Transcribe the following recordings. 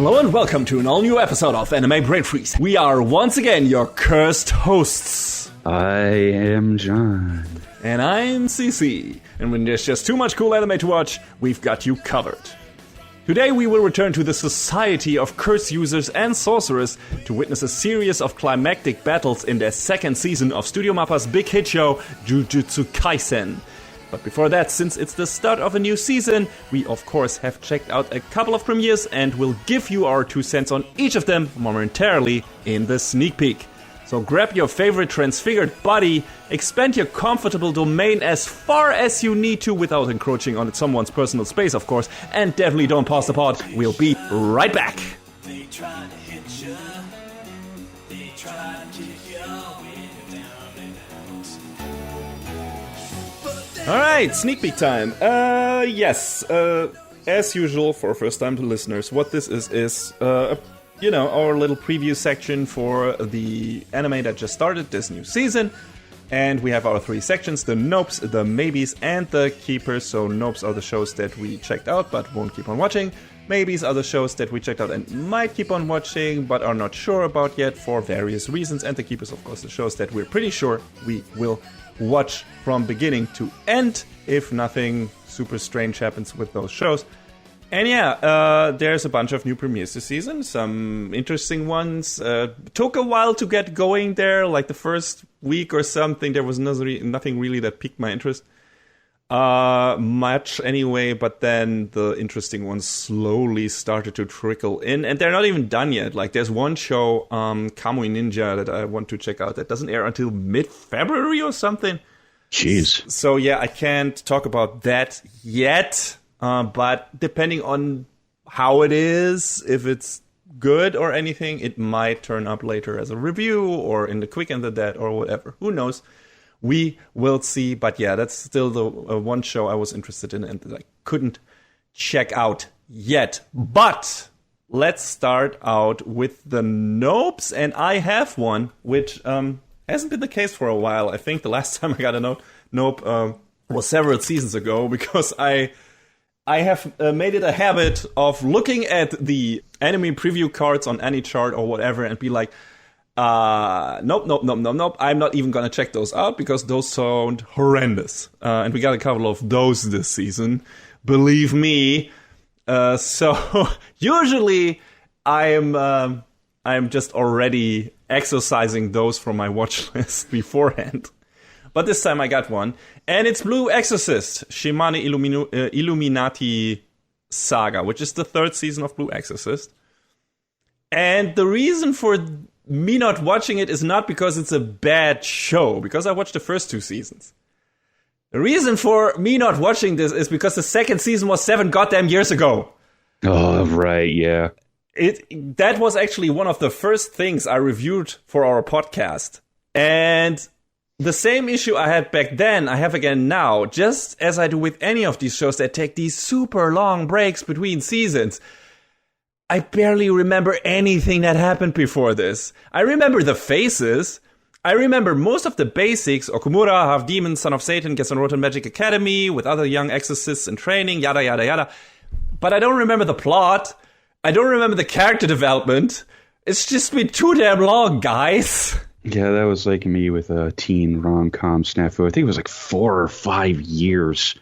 Hello and welcome to an all-new episode of Anime Brain Freeze. We are once again your cursed hosts. I am John. And I'm CC. And when there's just too much cool anime to watch, we've got you covered. Today we will return to the Society of Curse Users and Sorcerous to witness a series of climactic battles in their second season of Studio Mappa's big hit show, Jujutsu Kaisen. But before that, since it's the start of a new season, we of course have checked out a couple of premieres and will give you our 2 cents on each of them momentarily in the sneak peek. So grab your favorite transfigured body, expand your comfortable domain as far as you need to without encroaching on someone's personal space, of course, and definitely don't pause the pod. We'll be right back. They try to hit you. They try to kick you when you're down and out. Alright, sneak peek time. Yes, as usual for first-time listeners, what this is our little preview section for the anime that just started this new season. And we have our 3 sections, the Nopes, the Maybes, and the Keepers. So Nopes are the shows that we checked out but won't keep on watching. Maybes are the shows that we checked out and might keep on watching but are not sure about yet for various reasons. And the Keepers, of course, the shows that we're pretty sure we will watch from beginning to end if nothing super strange happens with those shows. And yeah, there's a bunch of new premieres this season, some interesting ones. Took a while to get going there, like the first week or something, there was nothing really that piqued my interest. Much anyway, but then the interesting ones slowly started to trickle in, and they're not even done yet. Like there's one show, Kamui Ninja, that I want to check out that doesn't air until mid-February or something. Jeez. So yeah, I can't talk about that yet. But depending on how it is, if it's good or anything, it might turn up later as a review or in the quick end of that or whatever. Who knows? We will see. But yeah, that's still the one show I was interested in and that I couldn't check out yet. But let's start out with the Nopes. And I have one, which hasn't been the case for a while. I think the last time I got a Nope was several seasons ago because I have made it a habit of looking at the anime preview cards on any chart or whatever and be like, nope. I'm not even going to check those out because those sound horrendous. And we got a couple of those this season, believe me. So usually I'm just already exercising those from my watch list beforehand. But this time I got one, and it's Blue Exorcist, Shimane Illuminati Saga, which is the 3rd season of Blue Exorcist. And the reason for me not watching it is not because it's a bad show, because I watched the first 2 seasons. The reason for me not watching this is because the 2nd season was 7 goddamn years ago. Oh, right, yeah. That was actually one of the first things I reviewed for our podcast. And the same issue I had back then, I have again now, just as I do with any of these shows that take these super long breaks between seasons. I barely remember anything that happened before this. I remember the faces. I remember most of the basics. Okumura, half demon, son of Satan, gets enrolled in Magic Academy with other young exorcists in training, yada, yada, yada. But I don't remember the plot. I don't remember the character development. It's just been too damn long, guys. Yeah, that was like me with a teen rom-com snafu. I think it was like 4 or 5 years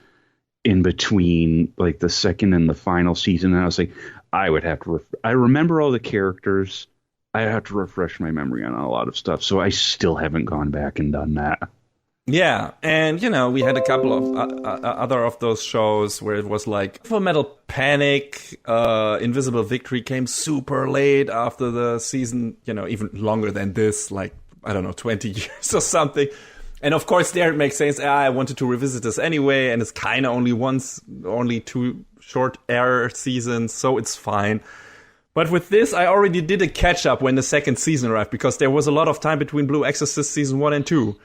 in between like the second and the final season. And I was like, I would have to... I remember all the characters. I have to refresh my memory on a lot of stuff. So I still haven't gone back and done that. Yeah, and we had a couple of other of those shows where it was like Full Metal Panic, Invisible Victory came super late after the season, even longer than this, like, I don't know, 20 years or something. And of course there it makes sense. I wanted to revisit this anyway, and it's kind of only 2 short air seasons, so it's fine. But with this, I already did a catch-up when the 2nd season arrived, because there was a lot of time between Blue Exorcist season 1 and 2.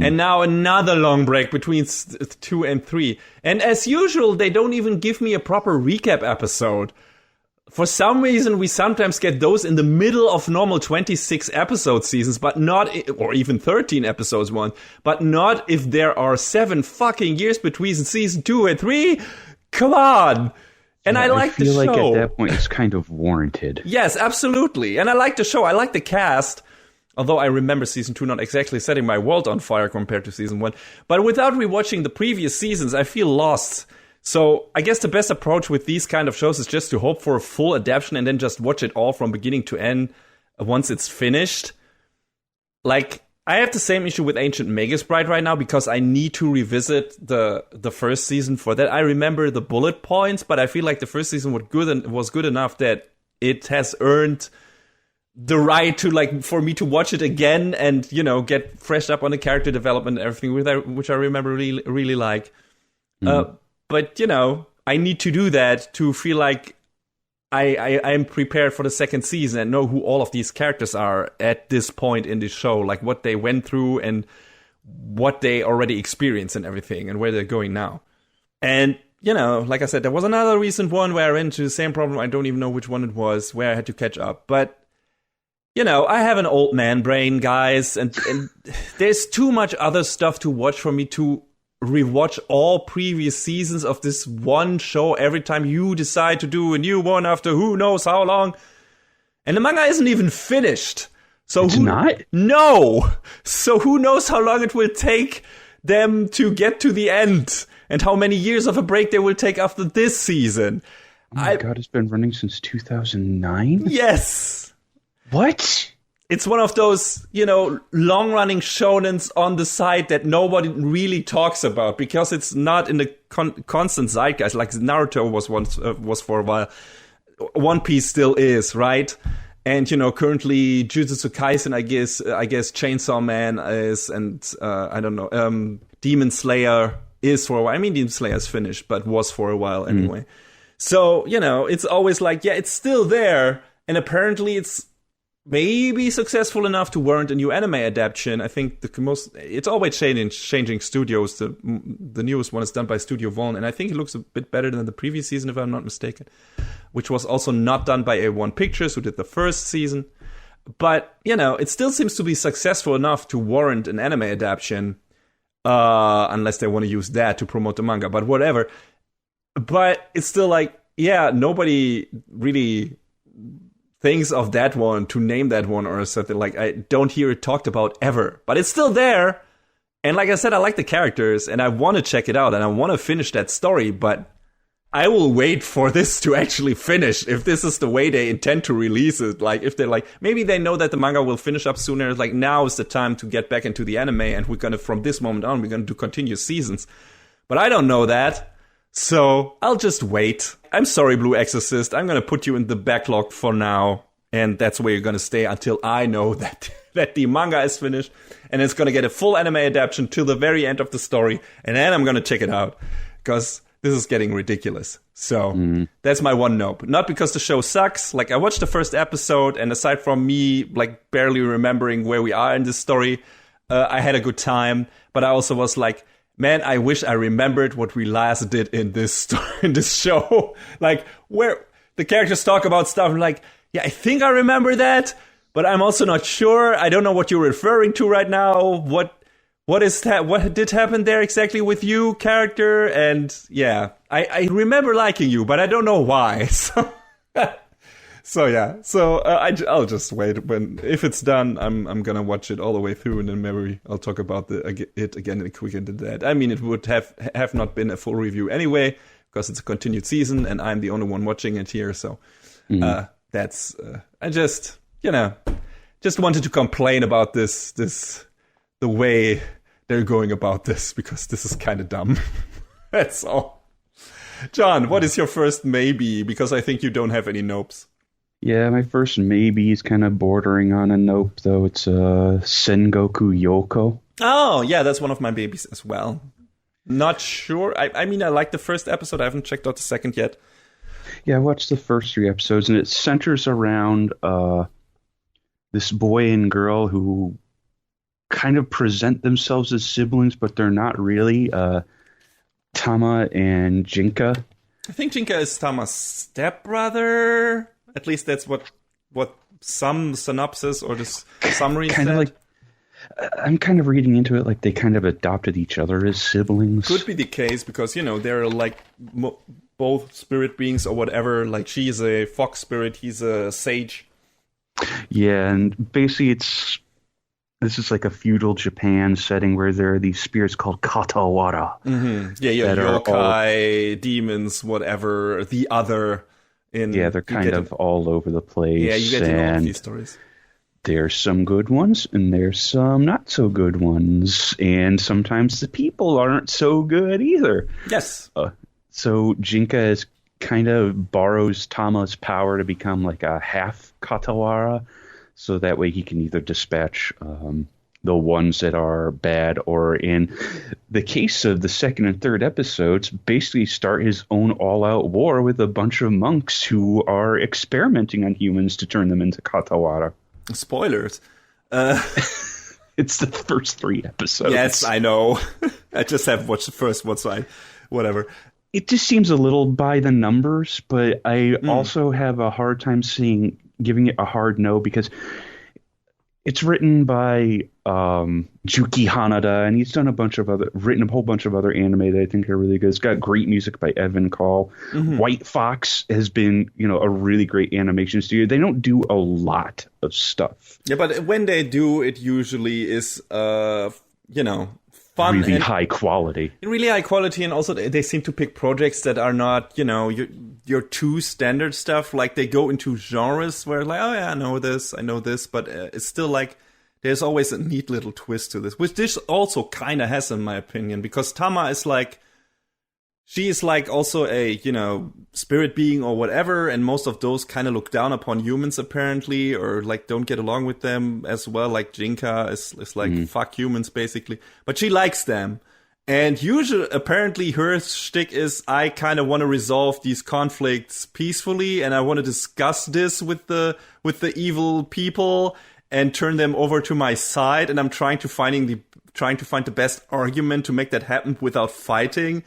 And now another long break between 2 and 3. And as usual, they don't even give me a proper recap episode. For some reason, we sometimes get those in the middle of normal 26 episode seasons, but not, or even 13 episodes one, but not if there are 7 fucking years between season 2 and 3. Come on! And I like the show. I feel like at that point it's kind of warranted. Yes, absolutely. And I like the show. I like the cast. Although I remember season 2 not exactly setting my world on fire compared to season 1. But without rewatching the previous seasons, I feel lost. So I guess the best approach with these kind of shows is just to hope for a full adaptation and then just watch it all from beginning to end once it's finished. Like, I have the same issue with Ancient Magus Bride right now because I need to revisit the first season for that. I remember the bullet points, but I feel like the first season was good enough that it has earned the right to, like, for me to watch it again and, you know, get freshed up on the character development and everything, which I remember really, really like. But, you know, I need to do that to feel like I am prepared for the second season and know who all of these characters are at this point in the show, like what they went through and what they already experienced and everything and where they're going now. And, you know, like I said, there was another recent one where I ran into the same problem. I don't even know which one it was, where I had to catch up. But, you know, I have an old man brain, guys, and there's too much other stuff to watch for me to rewatch all previous seasons of this one show every time you decide to do a new one after who knows how long. And the manga isn't even finished. So it's not? No. So who knows how long it will take them to get to the end and how many years of a break they will take after this season. Oh my God, it's been running since 2009? Yes. What? It's one of those, you know, long-running shonens on the side that nobody really talks about because it's not in the constant zeitgeist. Like Naruto was for a while. One Piece still is, right? And, you know, currently Jujutsu Kaisen, I guess Chainsaw Man is, and I don't know, Demon Slayer is for a while. I mean, Demon Slayer is finished, but was for a while anyway. So, you know, it's always like, yeah, it's still there, and apparently it's maybe successful enough to warrant a new anime adaptation. I think it's always changing studios. The newest one is done by Studio One, and I think it looks a bit better than the previous season, if I'm not mistaken, which was also not done by A1 Pictures, who did the first season. But, you know, it still seems to be successful enough to warrant an anime adaptation, unless they want to use that to promote the manga, but whatever. But it's still like, yeah, nobody really thinks of that one to name that one or something. Like, I don't hear it talked about ever, but it's still there. And like I said, I like the characters and I want to check it out and I want to finish that story, but I will wait for this to actually finish if this is the way they intend to release it. Like, if they're like, maybe they know that the manga will finish up sooner. It's like, now is the time to get back into the anime and we're going to, from this moment on, we're going to do continuous seasons. But I don't know that. So I'll just wait. I'm sorry, Blue Exorcist. I'm going to put you in the backlog for now. And that's where you're going to stay until I know that the manga is finished. And it's going to get a full anime adaptation till the very end of the story. And then I'm going to check it out. Because this is getting ridiculous. So that's my one nope. Not because the show sucks. Like, I watched the first episode. And aside from me, like, barely remembering where we are in this story, I had a good time. But I also was like, man, I wish I remembered what we last did in this in this show. Like, where the characters talk about stuff and like, yeah, I think I remember that, but I'm also not sure. I don't know what you're referring to right now. What is that? What did happen there exactly with you, character? And yeah, I remember liking you, but I don't know why. So yeah. So I'll just wait. If it's done, I'm gonna watch it all the way through, and then maybe I'll talk about it again and quick into that. I mean, it would have not been a full review anyway because it's a continued season, and I'm the only one watching it here. So that's I just wanted to complain about this the way they're going about this because this is kind of dumb. That's all. John, what is your first maybe? Because I think you don't have any nopes. Yeah, my first maybe is kind of bordering on a nope, though. It's Sengoku Youko. Oh, yeah, that's one of my babies as well. Not sure. I mean, I like the first episode. I haven't checked out the second yet. Yeah, I watched the first 3 episodes, and it centers around this boy and girl who kind of present themselves as siblings, but they're not really. Tama and Jinka. I think Jinka is Tama's stepbrother. At least that's what some synopsis or this summary kind said. Of like, I'm kind of reading into it like they kind of adopted each other as siblings. Could be the case because, they're like both spirit beings or whatever. Like, she is a fox spirit, he's a sage. Yeah, and basically this is like a feudal Japan setting where there are these spirits called katawara. Mm-hmm. Yeah, yokai, demons, whatever, the other. They're kind of all over the place. Yeah, you get in all of these stories. There's some good ones, and there's some not so good ones. And sometimes the people aren't so good either. Yes. So Jinka kind of borrows Tama's power to become like a half katawara. So that way he can either dispatch the ones that are bad, or in the case of the second and third episodes, basically start his own all-out war with a bunch of monks who are experimenting on humans to turn them into katawara. Spoilers. It's the first 3 episodes. Yes, I know. I just have watched the first one, so whatever. It just seems a little by the numbers, but I also have a hard time giving it a hard no, because it's written by Juki Hanada, and he's done written a whole bunch of other anime that I think are really good. It's got great music by Evan Call. Mm-hmm. White Fox has been, a really great animation studio. They don't do a lot of stuff. Yeah, but when they do, it usually is, fun, really high quality. Really high quality, and also they seem to pick projects that are not, your too standard stuff. Like, they go into genres where, like, oh yeah, I know this, but it's still like there's always a neat little twist to this, which this also kind of has, in my opinion, because Tama is like, she is like also a, spirit being or whatever, and most of those kind of look down upon humans apparently, or like don't get along with them as well. Like Jinka is like, fuck humans basically, but she likes them. And usually, apparently her shtick is, I kind of want to resolve these conflicts peacefully, and I want to discuss this with the evil people and turn them over to my side, and I'm trying to find the best argument to make that happen without fighting.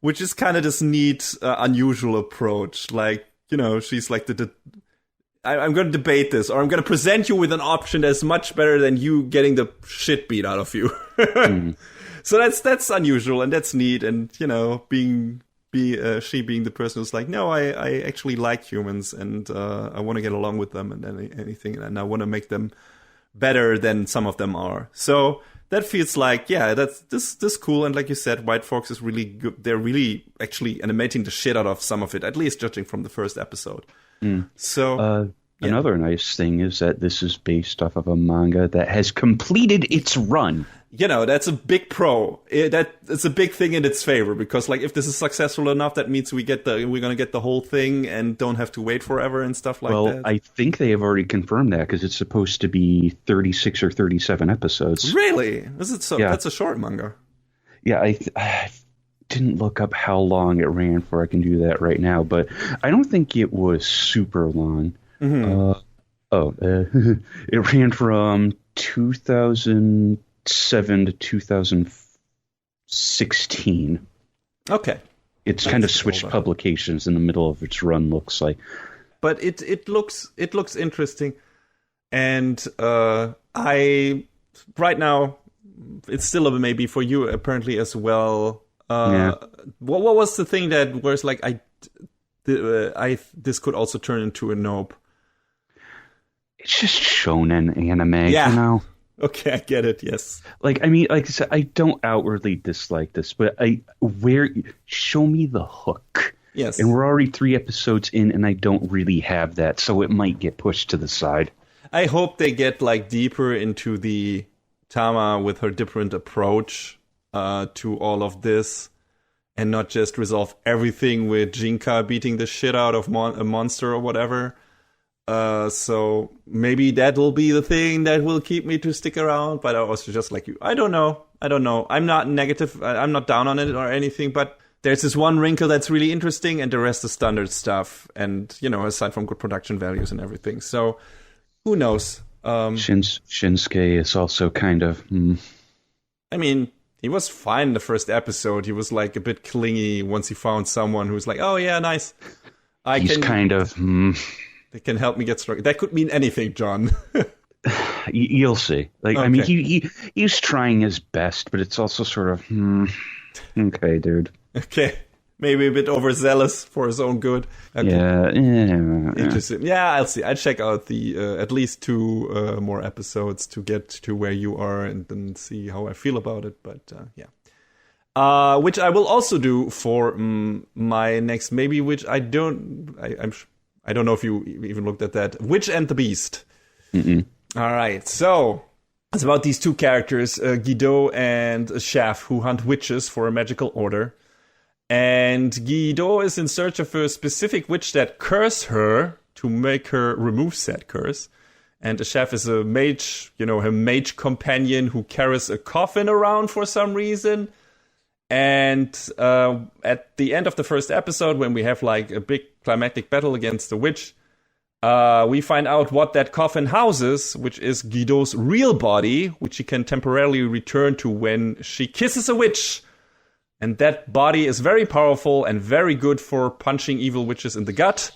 Which is kind of this neat, unusual approach. Like, she's like I'm going to debate this, or I'm going to present you with an option that's much better than you getting the shit beat out of you. So that's unusual, and that's neat. And, she being the person who's like, no, I actually like humans, and I want to get along with them and anything, and I want to make them better than some of them are. So that feels like, yeah, that's this cool. And like you said, White Fox is really good. They're really actually animating the shit out of some of it, at least judging from the first episode. So another nice thing is that this is based off of a manga that has completed its run. That's a big pro. It's a big thing in its favor, because like, if this is successful enough, that means we're gonna get the whole thing and don't have to wait forever and stuff like that. Well, I think they have already confirmed that, because it's supposed to be 36 or 37 episodes. Really? Is it so? Yeah. That's a short manga. Yeah, I didn't look up how long it ran for. I can do that right now, but I don't think it was super long. Mm-hmm. It ran from 2007 to 2016. Okay. It's kind of switched publications in the middle of its run, looks like. But it looks interesting. And I right now, it's still a maybe for you apparently as well. What was the thing that was like, this could also turn into a nope? It's just shonen anime, Okay, I get it. Yes. Like, I mean, like I said, I don't outwardly dislike this, but show me the hook. Yes. And we're already 3 episodes in, and I don't really have that, so it might get pushed to the side. I hope they get like deeper into the Tama with her different approach to all of this, and not just resolve everything with Jinka beating the shit out of a monster or whatever. So maybe that will be the thing that will keep me to stick around. But I was just like you. I don't know. I'm not negative. I'm not down on it or anything. But there's this one wrinkle that's really interesting, and the rest is standard stuff. And, aside from good production values and everything. So who knows? Shinsuke is also kind of... I mean, he was fine in the first episode. He was like a bit clingy once he found someone who's like, oh yeah, nice. He's kind of... They can help me get stronger. That could mean anything, John. You'll see. Like, okay. I mean, he's trying his best, but it's also sort of, okay, dude. Okay. maybe a bit overzealous for his own good. Okay. Yeah. Interesting. Yeah, I'll see. I'll check out the at least 2 more episodes to get to where you are and then see how I feel about it. But yeah. Which I will also do for my next maybe, which I don't know if you even looked at that. Witch and the Beast. Mm-mm. All right, so it's about these 2 characters, Guido and Chef, who hunt witches for a magical order. And Guido is in search of a specific witch that curse her to make her remove said curse. And the Chef is a mage, her mage companion who carries a coffin around for some reason. And at the end of the first episode, when we have like a big climactic battle against the witch, we find out what that coffin houses, which is Guido's real body, which she can temporarily return to when she kisses a witch. And that body is very powerful and very good for punching evil witches in the gut.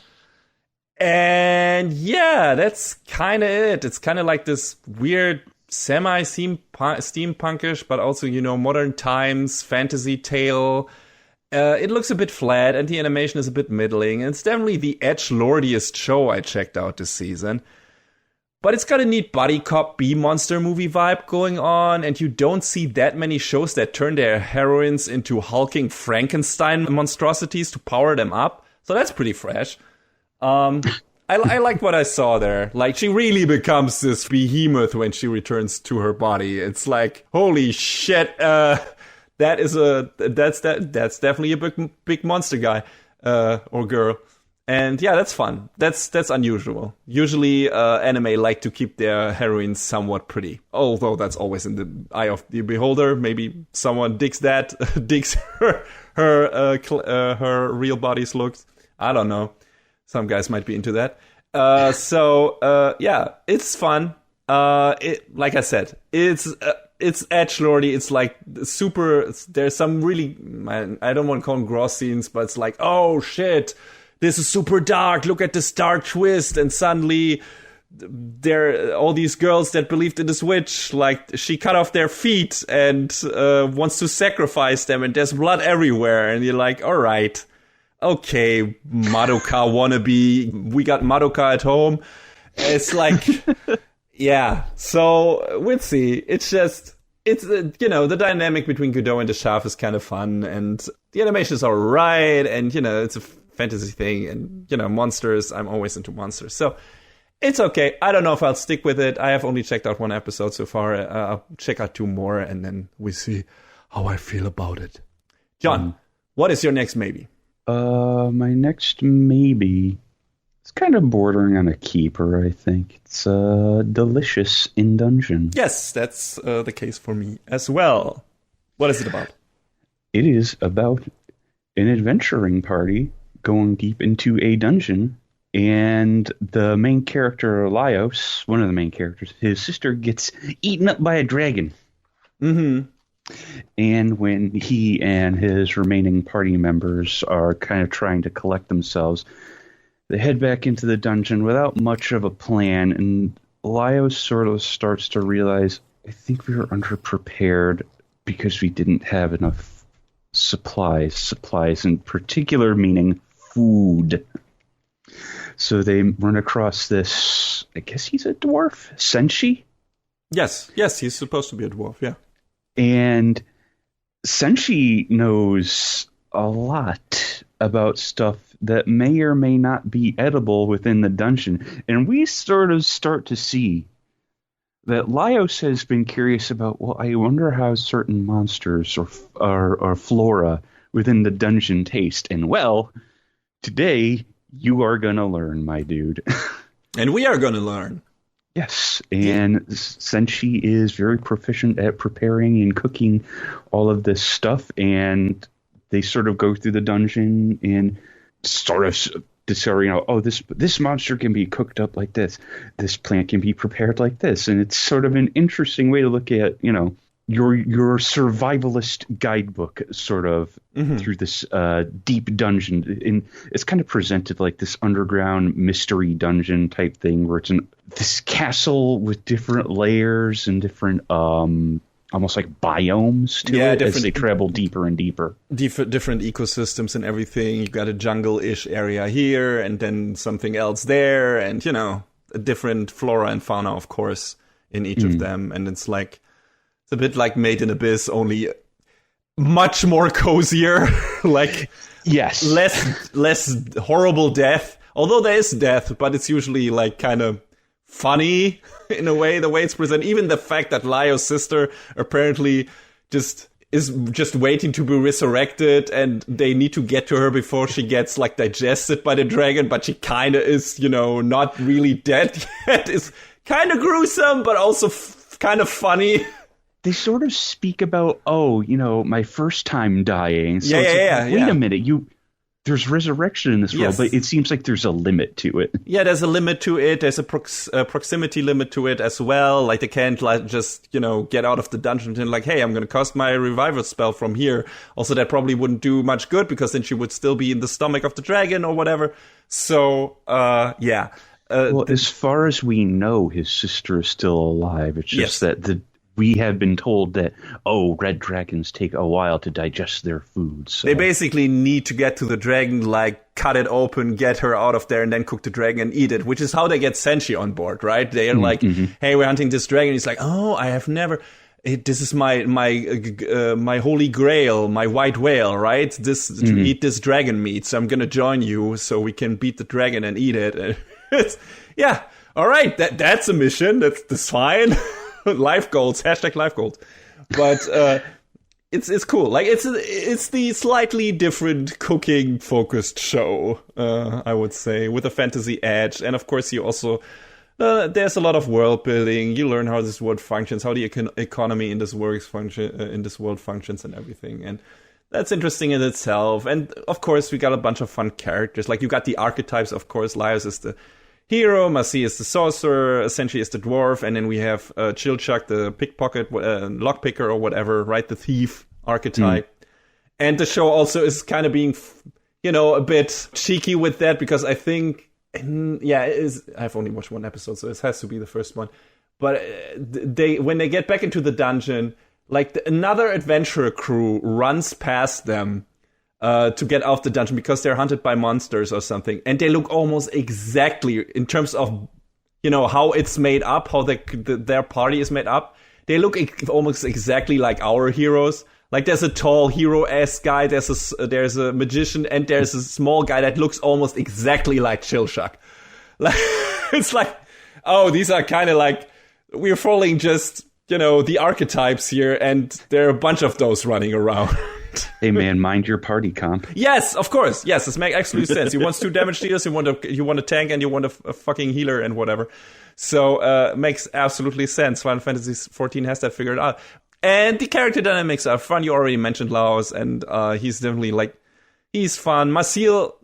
And yeah, that's kind of it. It's kind of like this weird semi-steampunkish, but also, modern times fantasy tale. It looks a bit flat and the animation is a bit middling. And it's definitely the edgelordiest show I checked out this season. But it's got a neat buddy cop B-monster movie vibe going on, and you don't see that many shows that turn their heroines into hulking Frankenstein monstrosities to power them up. So that's pretty fresh. I liked what I saw there. Like, she really becomes this behemoth when she returns to her body. It's like, holy shit, that's definitely a big monster guy or girl. And yeah, that's fun. That's unusual. Usually, anime like to keep their heroines somewhat pretty. Although that's always in the eye of the beholder. Maybe someone digs her real body's looks. I don't know. Some guys might be into that. Yeah, it's fun. Like I said, it's edgelordy. It's like super. There's some really, I don't want to call them gross scenes, but it's like, oh shit. This is super dark. Look at this dark twist. And suddenly, there all these girls that believed in this witch, like, she cut off their feet and wants to sacrifice them. And there's blood everywhere. And you're like, all right, okay, Madoka wannabe. We got Madoka at home. It's like, yeah. So we'll see. It's just, the dynamic between Guido and the Chef is kind of fun. And the animation is all right. And, it's a fantasy thing, and monsters, I'm always into monsters, so it's okay. I don't know if I'll stick with it. I have only checked out 1 episode so far. I'll check out 2 more and then we see how I feel about it. John, what is your next maybe? My next maybe, it's kind of bordering on a keeper. I think it's Delicious in Dungeon. Yes, that's the case for me as well. What is it about? It is about an adventuring party going deep into a dungeon, and the main character, Laios, one of the main characters, his sister gets eaten up by a dragon. Mm-hmm. And when he and his remaining party members are kind of trying to collect themselves, they head back into the dungeon without much of a plan, and Laios sort of starts to realize, I think we were underprepared because we didn't have enough supplies in particular meaning food. So they run across this, I guess he's a dwarf, Senshi? Yes, he's supposed to be a dwarf, yeah. And Senshi knows a lot about stuff that may or may not be edible within the dungeon. And we sort of start to see that Laios has been curious about, well, I wonder how certain monsters or flora within the dungeon taste. And well, today you are going to learn, my dude. And we are going to learn. Yes, and Senshi is very proficient at preparing and cooking all of this stuff, and they sort of go through the dungeon and sort of discover, oh, this monster can be cooked up like this plant can be prepared like this, and it's sort of an interesting way to look at, your survivalist guidebook sort of through this deep dungeon. And it's kind of presented like this underground mystery dungeon type thing where it's this castle with different layers and different almost like biomes to it as they travel deeper and deeper. Different ecosystems and everything. You got a jungle-ish area here, and then something else there, and a different flora and fauna, of course, in each of them. And it's a bit like Made in Abyss, only much more cozier. Yes, less horrible death. Although there is death, but it's usually kind of funny in a way, the way it's presented. Even the fact that Lio's sister apparently is just waiting to be resurrected, and they need to get to her before she gets digested by the dragon, but she kind of is, not really dead yet, is kind of gruesome, but also kind of funny. They sort of speak about, my first time dying. So wait a minute, there's resurrection in this world, but it seems like there's a limit to it. Yeah, there's a limit to it. There's a proximity limit to it as well. They can't just, get out of the dungeon and hey, I'm going to cast my revival spell from here. Also, that probably wouldn't do much good because then she would still be in the stomach of the dragon or whatever. So, yeah. As far as we know, his sister is still alive. It's just that we have been told that, red dragons take a while to digest their food. So. They basically need to get to the dragon, cut it open, get her out of there, and then cook the dragon and eat it, which is how they get Senshi on board, right? They are hey, we're hunting this dragon. He's like, I have never... This is my holy grail, my white whale, right? To eat this dragon meat. So I'm going to join you so we can beat the dragon and eat it. Yeah, all right, that's a mission. That's fine. Life goals, #life goals. But it's cool. It's the slightly different cooking focused show, I would say, with a fantasy edge. And of course, you also there's a lot of world building. You learn how this world functions, how the economy in this world functions, and everything. And that's interesting in itself. And of course, we got a bunch of fun characters. You got the archetypes. Of course, Laios is the hero, Masi is the sorcerer, Senshi is the dwarf, and then we have Chilchuk, the pickpocket, lockpicker or whatever, right? The thief archetype. And the show also is kind of being, a bit cheeky with that, because I think, I've only watched one episode, so it has to be the first one. But when they get back into the dungeon, another adventurer crew runs past them to get out of the dungeon because they're hunted by monsters or something. And they look almost exactly, in terms of, how it's made up, how their party is made up. They look almost exactly like our heroes. There's a tall hero-esque guy, there's a magician, and there's a small guy that looks almost exactly like Chilchuk. It's these are kind of we're following just, the archetypes here, and there are a bunch of those running around. Hey man, mind your party comp. Yes, of course. Yes, this makes absolute sense. You want 2 damage dealers, you want a tank, and you want a fucking healer and whatever. So makes absolutely sense. Final Fantasy XIV has that figured out. And the character dynamics are fun. You already mentioned Laos, and he's definitely he's fun. Masil,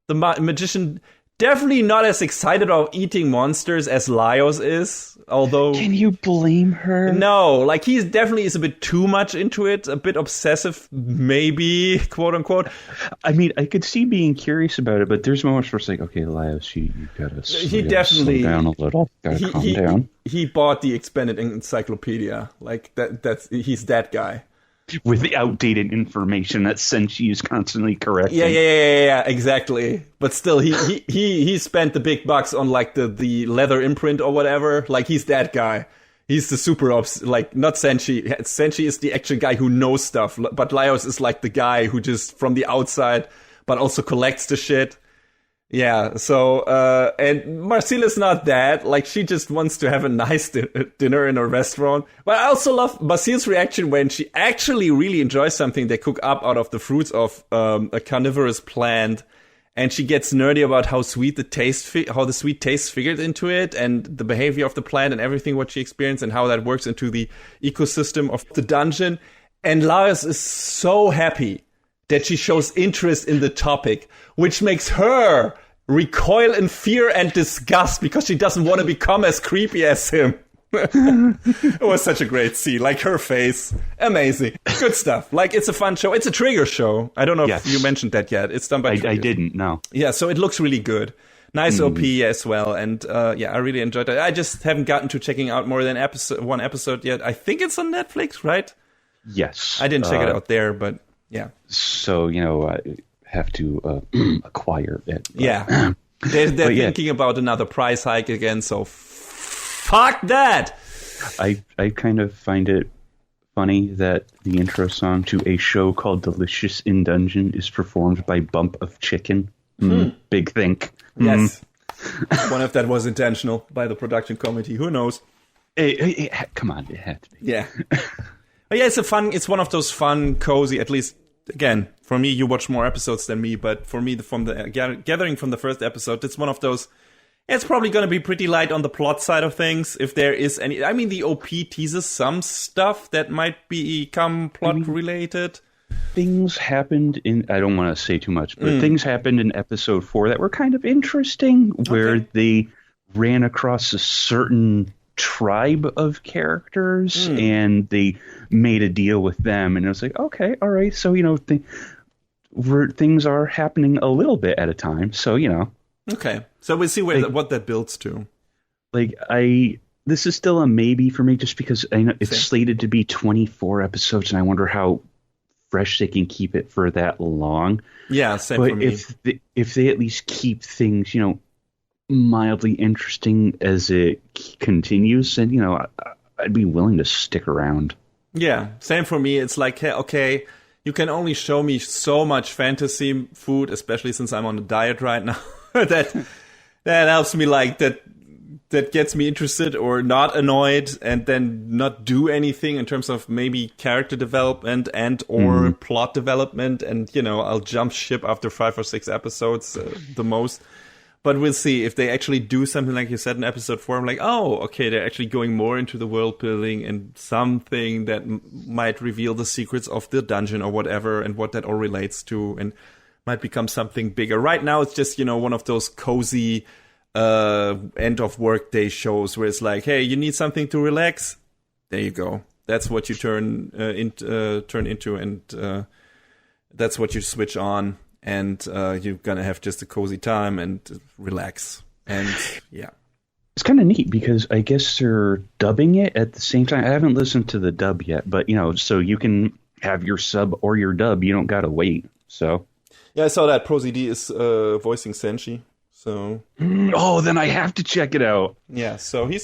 the magician, definitely not as excited about eating monsters as Laios is. Although, can you blame her? No, he definitely is a bit too much into it, a bit obsessive, maybe, quote unquote. I mean, I could see being curious about it, but there's moments where it's okay, Laios, you gotta slow down a little. Gotta calm down. He bought the expanded encyclopedia. He's that guy. With the outdated information that Senshi is constantly correcting. Yeah, exactly. But still, he spent the big bucks on the leather imprint or whatever. He's that guy. He's the super ops. Not Senshi. Senshi is the actual guy who knows stuff. But Laios is the guy who just from the outside, but also collects the shit. Yeah, so, and Marcela's not that. She just wants to have a nice dinner in a restaurant. But I also love Basil's reaction when she actually really enjoys something they cook up out of the fruits of a carnivorous plant. And she gets nerdy about how the sweet taste figured into it, and the behavior of the plant and everything what she experienced, and how that works into the ecosystem of the dungeon. And Laios is so happy that she shows interest in the topic, which makes her recoil in fear and disgust because she doesn't want to become as creepy as him. It was such a great scene. Her face. Amazing. Good stuff. It's a fun show. It's a Trigger show. I don't know if you mentioned that yet. It's done by Trigger. I didn't, no. Yeah, so it looks really good. Nice OP as well, and I really enjoyed it. I just haven't gotten to checking out more than one episode yet. I think it's on Netflix, right? Yes. I didn't check it out there, but yeah. So, I have to acquire it. But. Yeah. They're thinking about another price hike again, so fuck that! I kind of find it funny that the intro song to a show called Delicious in Dungeon is performed by Bump of Chicken. Big think. Yes. One if that was intentional by the production committee. Who knows? Hey, come on, it had to be. Yeah. But yeah, it's one of those fun, cozy, at least, again, for me, you watch more episodes than me, but for me, from the gathering from the first episode, it's one of those, it's probably going to be pretty light on the plot side of things, if there is any. I mean, the OP teases some stuff that might become plot-related. Things happened in, I don't want to say too much, but things happened in episode 4 that were kind of interesting, where they ran across a certain tribe of characters and they made a deal with them, and it was like, okay, all right, so things are happening a little bit at a time, so okay, so we'll see what that builds to. This is still a maybe for me, just because I know it's slated to be 24 episodes, and I wonder how fresh they can keep it for that long. Yeah, same for me. If they at least keep things mildly interesting as it continues, and I'd be willing to stick around. Yeah, same for me. It's like, hey, okay, you can only show me so much fantasy food, especially since I'm on a diet right now. that helps me, like that gets me interested or not annoyed, and then not do anything in terms of maybe character development and or plot development, and I'll jump ship after 5 or 6 episodes the most. But we'll see if they actually do something like you said in episode 4. I'm like, oh, okay, they're actually going more into the world building and something that might reveal the secrets of the dungeon or whatever, and what that all relates to, and might become something bigger. Right now, it's just, one of those cozy end of workday shows where it's like, hey, you need something to relax? There you go. That's what you turn into, and that's what you switch on. And you're going to have just a cozy time and relax. And yeah. It's kind of neat because I guess they're dubbing it at the same time. I haven't listened to the dub yet, but, so you can have your sub or your dub. You don't got to wait. So. Yeah, I saw that ProZD is voicing Senshi. So. Oh, then I have to check it out. Yeah, so he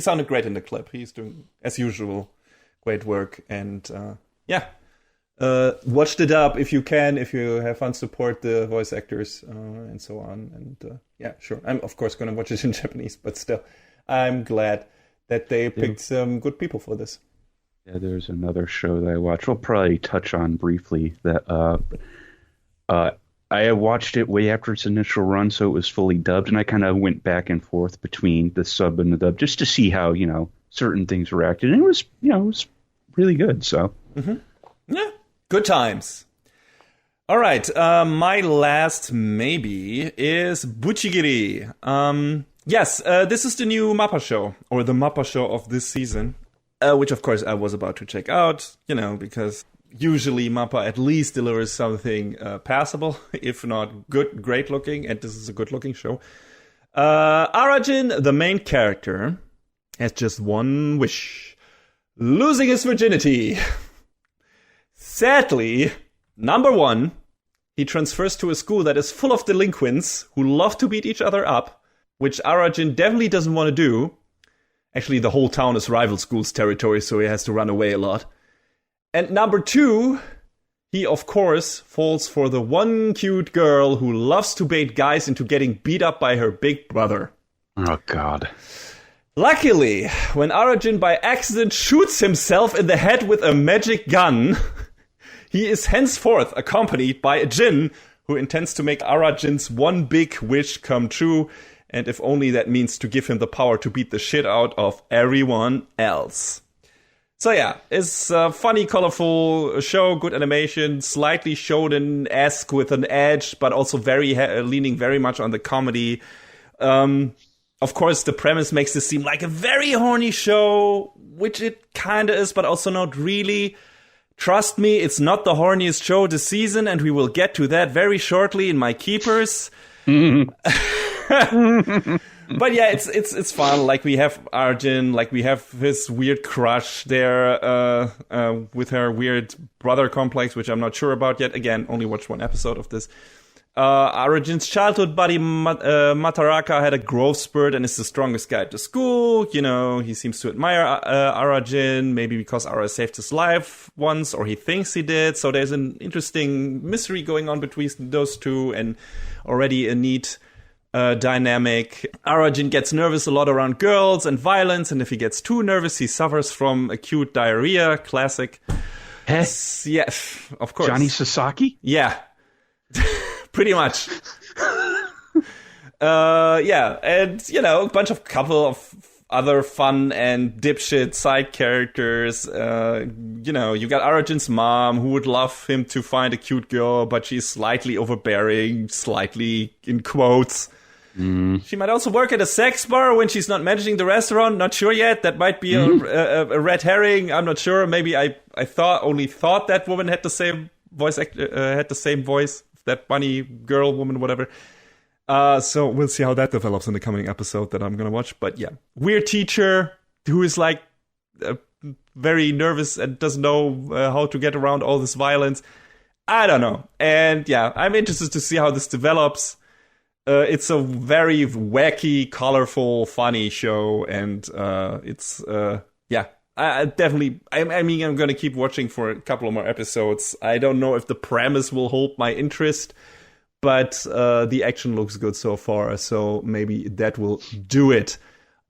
sounded great in the clip. He's doing, as usual, great work. And yeah. Watch the dub if you can, if you have fun, support the voice actors and so on. And yeah, sure. I'm of course going to watch it in Japanese, but still, I'm glad that they picked some good people for this. Yeah, there's another show that I watched. We'll probably touch on briefly that I watched it way after its initial run, so it was fully dubbed, and I kind of went back and forth between the sub and the dub just to see how certain things reacted, and it was really good. So yeah. Good times. All right. My last maybe is Bucchigiri. Yes, this is the new Mappa show, or the Mappa show of this season, which of course I was about to check out, because usually Mappa at least delivers something passable, if not great looking, and this is a good looking show. Arajin, the main character, has just one wish: losing his virginity. Sadly, number 1, he transfers to a school that is full of delinquents who love to beat each other up, which Arajin definitely doesn't want to do. Actually, the whole town is rival schools territory, so he has to run away a lot. And number 2, he of course falls for the one cute girl who loves to bait guys into getting beat up by her big brother. Oh, God. Luckily, when Arajin by accident shoots himself in the head with a magic gun, he is henceforth accompanied by a djinn who intends to make Arajin's one big wish come true, and if only that means to give him the power to beat the shit out of everyone else. So yeah, it's a funny, colorful show, good animation, slightly shonen-esque with an edge, but also very leaning very much on the comedy. Of course, the premise makes this seem like a very horny show, which it kinda is, but also not really. Trust me, it's not the horniest show this season, and we will get to that very shortly in my keepers. But yeah, it's fun. Like, we have Arjun, like, we have his weird crush there with her weird brother complex, which I'm not sure about yet. Again, only watched one episode of this. Arjun's childhood buddy Mataraka had a growth spurt and is the strongest guy at the school. You know, he seems to admire Arjun, maybe because Ara saved his life once, or he thinks he did. So there's an interesting mystery going on between those two, and already a neat dynamic. Arjun gets nervous a lot around girls and violence, and if he gets too nervous, he suffers from acute diarrhea. Classic. Hey, Yeah, of course. Johnny Sasaki? Yeah. Pretty much. Yeah, and, you know, a couple of other fun and dipshit side characters. You know, you got Arjun's mom, who would love him to find a cute girl, but she's slightly overbearing, slightly in quotes. She might also work at a sex bar when she's not managing the restaurant. Not sure yet. That might be a red herring. I'm not sure. Maybe I only thought that woman had the same voice that bunny girl woman, whatever. So we'll see how that develops in the coming episode that I'm gonna watch. But yeah, weird teacher who is like very nervous and doesn't know how to get around all this violence. I don't know. And yeah, I'm interested to see how this develops. It's a very wacky, colorful, funny show, and it's yeah. I definitely. I mean, I'm gonna keep watching for a couple of more episodes. I don't know if the premise will hold my interest, but the action looks good so far, so maybe that will do it.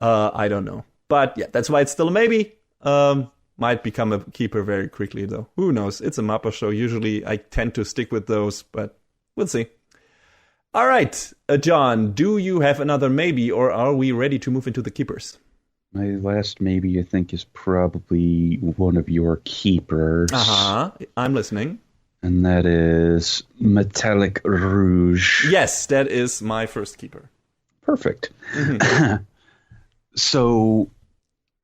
I don't know, but yeah, that's why it's still a maybe. Might become a keeper very quickly, though. Who knows? It's a Mappa show. Usually, I tend to stick with those, but we'll see. All right, John, do you have another maybe, or are we ready to move into the keepers? My last maybe, I think, is probably one of your keepers. I'm listening. And that is Metallic Rouge. Yes, that is my first keeper. Perfect. So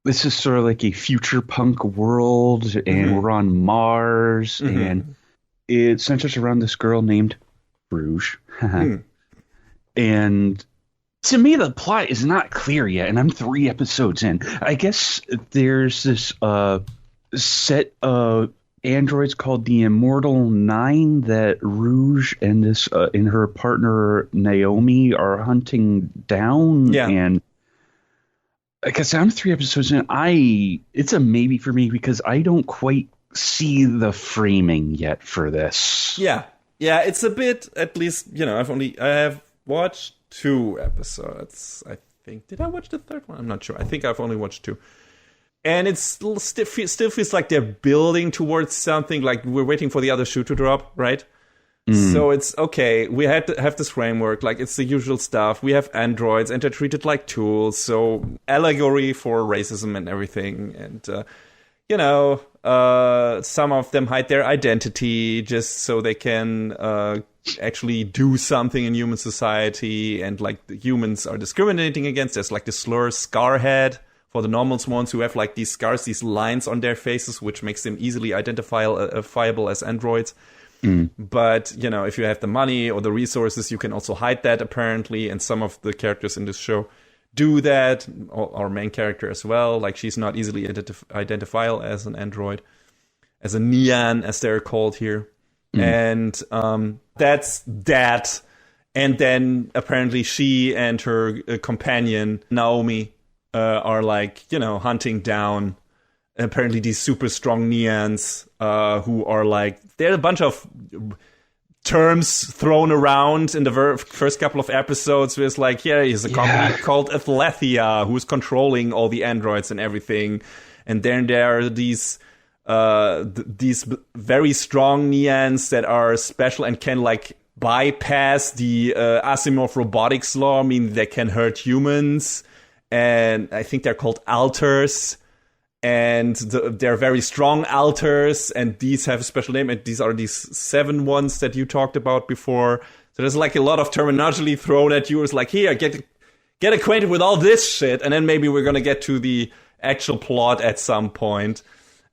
this is sort of like a future punk world, and we're on Mars, and it centers around this girl named Rouge. And to me, the plot is not clear yet, and I'm 3 episodes in. I guess there's this set of androids called the Immortal 9 that Rouge and this and her partner Naomi are hunting down. Yeah. And I guess I'm 3 episodes in. It's a maybe for me because I don't quite see the framing yet for this. Yeah, it's a bit. At least, you know, I have watched 2 episodes. I think. Did I watch the 3rd one? I'm not sure. I think I've only watched 2. And it still feels like they're building towards something. Like we're waiting for the other shoe to drop, right? So it's okay. We had to have this framework. Like it's the usual stuff. We have androids, and they're treated like tools. So allegory for racism and everything. And you know, some of them hide their identity just so they can actually do something in human society. And like the humans are discriminating against. There's like the slur Scarhead for the normal ones who have like these scars, these lines on their faces, which makes them easily identifiable as androids. But, you know, if you have the money or the resources, you can also hide that, apparently. And some of the characters in this show do that. Our main character as well. Like, she's not easily identifiable as an android. As a neon, as they're called here. And that's that. And then, apparently, she and her companion, Naomi, are like, you know, hunting down apparently these super strong neons who are like, there are a bunch of terms thrown around in the first couple of episodes where it's like, yeah, he's a company called Athlethia who's controlling all the androids and everything. And then there are these very strong neons that are special and can like bypass the Asimov robotics law, meaning they can hurt humans. And I think they're called alters. And they're very strong alters, and these have a special name, and these are these 7 ones that you talked about before. So there's like a lot of terminology thrown at you. It's like, here, get acquainted with all this shit, and then maybe we're gonna get to the actual plot at some point.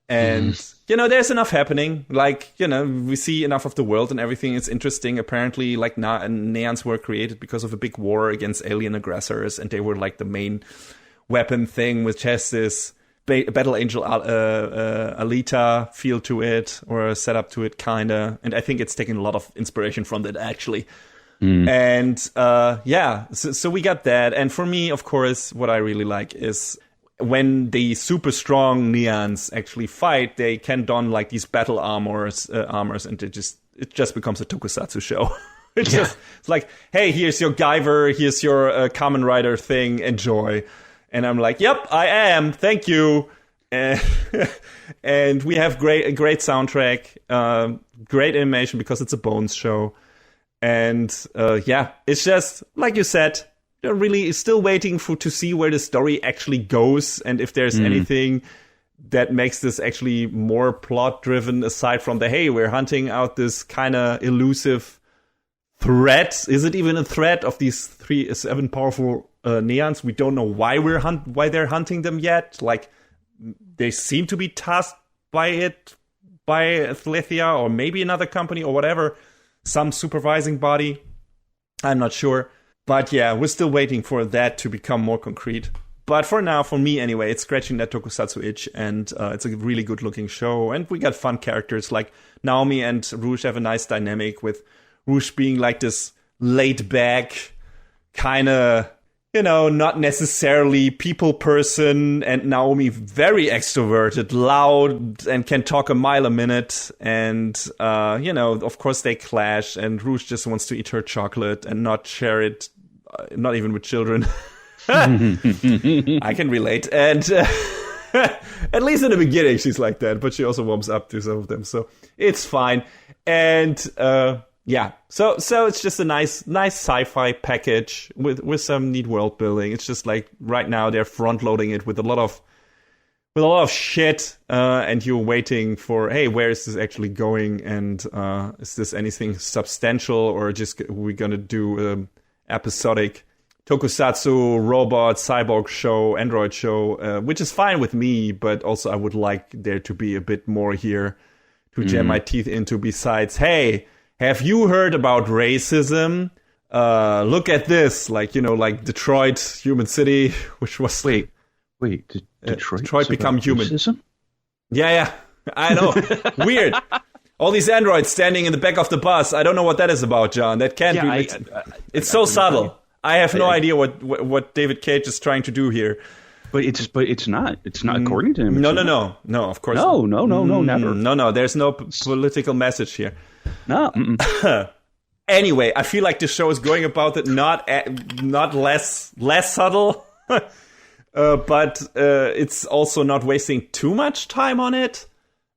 And, there's enough happening. Like, we see enough of the world and everything. It's interesting. Apparently, like, neons were created because of a big war against alien aggressors. And they were, like, the main weapon thing, which has this Battle Angel Alita feel to it, or a setup to it, kind of. And I think it's taking a lot of inspiration from that, actually. And, so we got that. And for me, of course, what I really like is when the super strong neons actually fight, they can don like these battle armors, and it just becomes a tokusatsu show. It's like, hey, here's your Guyver, here's your Kamen Rider thing, enjoy. And I'm like, yep, I am, thank you. And we have a great soundtrack, great animation because it's a Bones show. And it's just, like you said, really still waiting to see where the story actually goes, and if there's anything that makes this actually more plot driven, aside from the, hey, we're hunting out this kind of elusive threat. Is it even a threat of these 7 powerful neons? We don't know why why they're hunting them yet. Like, they seem to be tasked by Athlethia, or maybe another company, or whatever, some supervising body. I'm not sure. But yeah, we're still waiting for that to become more concrete. But for now, for me anyway, it's scratching that tokusatsu itch, and it's a really good looking show. And we got fun characters, like Naomi and Rouge have a nice dynamic, with Rouge being like this laid back, kind of, not necessarily people person, and Naomi very extroverted, loud, and can talk a mile a minute. And, of course they clash, and Rouge just wants to eat her chocolate and not share it, not even with children. I can relate. And at least in the beginning, she's like that, but she also warms up to some of them, so it's fine. And so it's just a nice sci-fi package with some neat world building. It's just like right now they're front loading it with a lot of shit, and you're waiting for, hey, where is this actually going? And is this anything substantial, or just we're gonna do episodic tokusatsu robot cyborg show, android show, which is fine with me, but also I would like there to be a bit more here to jam my teeth into, besides, hey, have you heard about racism? Look at this, like Detroit Human City, which was Detroit become human. Racism? Yeah, I know. Weird. All these androids standing in the back of the bus. I don't know what that is about, John. That can't be. It's so subtle. I have no idea what David Cage is trying to do here. But it's not. It's not according to him. No. Of course. No, never. No. There's no political message here. No. Anyway, I feel like the show is going about it not less subtle, but it's also not wasting too much time on it.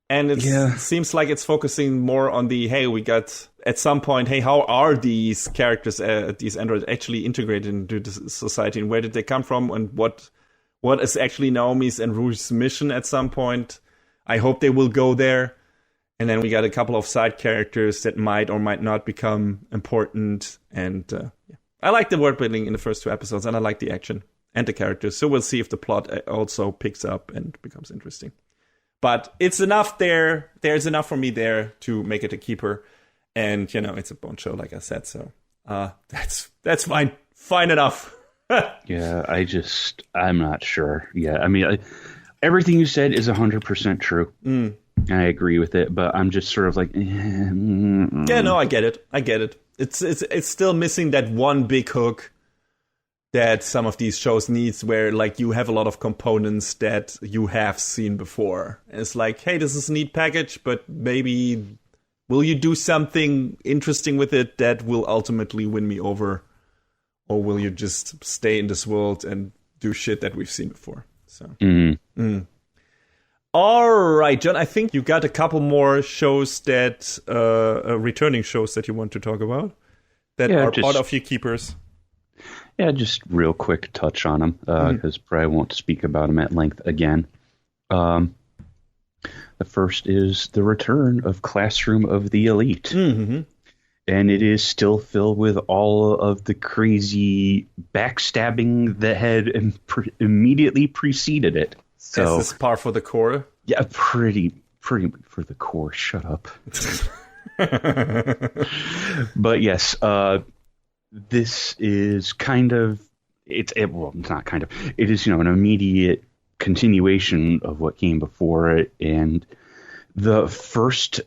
And it seems like it's focusing more on the, hey, we got at some point, hey, how are these characters, these androids actually integrated into the society, and where did they come from, and what is actually Naomi's and Rouge's mission at some point? I hope they will go there. And then we got a couple of side characters that might or might not become important. And I like the world building in the first 2 episodes, and I like the action and the characters. So we'll see if the plot also picks up and becomes interesting. But it's enough there. There's enough for me there to make it a keeper. And, it's a Bone show, like I said. So that's fine. Fine enough. Yeah, I'm not sure. Yeah, I mean, everything you said is 100% true. I agree with it, but I'm just sort of like, Yeah, no, I get it. It's still missing that one big hook that some of these shows needs, where like you have a lot of components that you have seen before. And it's like, hey, this is a neat package, but maybe will you do something interesting with it that will ultimately win me over? Or will you just stay in this world and do shit that we've seen before? So, All right, John, I think you got a couple more shows that, returning shows that you want to talk about that are part of your keepers. Yeah, just real quick touch on them, because probably won't speak about them at length again. The first is the return of Classroom of the Elite. Mm-hmm. And it is still filled with all of the crazy backstabbing that had immediately preceded it. So, is this par for the core? Yeah, pretty for the core. Shut up. But yes, this is kind of it's not kind of, it is, an immediate continuation of what came before it. And the first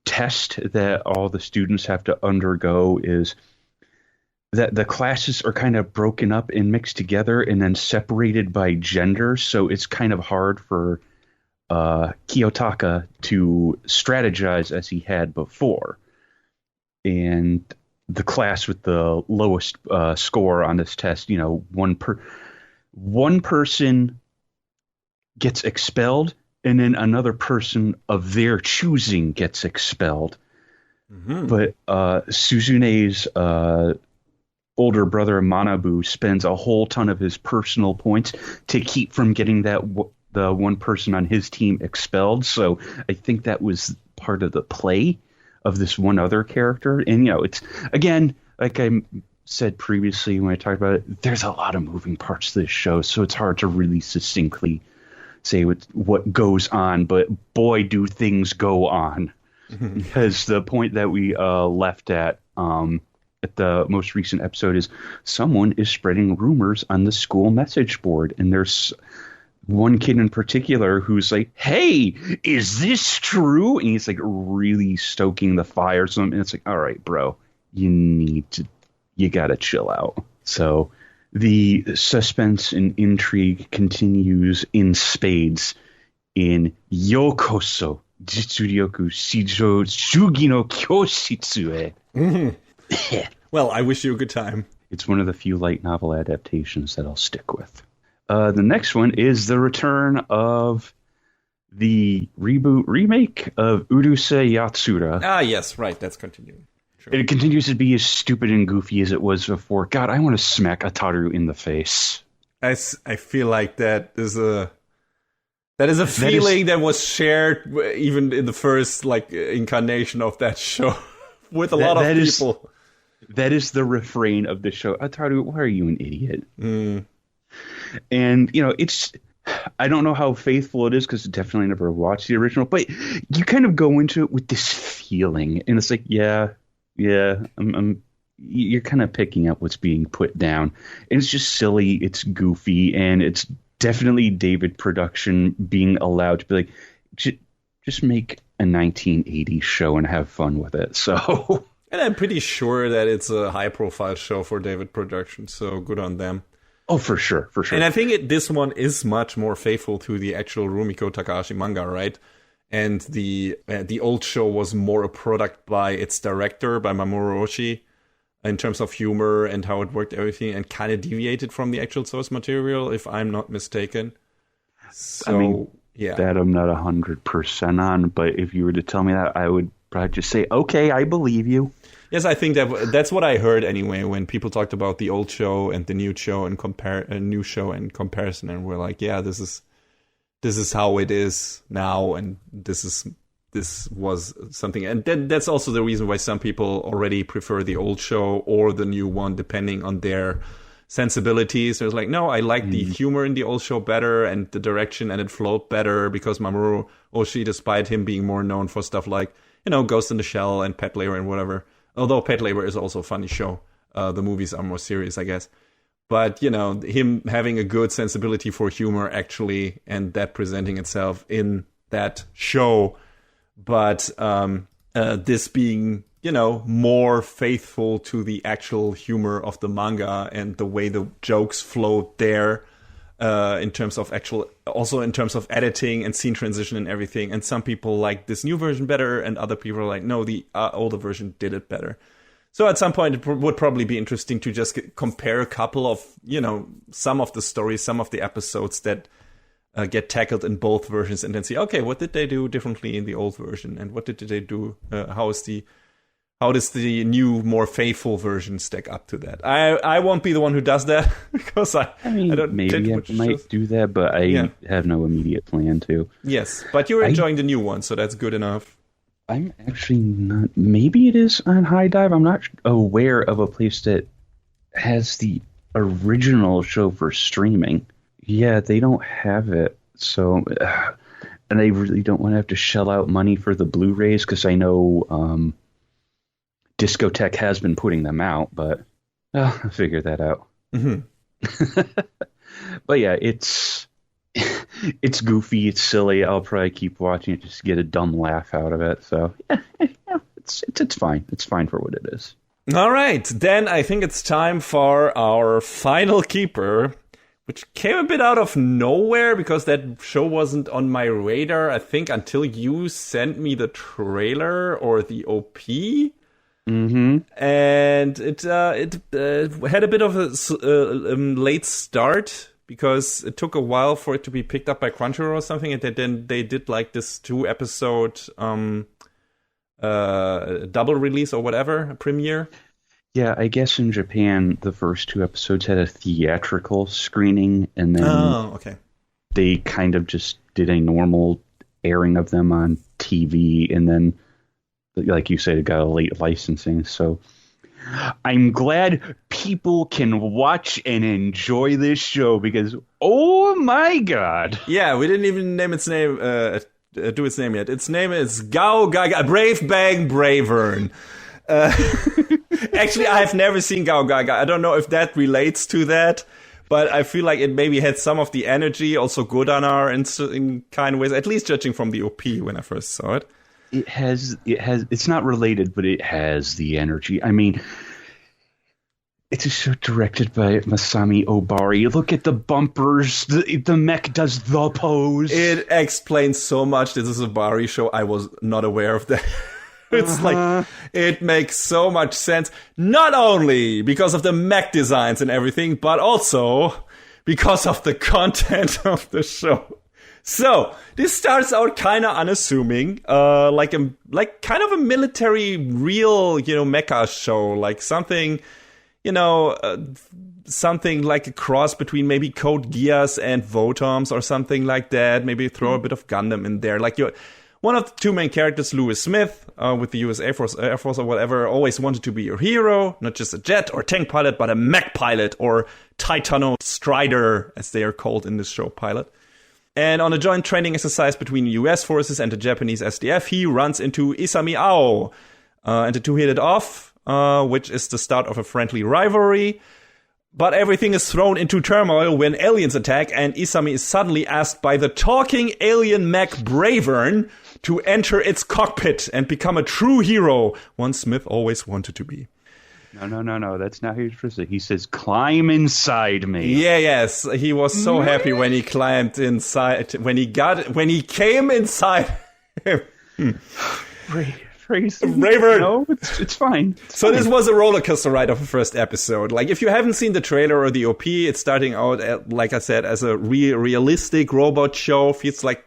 test that all the students have to undergo is that the classes are kind of broken up and mixed together and then separated by gender. So it's kind of hard for Kiyotaka to strategize as he had before. And the class with the lowest score on this test, one person gets expelled, and then another person of their choosing gets expelled. Mm-hmm. But Suzune's older brother Manabu spends a whole ton of his personal points to keep from getting the one person on his team expelled. So I think that was part of the play of this one other character. And, it's, again, like I said previously when I talked about it, there's a lot of moving parts to this show, so it's hard to really succinctly say what goes on, but boy, do things go on. Because the point that we left at the most recent episode is someone is spreading rumors on the school message board, and there's one kid in particular who's like, "Hey, is this true?" And he's like really stoking the fire. And it's like, all right, bro, you gotta chill out. So the suspense and intrigue continues in spades in Yokoso Jitsuryoku Shijo Shugi no Kyoshitsu e. Well, I wish you a good time. It's one of the few light novel adaptations that I'll stick with. The next one is the return of the remake of Urusei Yatsura. Ah, yes, right. That's continuing. Sure. It continues to be as stupid and goofy as it was before. God, I want to smack Ataru in the face. I feel like that is a feeling that was shared even in the first incarnation of that show with a lot of people. That is the refrain of the show. Ataru, why are you an idiot? And, it's, I don't know how faithful it is because I definitely never watched the original, but you kind of go into it with this feeling, and it's like, yeah, you're kind of picking up what's being put down. And it's just silly, it's goofy, and it's definitely David production being allowed to be like, just make a 1980s show and have fun with it. So, and I'm pretty sure that it's a high-profile show for David production, so good on them. Oh, for sure. And I think this one is much more faithful to the actual Rumiko Takahashi manga, right? And the old show was more a product by its director, by Mamoru Oshii, in terms of humor and how it worked, everything, and kind of deviated from the actual source material, if I'm not mistaken. So, yeah. That I'm not 100% on, but if you were to tell me that, I would probably just say, okay, I believe you. Yes, I think that's what I heard anyway when people talked about the old show and the new show and new show in comparison, and we're like, yeah, this is how it is now, and this was something, and that's also the reason why some people already prefer the old show or the new one, depending on their sensibilities. There's like, no, I like the humor in the old show better and the direction, and it flowed better because Mamoru Oshii, despite him being more known for stuff like Ghost in the Shell and Pet Labor and whatever. Although Pet Labor is also a funny show. The movies are more serious, I guess. But, him having a good sensibility for humor, actually, and that presenting itself in that show. But this being, more faithful to the actual humor of the manga and the way the jokes flowed there. In terms of editing and scene transition and everything. And some people like this new version better, and other people are like, no, the older version did it better. So at some point, it would probably be interesting to just compare a couple of, some of the stories, some of the episodes that get tackled in both versions, and then see, okay, what did they do differently in the old version, and what did they do? How does the new, more faithful version stack up to that? I won't be the one who does that because I don't. Maybe I might do that, but I have no immediate plan to. Yes, but you're enjoying the new one, so that's good enough. I'm actually not. Maybe it is on High Dive. I'm not aware of a place that has the original show for streaming. Yeah, they don't have it. So and I really don't want to have to shell out money for the Blu-rays because I know Discotek has been putting them out, but I'll figure that out. Mm-hmm. But yeah, it's goofy, it's silly. I'll probably keep watching it just to get a dumb laugh out of it. So yeah, it's fine. It's fine for what it is. All right, then I think it's time for our final keeper, which came a bit out of nowhere because that show wasn't on my radar, I think, until you sent me the trailer or the OP. Mm-hmm. And it had a bit of a late start because it took a while for it to be picked up by Crunchyroll or something, and then they did like this 2-episode double release or whatever, premiere. Yeah, I guess in Japan, the first 2 episodes had a theatrical screening, and then they kind of just did a normal airing of them on TV, and then, like you said, it got a late licensing. So I'm glad people can watch and enjoy this show because, oh my god. Yeah, we didn't even name its name, do its name yet. Its name is Gao Gaga, Brave Bang Bravern. Actually, I've never seen Gao Gaga. I don't know if that relates to that, but I feel like it maybe had some of the energy, also Godanar in kind of ways, at least judging from the OP when I first saw it. It has, it's not related, but it has the energy. I mean, it's a show directed by Masami Obari. Look at the bumpers. The mech does the pose. It explains so much. This is a Obari show. I was not aware of that. It's like, it makes so much sense. Not only because of the mech designs and everything, but also because of the content of the show. So, this starts out kind of unassuming, like kind of a military, real, mecha show, like something, something like a cross between maybe Code Geass and Votoms or something like that. Maybe throw a bit of Gundam in there. Like one of the 2 main characters, Louis Smith, with the US Air Force or whatever, always wanted to be your hero, not just a jet or tank pilot, but a mech pilot or Titano Strider, as they are called in this show, pilot. And on a joint training exercise between US forces and the Japanese SDF, he runs into Isami Ao. And the 2 hit it off, which is the start of a friendly rivalry. But everything is thrown into turmoil when aliens attack, and Isami is suddenly asked by the talking alien mech Bravern to enter its cockpit and become a true hero, one Smith always wanted to be. No. That's not how he's supposed to. He says, climb inside me. Yes. He was so happy when he climbed inside, when he came inside him. Bravern. No, it's fine. So this was a roller coaster ride of the first episode. Like, if you haven't seen the trailer or the OP, it's starting out, like I said, as a realistic robot show. Feels like,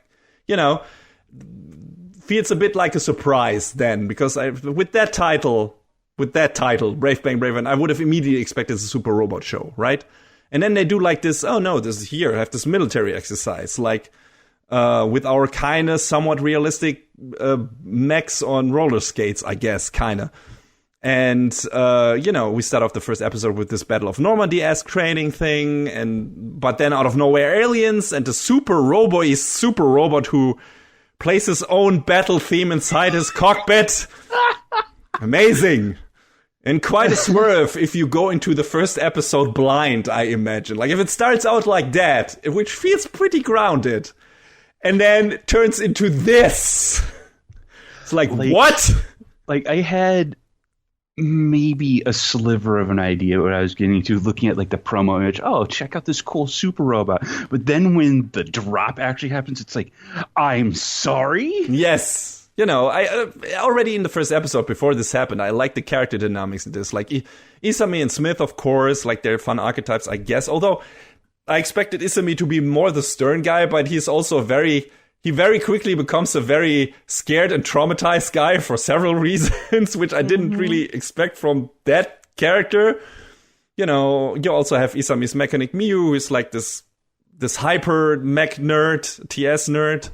feels a bit like a surprise then, because with that title, Brave Bang Bravern, I would have immediately expected a super robot show, right? And then they do like this, I have this military exercise, like, with our kind of somewhat realistic mechs on roller skates, I guess, kind of. And, we start off the first episode with this Battle of Normandy-esque training thing, but then out of nowhere, aliens, and the super robot who plays his own battle theme inside his cockpit. Amazing. And quite a swerve if you go into the first episode blind, I imagine. Like, if it starts out like that, which feels pretty grounded, and then turns into this. It's like what? Like, I had maybe a sliver of an idea what I was getting to looking at, like, the promo image. Oh, check out this cool super robot. But then when the drop actually happens, it's like, I'm sorry? Yes. I already in the first episode before this happened, I liked the character dynamics in this. Like, Isami and Smith, of course, like, they're fun archetypes, I guess. Although, I expected Isami to be more the stern guy, but he's also he very quickly becomes a very scared and traumatized guy for several reasons, which I didn't really expect from that character. You also have Isami's mechanic Miyu, who's like this hyper mech nerd, TS nerd.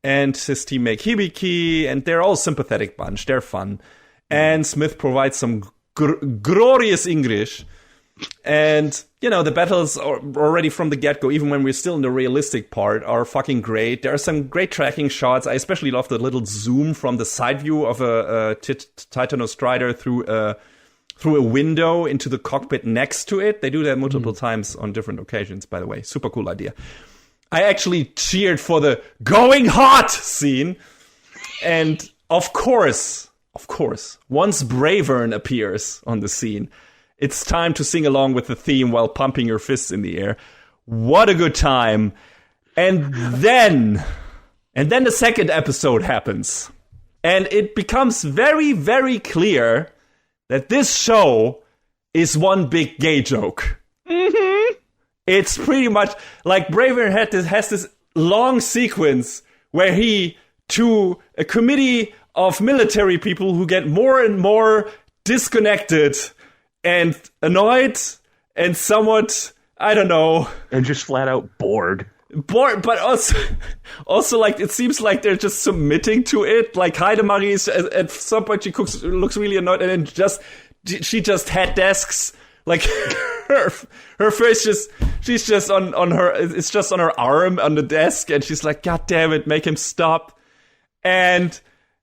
And his teammate Hibiki, and they're all sympathetic bunch. They're fun. And Smith provides some glorious English. And, the battles are already from the get-go, even when we're still in the realistic part, are fucking great. There are some great tracking shots. I especially love the little zoom from the side view of a Titanous Strider through a window into the cockpit next to it. They do that multiple times on different occasions, by the way. Super cool idea. I actually cheered for the going hot scene. And of course, once Bravern appears on the scene, it's time to sing along with the theme while pumping your fists in the air. What a good time. And then the second episode happens. And it becomes very, very clear that this show is one big gay joke. Mm-hmm. It's pretty much like Bravern has this long sequence where he, to a committee of military people who get more and more disconnected and annoyed and somewhat, I don't know. And just flat out bored. Bored, but also like, it seems like they're just submitting to it. Like, Heidemarie is, at some point she looks really annoyed, and then she just head desks. Like, her face she's just on her, it's just on her arm on the desk, and she's like, God damn it, make him stop. And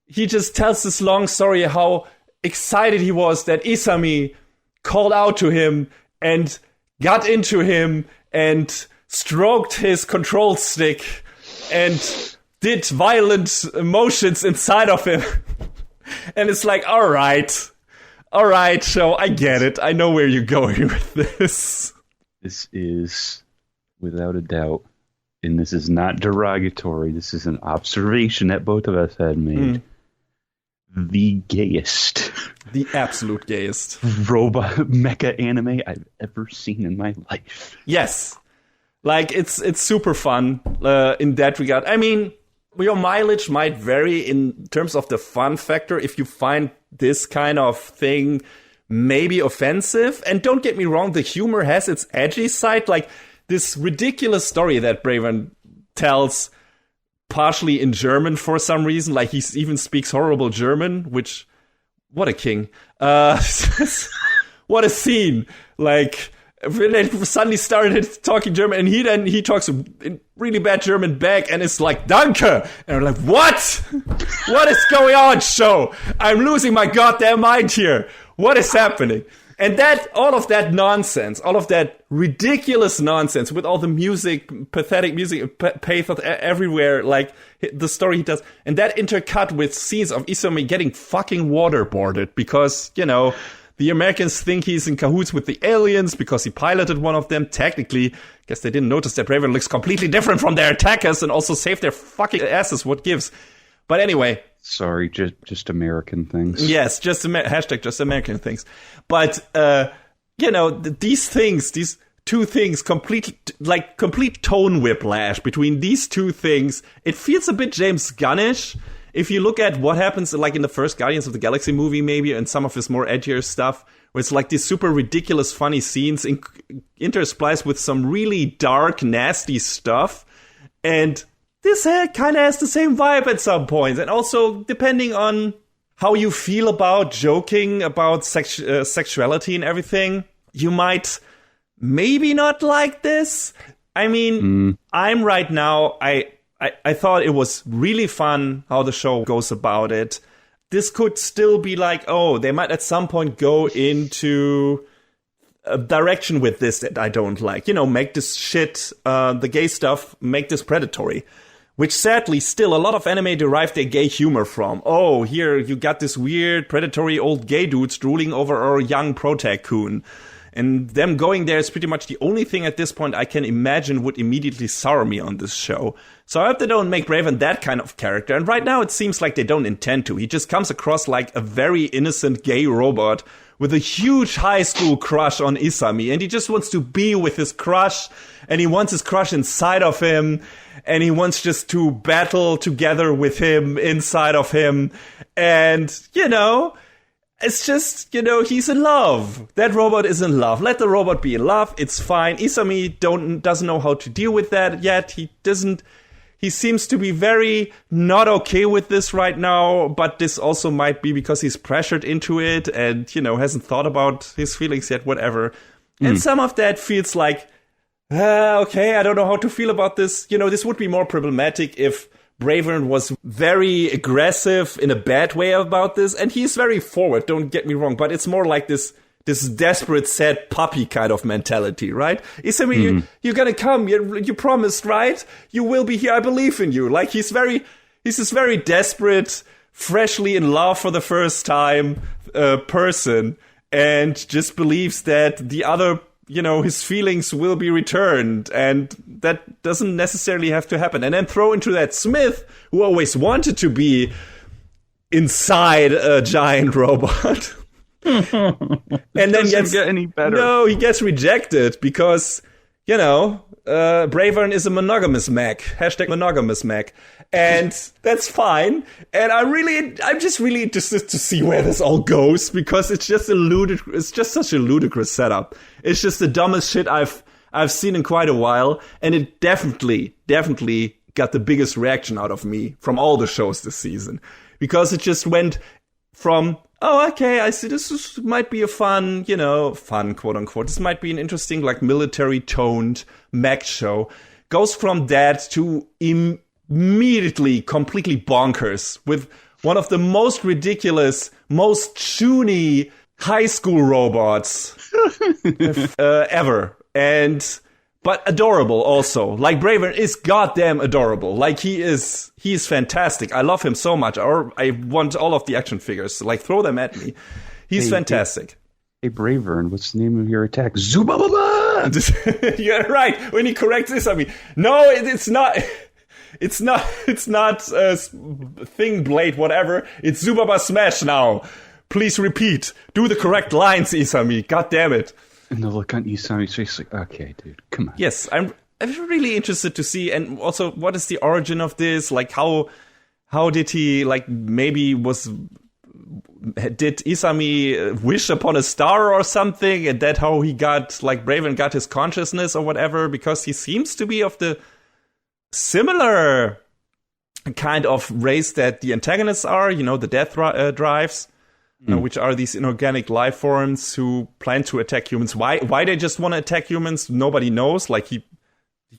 he just tells this long story how excited he was that Isami called out to him and got into him and stroked his control stick and did violent motions inside of him. And it's like, all right, show, I get it. I know where you're going with this. This is, without a doubt, and this is not derogatory, this is an observation that both of us had made, the gayest. The absolute gayest. Robot mecha anime I've ever seen in my life. Yes. Like, it's super fun in that regard. I mean, your mileage might vary in terms of the fun factor if you find this kind of thing maybe offensive. And don't get me wrong, the humor has its edgy side. Like, this ridiculous story that Bravern tells partially in German for some reason. Like, he even speaks horrible German, which, what a king. What a scene. Like, when they suddenly started talking German, and he talks in really bad German back, and it's like, Danke! And I'm like, what? What is going on, show? I'm losing my goddamn mind here. What is happening? And all of that nonsense, all of that ridiculous nonsense with all the music, pathetic music, pathos everywhere, like the story he does, and that intercut with scenes of Isami getting fucking waterboarded because, the Americans think he's in cahoots with the aliens because he piloted one of them. Technically, I guess they didn't notice that Bravern looks completely different from their attackers and also saved their fucking asses. What gives? But anyway. Sorry, just American things. Yes, just American things. But, these two things, complete tone whiplash between these two things. It feels a bit James Gunnish. If you look at what happens, like in the first Guardians of the Galaxy movie, maybe, and some of his more edgier stuff, where it's like these super ridiculous, funny scenes interspliced with some really dark, nasty stuff. And this kind of has the same vibe at some points. And also, depending on how you feel about joking about sexuality and everything, you might maybe not like this. I mean, I'm right now, I thought it was really fun how the show goes about it. This could still be like, oh, they might at some point go into a direction with this that I don't like. Make this shit, the gay stuff, make this predatory. Which sadly, still, a lot of anime derive their gay humor from. Oh, here, you got this weird, predatory old gay dudes drooling over our young protag-coon. And them going there is pretty much the only thing at this point I can imagine would immediately sour me on this show. So I hope they don't make Bravern that kind of character. And right now it seems like they don't intend to. He just comes across like a very innocent gay robot with a huge high school crush on Isami. And he just wants to be with his crush. And he wants his crush inside of him. And he wants just to battle together with him inside of him. And, it's just, he's in love. That robot is in love. Let the robot be in love. It's fine. Isami doesn't know how to deal with that yet. He seems to be very not okay with this right now, but this also might be because he's pressured into it and, hasn't thought about his feelings yet, whatever. And some of that feels like, okay, I don't know how to feel about this. You know, this would be more problematic if Bravern was very aggressive in a bad way about this. And he's very forward, don't get me wrong. But it's more like this desperate, sad puppy kind of mentality, right? Isami, you're gonna come. You promised, right? You will be here. I believe in you. Like, he's this very desperate, freshly in love for the first time person, and just believes that the other, you know, his feelings will be returned, and that doesn't necessarily have to happen. And then throw into that Smith, who always wanted to be inside a giant robot. And then doesn't get any better. No, he gets rejected because, you know, Bravern is a monogamous mech. # monogamous mech. And that's fine. And I'm just really interested to see where this all goes, because it's just such a ludicrous setup. It's just the dumbest shit I've seen in quite a while, and it definitely got the biggest reaction out of me from all the shows this season, because it just went from, oh, okay, I see this might be a fun, quote unquote. This might be an interesting, like, military toned mech show. Goes from that to immediately completely bonkers with one of the most ridiculous, most choony high school robots ever. But adorable also. Like, Bravern is goddamn adorable. Like, he is fantastic. I love him so much. Or I want all of the action figures. Like, throw them at me. He's fantastic. Hey, Bravern, what's the name of your attack? Zubababa! Yeah, right. When he corrects this, I mean, no, it's not. It's not Thing Blade, whatever. It's Zubaba Smash now. Please repeat. Do the correct lines, Isami. God damn it. And the look on Isami's face, like, okay, dude, come on. Yes, I'm really interested to see, and also, what is the origin of this? Like, how did he, like, maybe did Isami wish upon a star or something, and that how he got, like, Bravern got his consciousness or whatever? Because he seems to be of the similar kind of race that the antagonists are, the death drives. Which are these inorganic life forms who plan to attack humans. Why they just want to attack humans, nobody knows. Like, he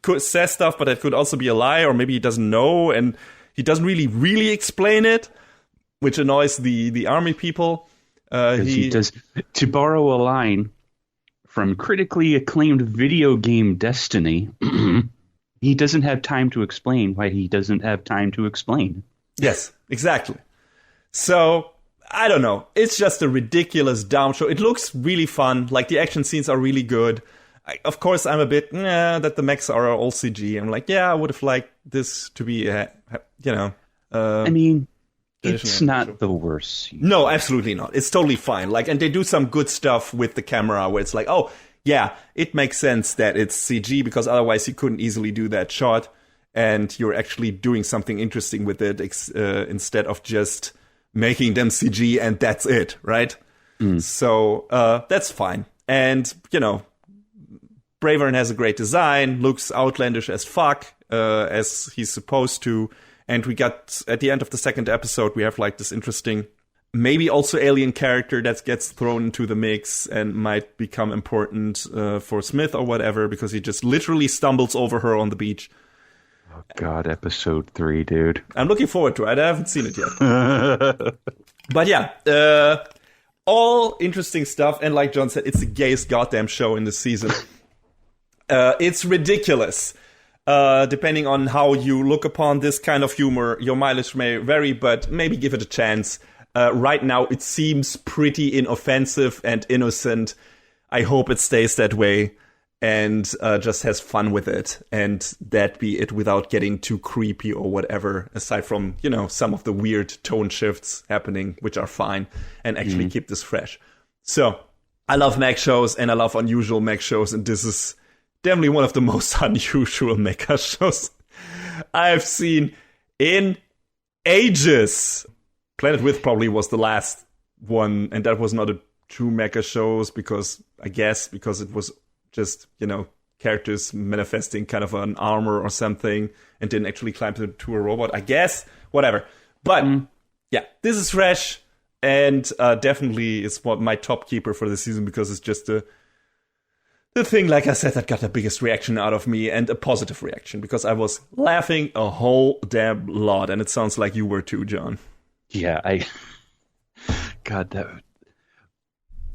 could say stuff, but it could also be a lie, or maybe he doesn't know, and he doesn't really explain it, which annoys the army people. He does. To borrow a line from critically acclaimed video game Destiny, he doesn't have time to explain why he doesn't have time to explain. Yes, exactly. So, I don't know. It's just a ridiculous, dumb show. It looks really fun. Like, the action scenes are really good. Of course, I'm a bit, that the mechs are all CG. I'm like, yeah, I would have liked this to be, I mean, it's not the worst. No, absolutely not. It's totally fine. Like, and they do some good stuff with the camera where it's like, oh, yeah, it makes sense that it's CG, because otherwise you couldn't easily do that shot. And you're actually doing something interesting with it instead of just making them CG and that's it, right? So that's fine. And, Bravern has a great design, looks outlandish as fuck, as he's supposed to. And we got, at the end of the second episode, we have, like, this interesting, maybe also alien character that gets thrown into the mix and might become important for Smith or whatever, because he just literally stumbles over her on the beach. Oh, God, episode 3, dude. I'm looking forward to it. I haven't seen it yet. But yeah, all interesting stuff. And like John said, it's the gayest goddamn show in this season. It's ridiculous. Depending on how you look upon this kind of humor, your mileage may vary, but maybe give it a chance. Right now, it seems pretty inoffensive and innocent. I hope it stays that way. And just has fun with it, and that be it, without getting too creepy or whatever, aside from, some of the weird tone shifts happening, which are fine, and actually keep this fresh. So, I love mech shows, and I love unusual mech shows, and this is definitely one of the most unusual mecha shows I've seen in ages. Planet With probably was the last one, and that was not a true mecha shows, because it was just, characters manifesting kind of an armor or something and didn't actually climb to a robot, I guess. Whatever. But, yeah, this is fresh, and definitely is my top keeper for the season, because it's just the thing, like I said, that got the biggest reaction out of me, and a positive reaction, because I was laughing a whole damn lot, and it sounds like you were too, John. Yeah, God,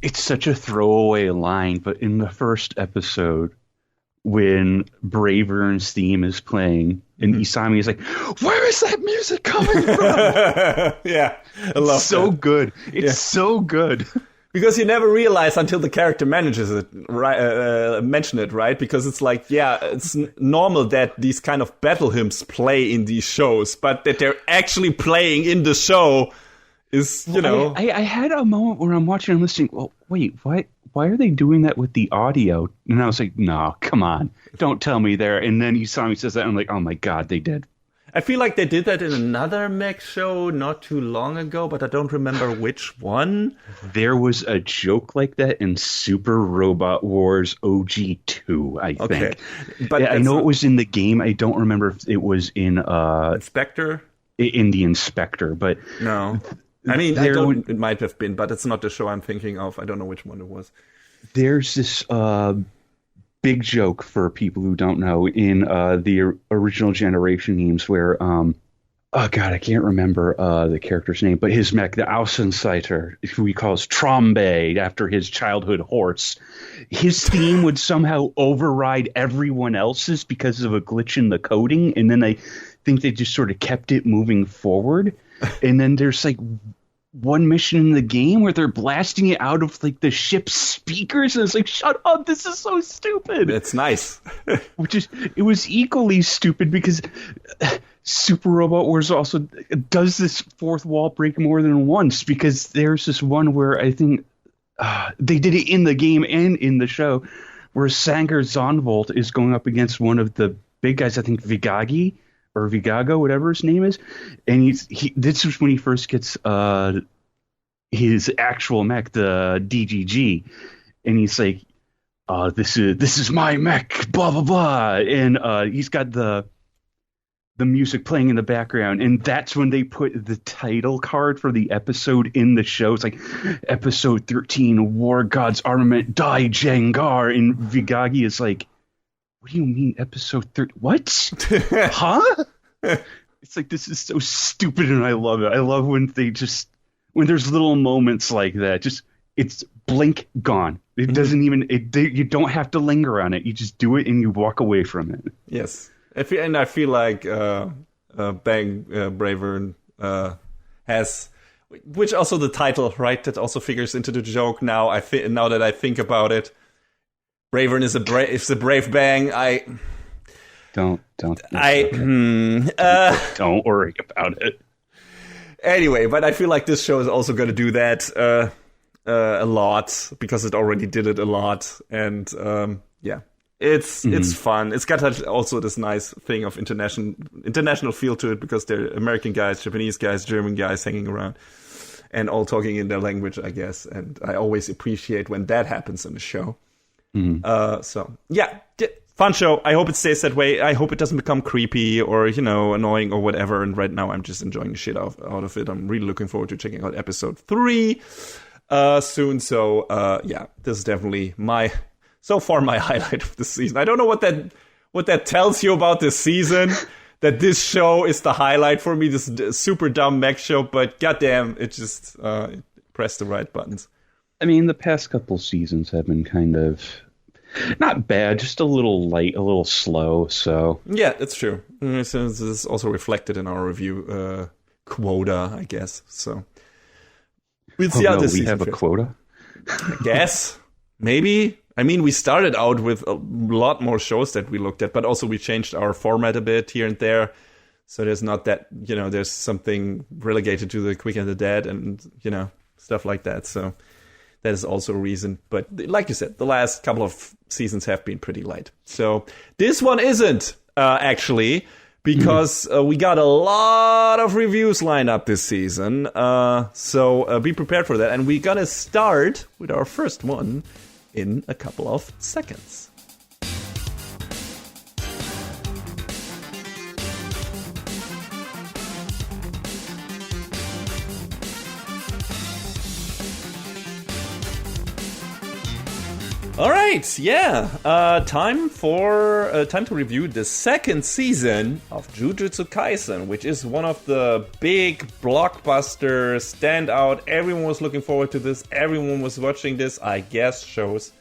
it's such a throwaway line, but in the first episode, when Bravern's theme is playing, and Isami is like, "Where is that music coming from?" Yeah, I love it's so that. good. It's so good. Because you never realize until the character manages it, right? Mention it, right? Because it's like, yeah, it's normal that these kind of battle hymns play in these shows, but that they're actually playing in the show is, you know. I had a moment where I'm watching and listening. Well, wait, why are they doing that with the audio? And I was like, no, come on, don't tell me there. And then Isami says that, and I'm like, oh my God, they did. I feel like they did that in another mech show not too long ago, but I don't remember which one. There was a joke like that in Super Robot Wars OG2, I think. But I know it was in the game. I don't remember if it was in Inspector? In the Inspector, but no. I mean, it might have been, but it's not the show I'm thinking of. I don't know which one it was. There's this big joke for people who don't know in the original generation games where oh god, I can't remember the character's name, but his mech, the Außenseiter, who he calls Trombe after his childhood horse, his theme would somehow override everyone else's because of a glitch in the coding, and then I think they just sort of kept it moving forward. And then there's like one mission in the game where they're blasting it out of like the ship's speakers, and it's like, shut up, this is so stupid. It's nice. It was equally stupid because Super Robot Wars also does this fourth wall break more than once, because there's this one where I think they did it in the game and in the show where Sanger Zonvolt is going up against one of the big guys, I think Vigagi or Vigago, whatever his name is, and this is when he first gets his actual mech, the DGG, and he's like, "This is my mech," blah blah blah, and he's got the music playing in the background, and that's when they put the title card for the episode in the show. It's like episode 13, War Gods Armament Dai Jengar, and Vigagi is like, what do you mean episode 30? What? Huh? It's like, this is so stupid, and I love it. I love when there's little moments like that. Just, it's blink, gone. It doesn't even, you don't have to linger on it. You just do it and you walk away from it. Yes. I feel like Bravern has, which also the title, right? That also figures into the joke now. Now that I think about it. Bravern is a brave bang. Don't worry about it. Anyway, but I feel like this show is also going to do that a lot, because it already did it a lot, and yeah, it's fun. It's got also this nice thing of international feel to it, because they're American guys, Japanese guys, German guys hanging around, and all talking in their language, I guess. And I always appreciate when that happens in a show. So yeah, fun show. I hope it stays that way. I hope it doesn't become creepy or, annoying or whatever. And right now I'm just enjoying the shit out of it. I'm really looking forward to checking out episode 3 soon. So yeah, this is definitely so far my highlight of the season. I don't know what that tells you about this season, that this show is the highlight for me, this super dumb mech show, but goddamn, it just pressed the right buttons. I mean, the past couple seasons have been kind of not bad, just a little light, a little slow. So yeah, that's true. This is also reflected in our review quota, I guess. So we'll see how this season have a quota. I guess maybe. I mean, we started out with a lot more shows that we looked at, but also we changed our format a bit here and there. So there's not that, there's something relegated to the quick and the dead and, stuff like that. So that is also a reason. But like you said, the last couple of seasons have been pretty light. So this one isn't, actually, because we got a lot of reviews lined up this season. So be prepared for that. And we're going to start with our first one in a couple of seconds. All right, yeah. Time to review the second season of Jujutsu Kaisen, which is one of the big blockbuster standout. Everyone was looking forward to this. Everyone was watching this, I guess, shows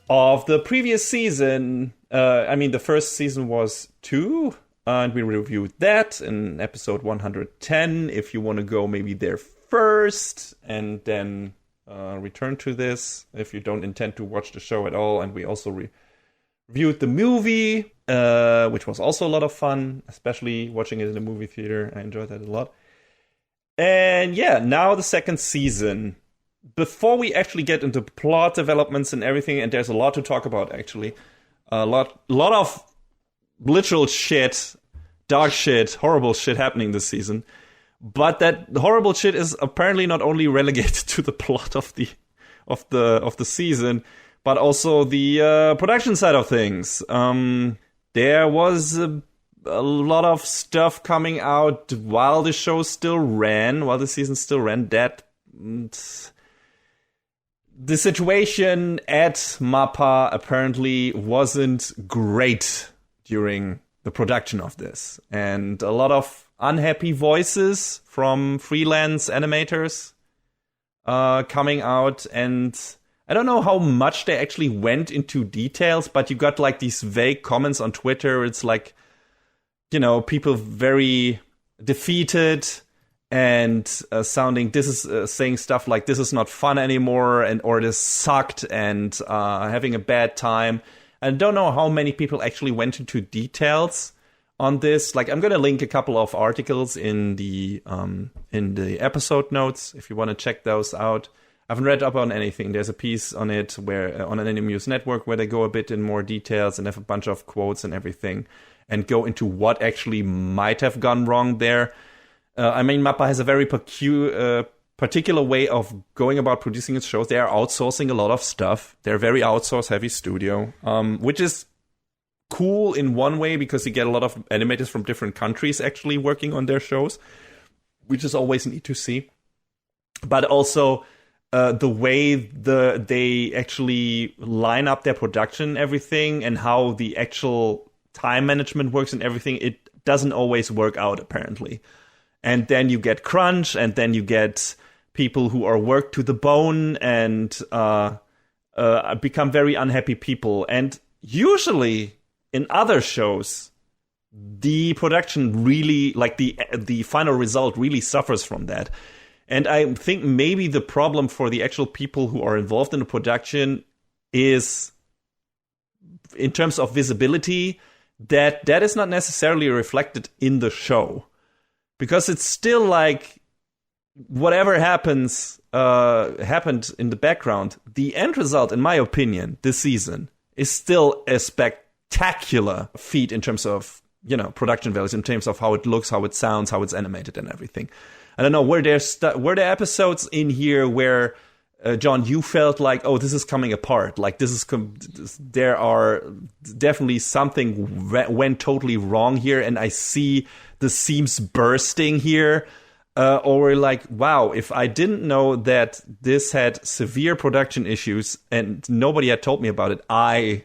of the previous season. The first season was 2, and we reviewed that in episode 110. If you want to go maybe there first, and then return to this if you don't intend to watch the show at all. And we also reviewed the movie, which was also a lot of fun, especially watching it in the movie theater. I enjoyed that a lot. And yeah, now the second season. Before we actually get into plot developments and everything, and there's a lot to talk about actually, a lot of literal shit, dark shit, horrible shit happening this season. But that horrible shit is apparently not only relegated to the plot of the season, but also the production side of things. There was a lot of stuff coming out while the show still ran, while the season still ran. That the situation at MAPPA apparently wasn't great during the production of this, and a lot of unhappy voices from freelance animators coming out, and I don't know how much they actually went into details, but you got like these vague comments on Twitter. It's like, people very defeated and saying stuff like this is not fun anymore, or this sucked, and having a bad time. I don't know how many people actually went into details on this. Like, I'm going to link a couple of articles in the episode notes if you want to check those out. I haven't read up on anything. There's a piece on it where on an Anime News Network where they go a bit in more details and have a bunch of quotes and everything and go into what actually might have gone wrong there. MAPPA has a very particular way of going about producing its shows. They are outsourcing a lot of stuff. They're a very outsource-heavy studio, which is cool in one way because you get a lot of animators from different countries actually working on their shows, which is always neat to see. But also the way they actually line up their production, everything, and how the actual time management works and everything, it doesn't always work out apparently. And then you get crunch, and then you get people who are worked to the bone and become very unhappy people. And usually in other shows, the production really, like the final result really suffers from that. And I think maybe the problem for the actual people who are involved in the production is, in terms of visibility, that is not necessarily reflected in the show. Because it's still like, whatever happened in the background, the end result, in my opinion, this season, is still a spectacular feat in terms of, production values, in terms of how it looks, how it sounds, how it's animated and everything. I don't know, were there episodes in here where, John, you felt like, oh, this is coming apart, like there are definitely something went totally wrong here, and I see the seams bursting here, or we're like, wow, if I didn't know that this had severe production issues and nobody had told me about it, I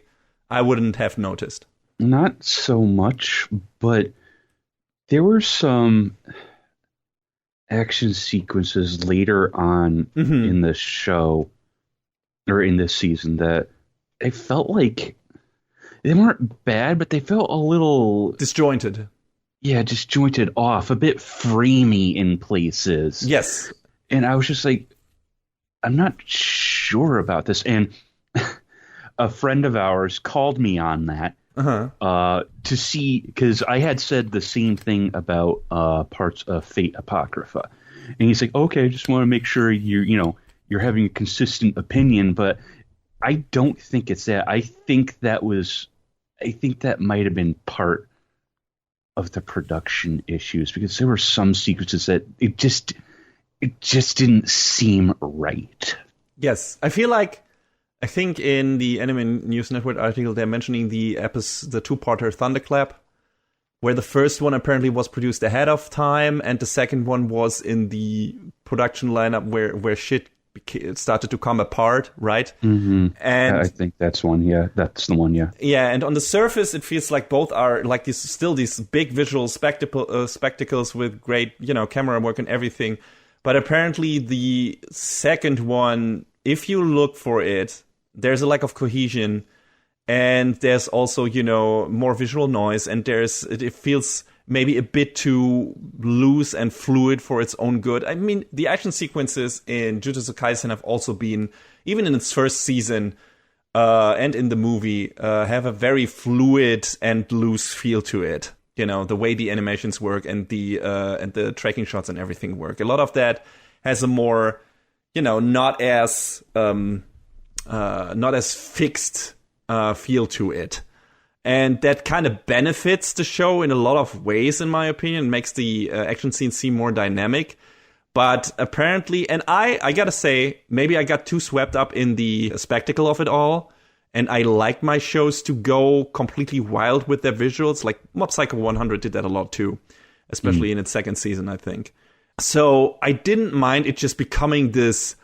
wouldn't have noticed. Not so much, but there were some action sequences later on in the show, or in this season, that I felt like they weren't bad, but they felt a little disjointed. Yeah, disjointed off, a bit framey in places. Yes. And I was just like, I'm not sure about this. And a friend of ours called me on that to see, because I had said the same thing about parts of Fate Apocrypha. And he's like, okay, I just want to make sure you're having a consistent opinion, but I don't think it's that. I think that might have been part of the production issues, because there were some sequences that it just didn't seem right. Yes, I think in the Anime News Network article they're mentioning the two-parter Thunderclap, where the first one apparently was produced ahead of time and the second one was in the production lineup where shit started to come apart, right? Mm-hmm. And I think that's one. Yeah, that's the one. Yeah. Yeah, and on the surface, it feels like both are like these big visual spectacles with great, camera work and everything. But apparently, the second one, if you look for it, there's a lack of cohesion, and there's also, more visual noise, and it feels maybe a bit too loose and fluid for its own good. I mean, the action sequences in Jujutsu Kaisen have also been, even in its first season and in the movie, have a very fluid and loose feel to it. The way the animations work and the tracking shots and everything work. A lot of that has a more, not as fixed feel to it. And that kind of benefits the show in a lot of ways, in my opinion. Makes the action scenes seem more dynamic. But apparently, and I gotta say, maybe I got too swept up in the spectacle of it all. And I like my shows to go completely wild with their visuals. Like Mob Psycho 100 did that a lot too. Especially in its second season, I think. So I didn't mind it just becoming this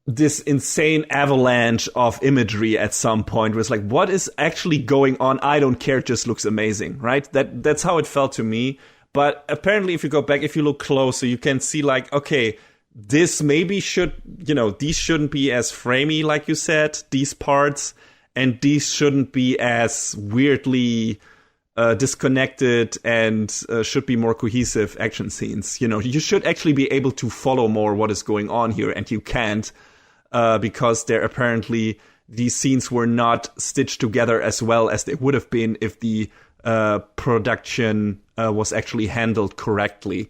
insane avalanche of imagery at some point where it's like, what is actually going on? I don't care, it just looks amazing, right? That's how it felt to me. But apparently, if you go back, if you look closer, you can see like, okay, this maybe these shouldn't be as framey, like you said, these parts, and these shouldn't be as weirdly disconnected and should be more cohesive action scenes. You should actually be able to follow more what is going on here, and you can't. Because these scenes were not stitched together as well as they would have been if the production was actually handled correctly.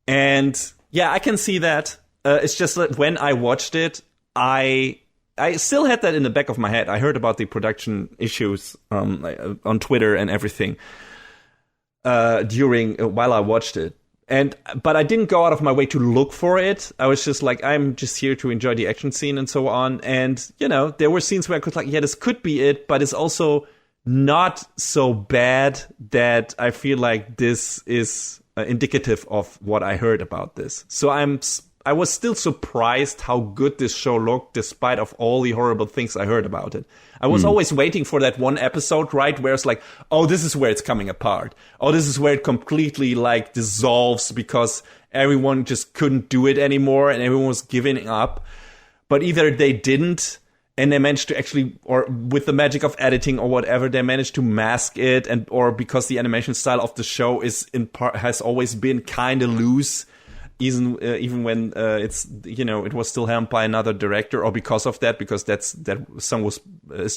And yeah, I can see that. It's just that when I watched it, I still had that in the back of my head. I heard about the production issues on Twitter and everything while I watched it. But I didn't go out of my way to look for it. I was just like, I'm just here to enjoy the action scene and so on. And, there were scenes where I could like, yeah, this could be it, but it's also not so bad that I feel like this is indicative of what I heard about this. So I was still surprised how good this show looked, despite of all the horrible things I heard about it. I was always waiting for that one episode, right, where it's like, oh, this is where it's coming apart. Oh, this is where it completely, like, dissolves because everyone just couldn't do it anymore and everyone was giving up. But either they didn't, and they managed to actually, or with the magic of editing or whatever, they managed to mask it, or because the animation style of the show has always been kind of loose, even when it was still helmed by another director, or because of that, because it's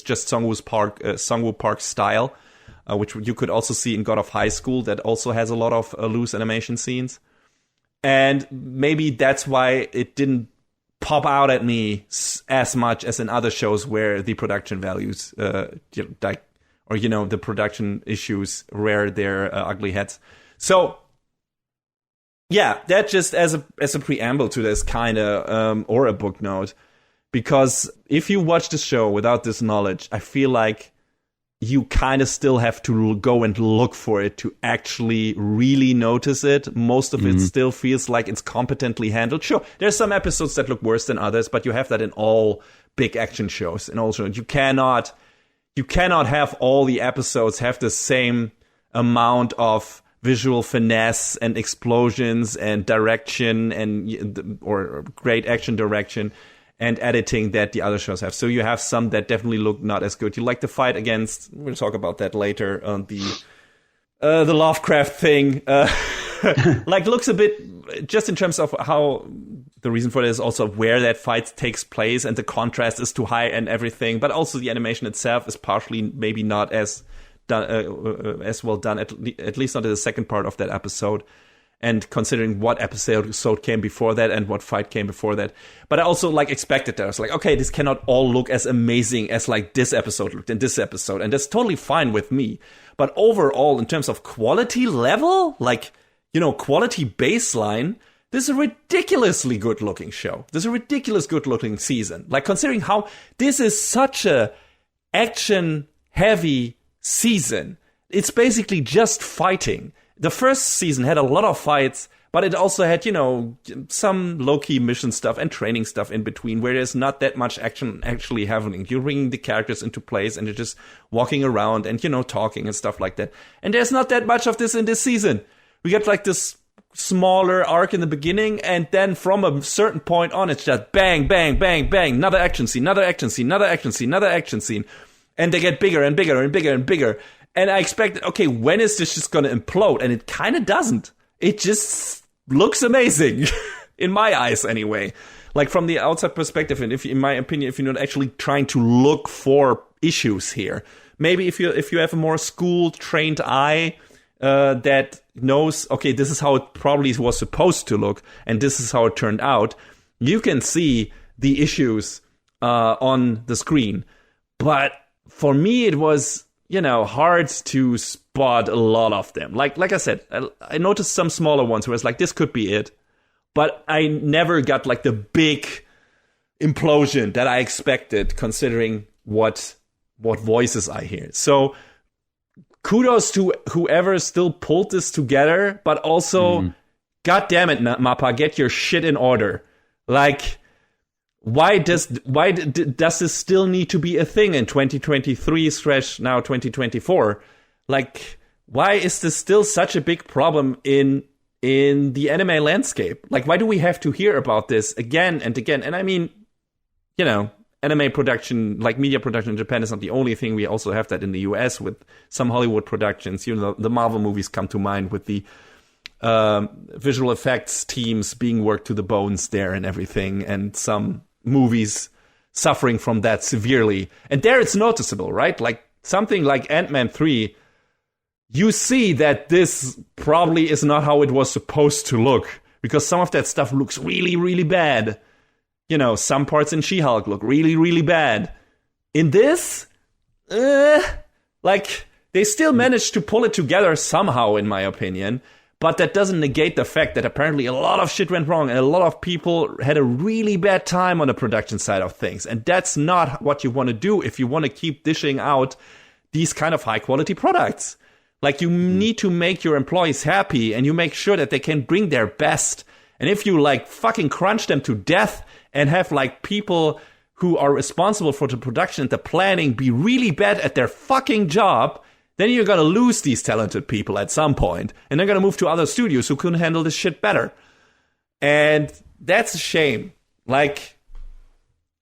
just Sungwoo Park's style, which you could also see in God of High School, that also has a lot of loose animation scenes, and maybe that's why it didn't pop out at me as much as in other shows where the production values, the production issues rear their ugly heads. So. Yeah, that just as a preamble to this kind of, or a book note, because if you watch the show without this knowledge, I feel like you kind of still have to go and look for it to actually really notice it. Most of it still feels like it's competently handled. Sure, there's some episodes that look worse than others, but you have that in all big action shows. And also, you cannot have all the episodes have the same amount of visual finesse and explosions and direction or great action direction and editing that the other shows have. So you have some that definitely look not as good. You like the fight against, we'll talk about that later, on the Lovecraft thing. Like looks a bit, just in terms of how the reason for this is also where that fight takes place and the contrast is too high and everything. But also the animation itself is partially maybe not as as well done, at least not in the second part of that episode, and considering what episode came before that and what fight came before that. But I also expected that. I was like, okay, this cannot all look as amazing as this episode looked in this episode, and that's totally fine with me. But overall, in terms of quality level, quality baseline, this is a ridiculously good looking show. This is a ridiculous good looking season. Considering how this is such a action heavy season. It's basically just fighting. The first season had a lot of fights, But it also had, some low-key mission stuff and training stuff in between where there's not that much action actually happening. You're bringing the characters into place and you're just walking around and, talking and stuff like that. And there's not that much of this in this season. We got like this smaller arc in the beginning, and then from a certain point on, it's just bang, bang, bang, bang, another action scene, another action scene, another action scene, another action scene. And they get bigger and bigger and bigger and bigger. And I expected, okay, when is this just going to implode? And it kind of doesn't. It just looks amazing, in my eyes anyway. Like from the outside perspective, and in my opinion, if you're not actually trying to look for issues here, maybe if you have a more school-trained eye that knows, okay, this is how it probably was supposed to look, and this is how it turned out, you can see the issues on the screen. But for me, it was, hard to spot a lot of them. Like I said, I noticed some smaller ones where it's like, this could be it. But I never got like the big implosion that I expected, considering what voices I hear. So kudos to whoever still pulled this together, but also, God damn it, Mappa, get your shit in order. Like, why does this still need to be a thing in 2023/now 2024? Like, why is this still such a big problem in the anime landscape? Like, why do we have to hear about this again and again? And I mean, anime production, like media production in Japan, is not the only thing. We also have that in the US with some Hollywood productions. The Marvel movies come to mind with the visual effects teams being worked to the bones there and everything, and some movies suffering from that severely. And there it's noticeable, right? Like something like Ant-Man 3, you see that this probably is not how it was supposed to look, because some of that stuff looks really, really bad. Some parts in She-Hulk look really, really bad. In this, like, they still managed to pull it together somehow, in my opinion. But that doesn't negate the fact that apparently a lot of shit went wrong and a lot of people had a really bad time on the production side of things. And that's not what you want to do if you want to keep dishing out these kind of high-quality products. Like, you need to make your employees happy, and you make sure that they can bring their best. And if you, like, fucking crunch them to death and have, like, people who are responsible for the production and the planning be really bad at their fucking job, then you're going to lose these talented people at some point, and they're going to move to other studios who couldn't handle this shit better. And that's a shame. Like,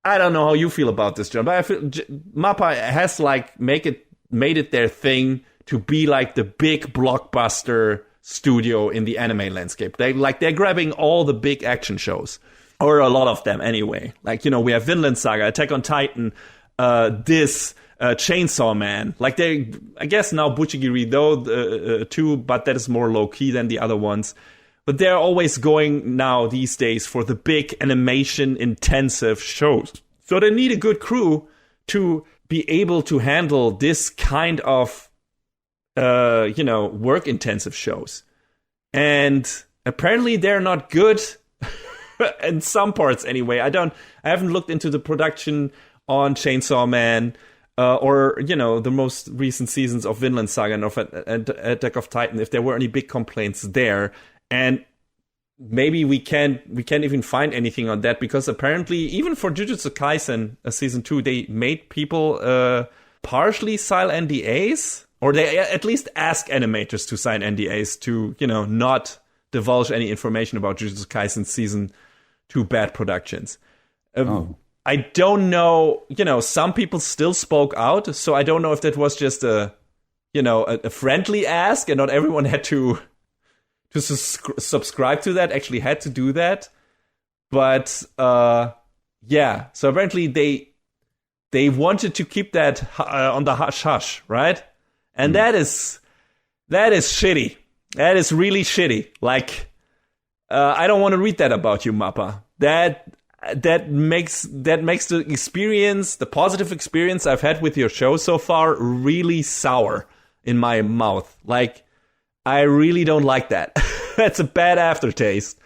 I don't know how you feel about this, John, but I feel Mappa has, like, made it their thing to be, like, the big blockbuster studio in the anime landscape. They're grabbing all the big action shows, or a lot of them anyway. Like, we have Vinland Saga, Attack on Titan, Chainsaw Man. Like, I guess now Bucchigiri though too, but that is more low key than the other ones. But they're always going now these days for the big animation intensive shows. So they need a good crew to be able to handle this kind of work intensive shows. And apparently they're not good in some parts anyway. I haven't looked into the production on Chainsaw Man. Or the most recent seasons of Vinland Saga and of Attack of Titan, if there were any big complaints there. And maybe we can't even find anything on that, because apparently even for Jujutsu Kaisen season 2, they made people partially sign NDAs, or they at least ask animators to sign NDAs to not divulge any information about Jujutsu Kaisen season 2 bad productions. I don't know, some people still spoke out, so I don't know if that was just a friendly ask, and not everyone had to subscribe to that, actually had to do that. But, so apparently they wanted to keep that on the hush-hush, right? And that is shitty. That is really shitty. Like, I don't want to read that about you, Mappa. That makes the experience, the positive experience I've had with your show so far, really sour in my mouth. Like, I really don't like that. That's a bad aftertaste.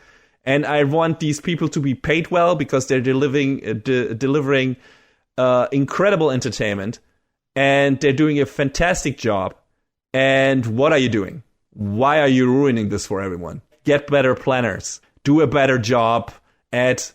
And I want these people to be paid well, because they're delivering incredible entertainment, and they're doing a fantastic job. And what are you doing? Why are you ruining this for everyone? get better planners, do a better job at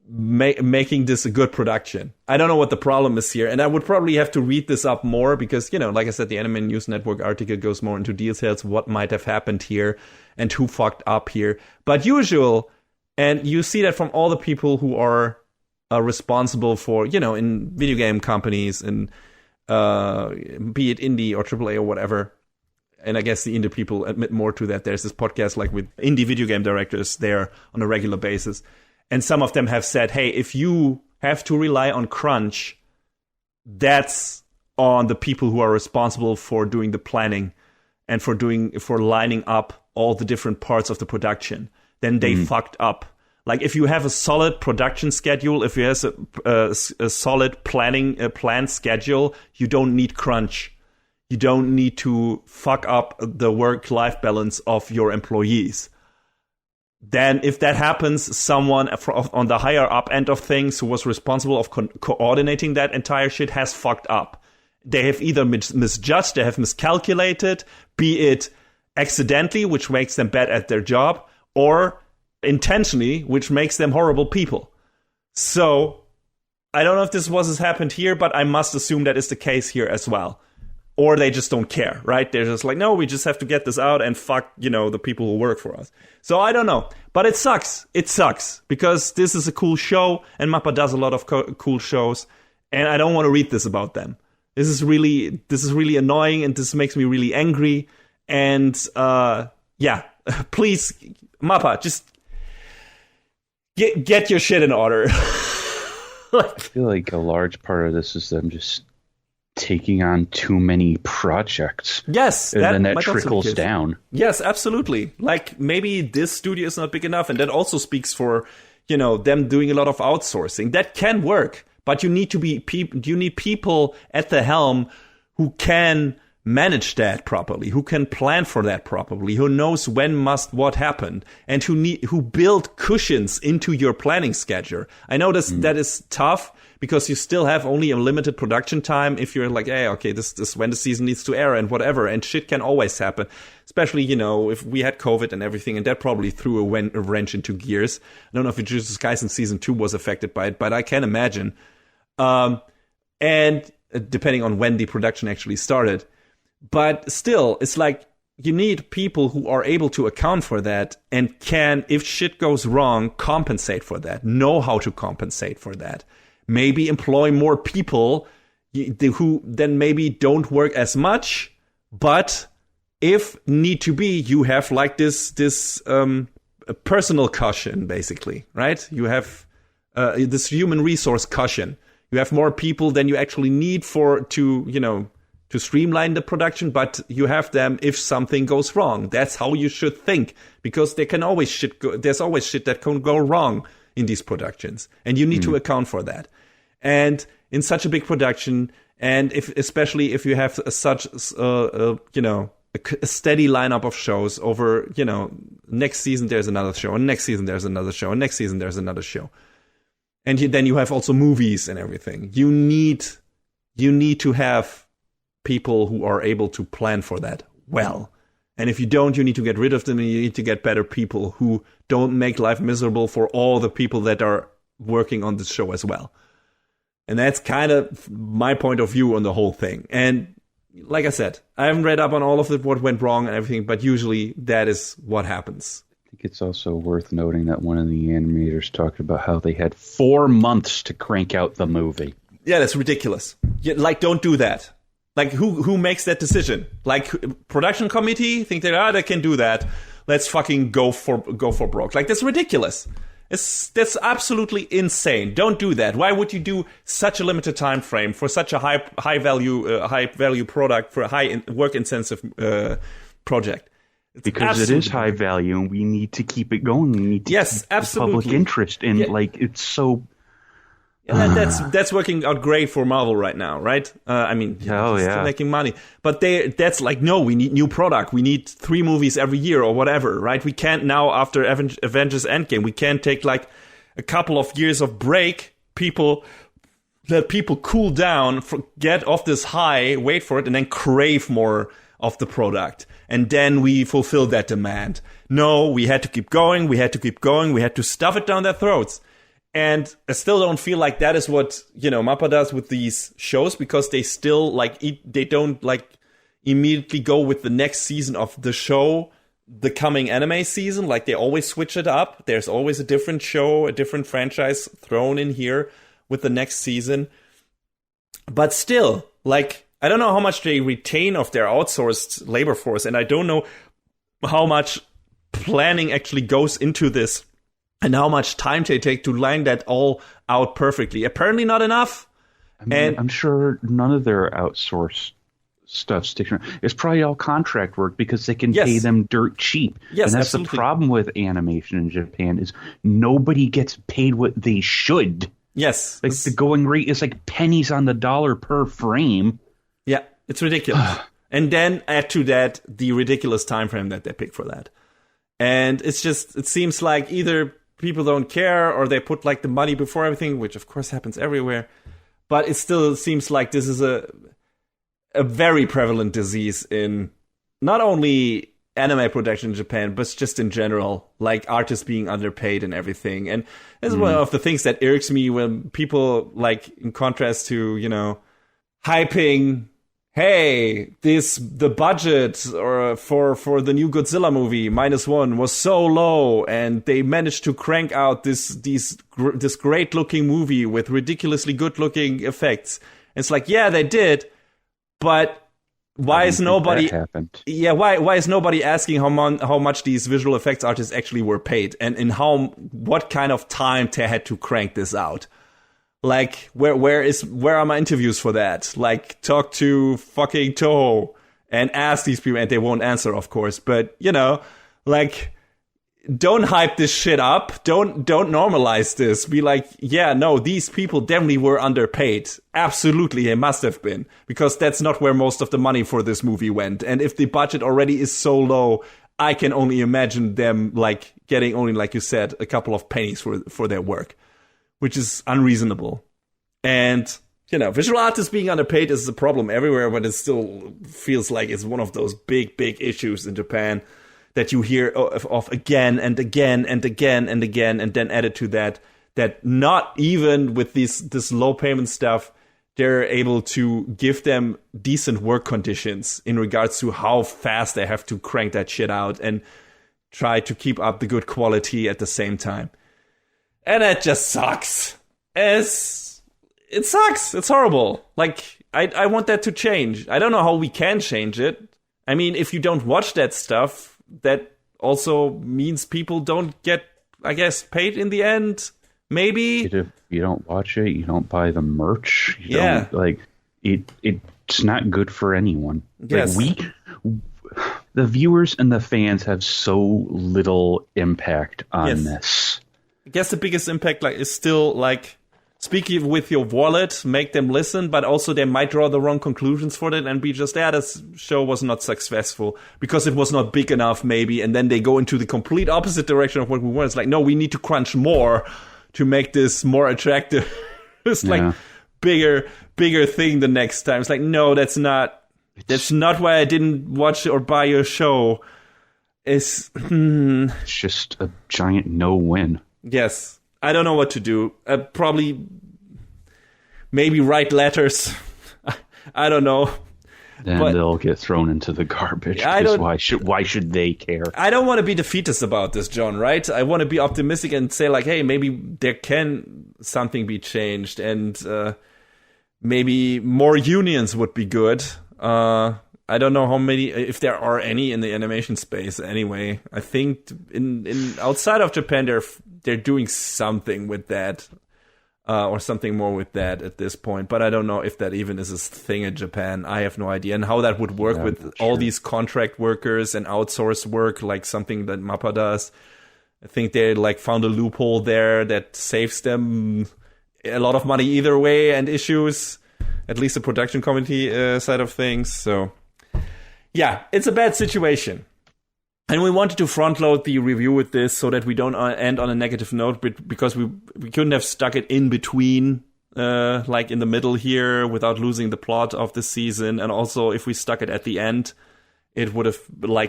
making this a good production. I don't know what the problem is here, and I would probably have to read this up more because, like I said, the Anime News Network article goes more into details, what might have happened here and who fucked up here. But usual, and you see that from all the people who are responsible for, in video game companies and be it indie or AAA or whatever. And I guess the indie people admit more to that. There's this podcast like with indie video game directors there on a regular basis. And some of them have said, hey, if you have to rely on crunch, that's on the people who are responsible for doing the planning and for lining up all the different parts of the production. Then they fucked up. Like if you have a solid production schedule, if you have a solid planned schedule, you don't need crunch. You don't need to fuck up the work-life balance of your employees. Then if that happens, someone on the higher up end of things who was responsible of coordinating that entire shit has fucked up. They have either misjudged, they have miscalculated, be it accidentally, which makes them bad at their job, or intentionally, which makes them horrible people. So I don't know if this has happened here, but I must assume that is the case here as well. Or they just don't care, right? They're just like, no, we just have to get this out and fuck, the people who work for us. So I don't know. But it sucks. It sucks. Because this is a cool show, and Mappa does a lot of cool shows, and I don't want to read this about them. This is really annoying, and this makes me really angry. And, please, Mappa, just get your shit in order. I feel like a large part of this is them just taking on too many projects. Yes, and then that trickles down. Yes, absolutely. Like maybe this studio is not big enough, and that also speaks for them doing a lot of outsourcing. That can work, but you need people at the helm who can manage that properly, who can plan for that properly, who knows when must what happen, and who build cushions into your planning schedule. I know that is tough because you still have only a limited production time. If you're like, hey, okay, this is when the season needs to air and whatever, and shit can always happen. Especially, if we had COVID and everything, and that probably threw a wrench into gears. I don't know if Jujutsu Kaisen season 2 was affected by it, but I can imagine. And depending on when the production actually started. But still, it's like you need people who are able to account for that and can, if shit goes wrong, compensate for that, know how to compensate for that. Maybe employ more people who then maybe don't work as much, but if need to be, you have like this personal cushion, basically, right? You have this human resource cushion. You have more people than you actually need to streamline the production, but you have them if something goes wrong. That's how you should think, because there's always shit that can go wrong in these productions, and you need to account for that. And in such a big production, and especially if you have such a steady lineup of shows over, next season there's another show, and next season there's another show, and next season there's another show, and then you have also movies and everything. You need to have people who are able to plan for that well. And if you don't, you need to get rid of them, and you need to get better people who don't make life miserable for all the people that are working on this show as well. And that's kind of my point of view on the whole thing. And like I said, I haven't read up on all of it, what went wrong and everything, but usually that is what happens. I think it's also worth noting that one of the animators talked about how they had 4 months to crank out the movie. Yeah, that's ridiculous. Like, don't do that. Like, who makes that decision? Like, production committee think they can do that. Let's fucking go for broke. Like, that's ridiculous. That's absolutely insane. Don't do that. Why would you do such a limited time frame for such a high value product for a high work intensive project? Because it is high value, and we need to keep it going. We need to keep absolutely. Public interest, and it's so. And that's working out great for Marvel right now, right? Still making money. But that's like, no, we need new product. We need 3 movies every year or whatever, right? We can't now, after Avengers Endgame, we can't take like a couple of years of break. Let people cool down, get off this high, wait for it, and then crave more of the product. And then we fulfill that demand. no, we had to keep going, we had to stuff it down their throats. And I still don't feel like that is what, Mappa does with these shows, because they still, they don't, immediately go with the next season of the show, the coming anime season. Like, they always switch it up. There's always a different show, a different franchise thrown in here with the next season. But still, I don't know how much they retain of their outsourced labor force, and I don't know how much planning actually goes into this and how much time they take to line that all out perfectly. Apparently not enough. And I'm sure none of their outsourced stuff sticks around. It's probably all contract work because they can pay them dirt cheap. Yes, and that's absolutely. the problem with animation in Japan is nobody gets paid what they should. Yes. The going rate is pennies on the dollar per frame. Yeah, it's ridiculous. And then add to that the ridiculous time frame that they pick for that. And it seems like either people don't care or they put the money before everything, which of course happens everywhere. But it still seems like this is a very prevalent disease in not only anime production in Japan, but just in general, artists being underpaid and everything. And that's one of the things that irks me when people, in contrast to, hyping, hey, the budget or for the new Godzilla movie -1 was so low, and they managed to crank out this great looking movie with ridiculously good looking effects. It's yeah, they did, but why is nobody? Yeah, why is nobody asking how much these visual effects artists actually were paid, and in what kind of time they had to crank this out? Where are my interviews for that? Talk to fucking Toho and ask these people, and they won't answer, of course. But don't hype this shit up. Don't normalize this. Be yeah, no, these people definitely were underpaid. Absolutely, they must have been, because that's not where most of the money for this movie went. And if the budget already is so low, I can only imagine them getting only, like you said, a couple of pennies for their work, which is unreasonable. And, visual artists being underpaid is a problem everywhere, but it still feels like it's one of those big, big issues in Japan that you hear of again and again and again and again. And then added to that not even with this low payment stuff, they're able to give them decent work conditions in regards to how fast they have to crank that shit out and try to keep up the good quality at the same time. And it just sucks. It sucks. It's horrible. I want that to change. I don't know how we can change it. I mean, if you don't watch that stuff, that also means people don't get, I guess, paid in the end. Maybe. If you don't watch it, you don't buy the merch. It's not good for anyone. Yes. The viewers and the fans have so little impact on this. I guess the biggest impact is still speaking with your wallet, make them listen, but also they might draw the wrong conclusions for it and be just, this show was not successful because it was not big enough, maybe, and then they go into the complete opposite direction of what we want. It's no, we need to crunch more to make this more attractive. It's bigger thing the next time. It's no, that's not why I didn't watch or buy your show. It's just a giant no-win. Yes. I don't know what to do. Maybe write letters. I don't know. Then they'll get thrown into the garbage. Why should they care? I don't want to be defeatist about this, John, right? I want to be optimistic and say hey, maybe there can something be changed, and maybe more unions would be good. I don't know how many, if there are any in the animation space anyway. I think in outside of Japan, they're doing something with that, or something more with that at this point. But I don't know if that even is a thing in Japan. I have no idea. And how that would work with all these contract workers and outsourced work, something that Mappa does. I think they found a loophole there that saves them a lot of money either way and issues, at least the production committee side of things. So yeah, it's a bad situation. And we wanted to front load the review with this so that we don't end on a negative note, because we couldn't have stuck it in between, in the middle here, without losing the plot of the season. And also, if we stuck it at the end, it would have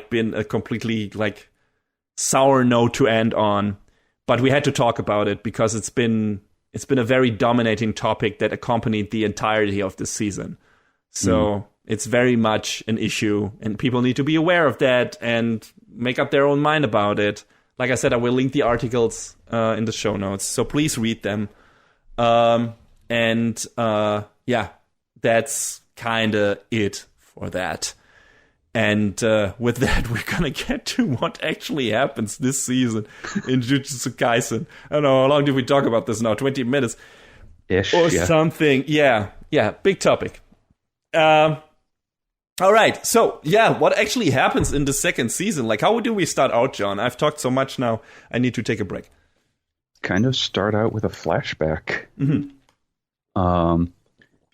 been a completely sour note to end on, but we had to talk about it because it's been a very dominating topic that accompanied the entirety of this season. So it's very much an issue, and people need to be aware of that and make up their own mind about it. Like I said, I will link the articles in the show notes, so please read them. That's kind of it for that. And with that, we're going to get to what actually happens this season in Jujutsu Kaisen. I don't know, how long did we talk about this now? 20 minutes? Ish, or something. Yeah, big topic. All right, so, what actually happens in the second season? Like, how do we start out, John? I've talked so much now, I need to take a break. Kind of start out with a flashback.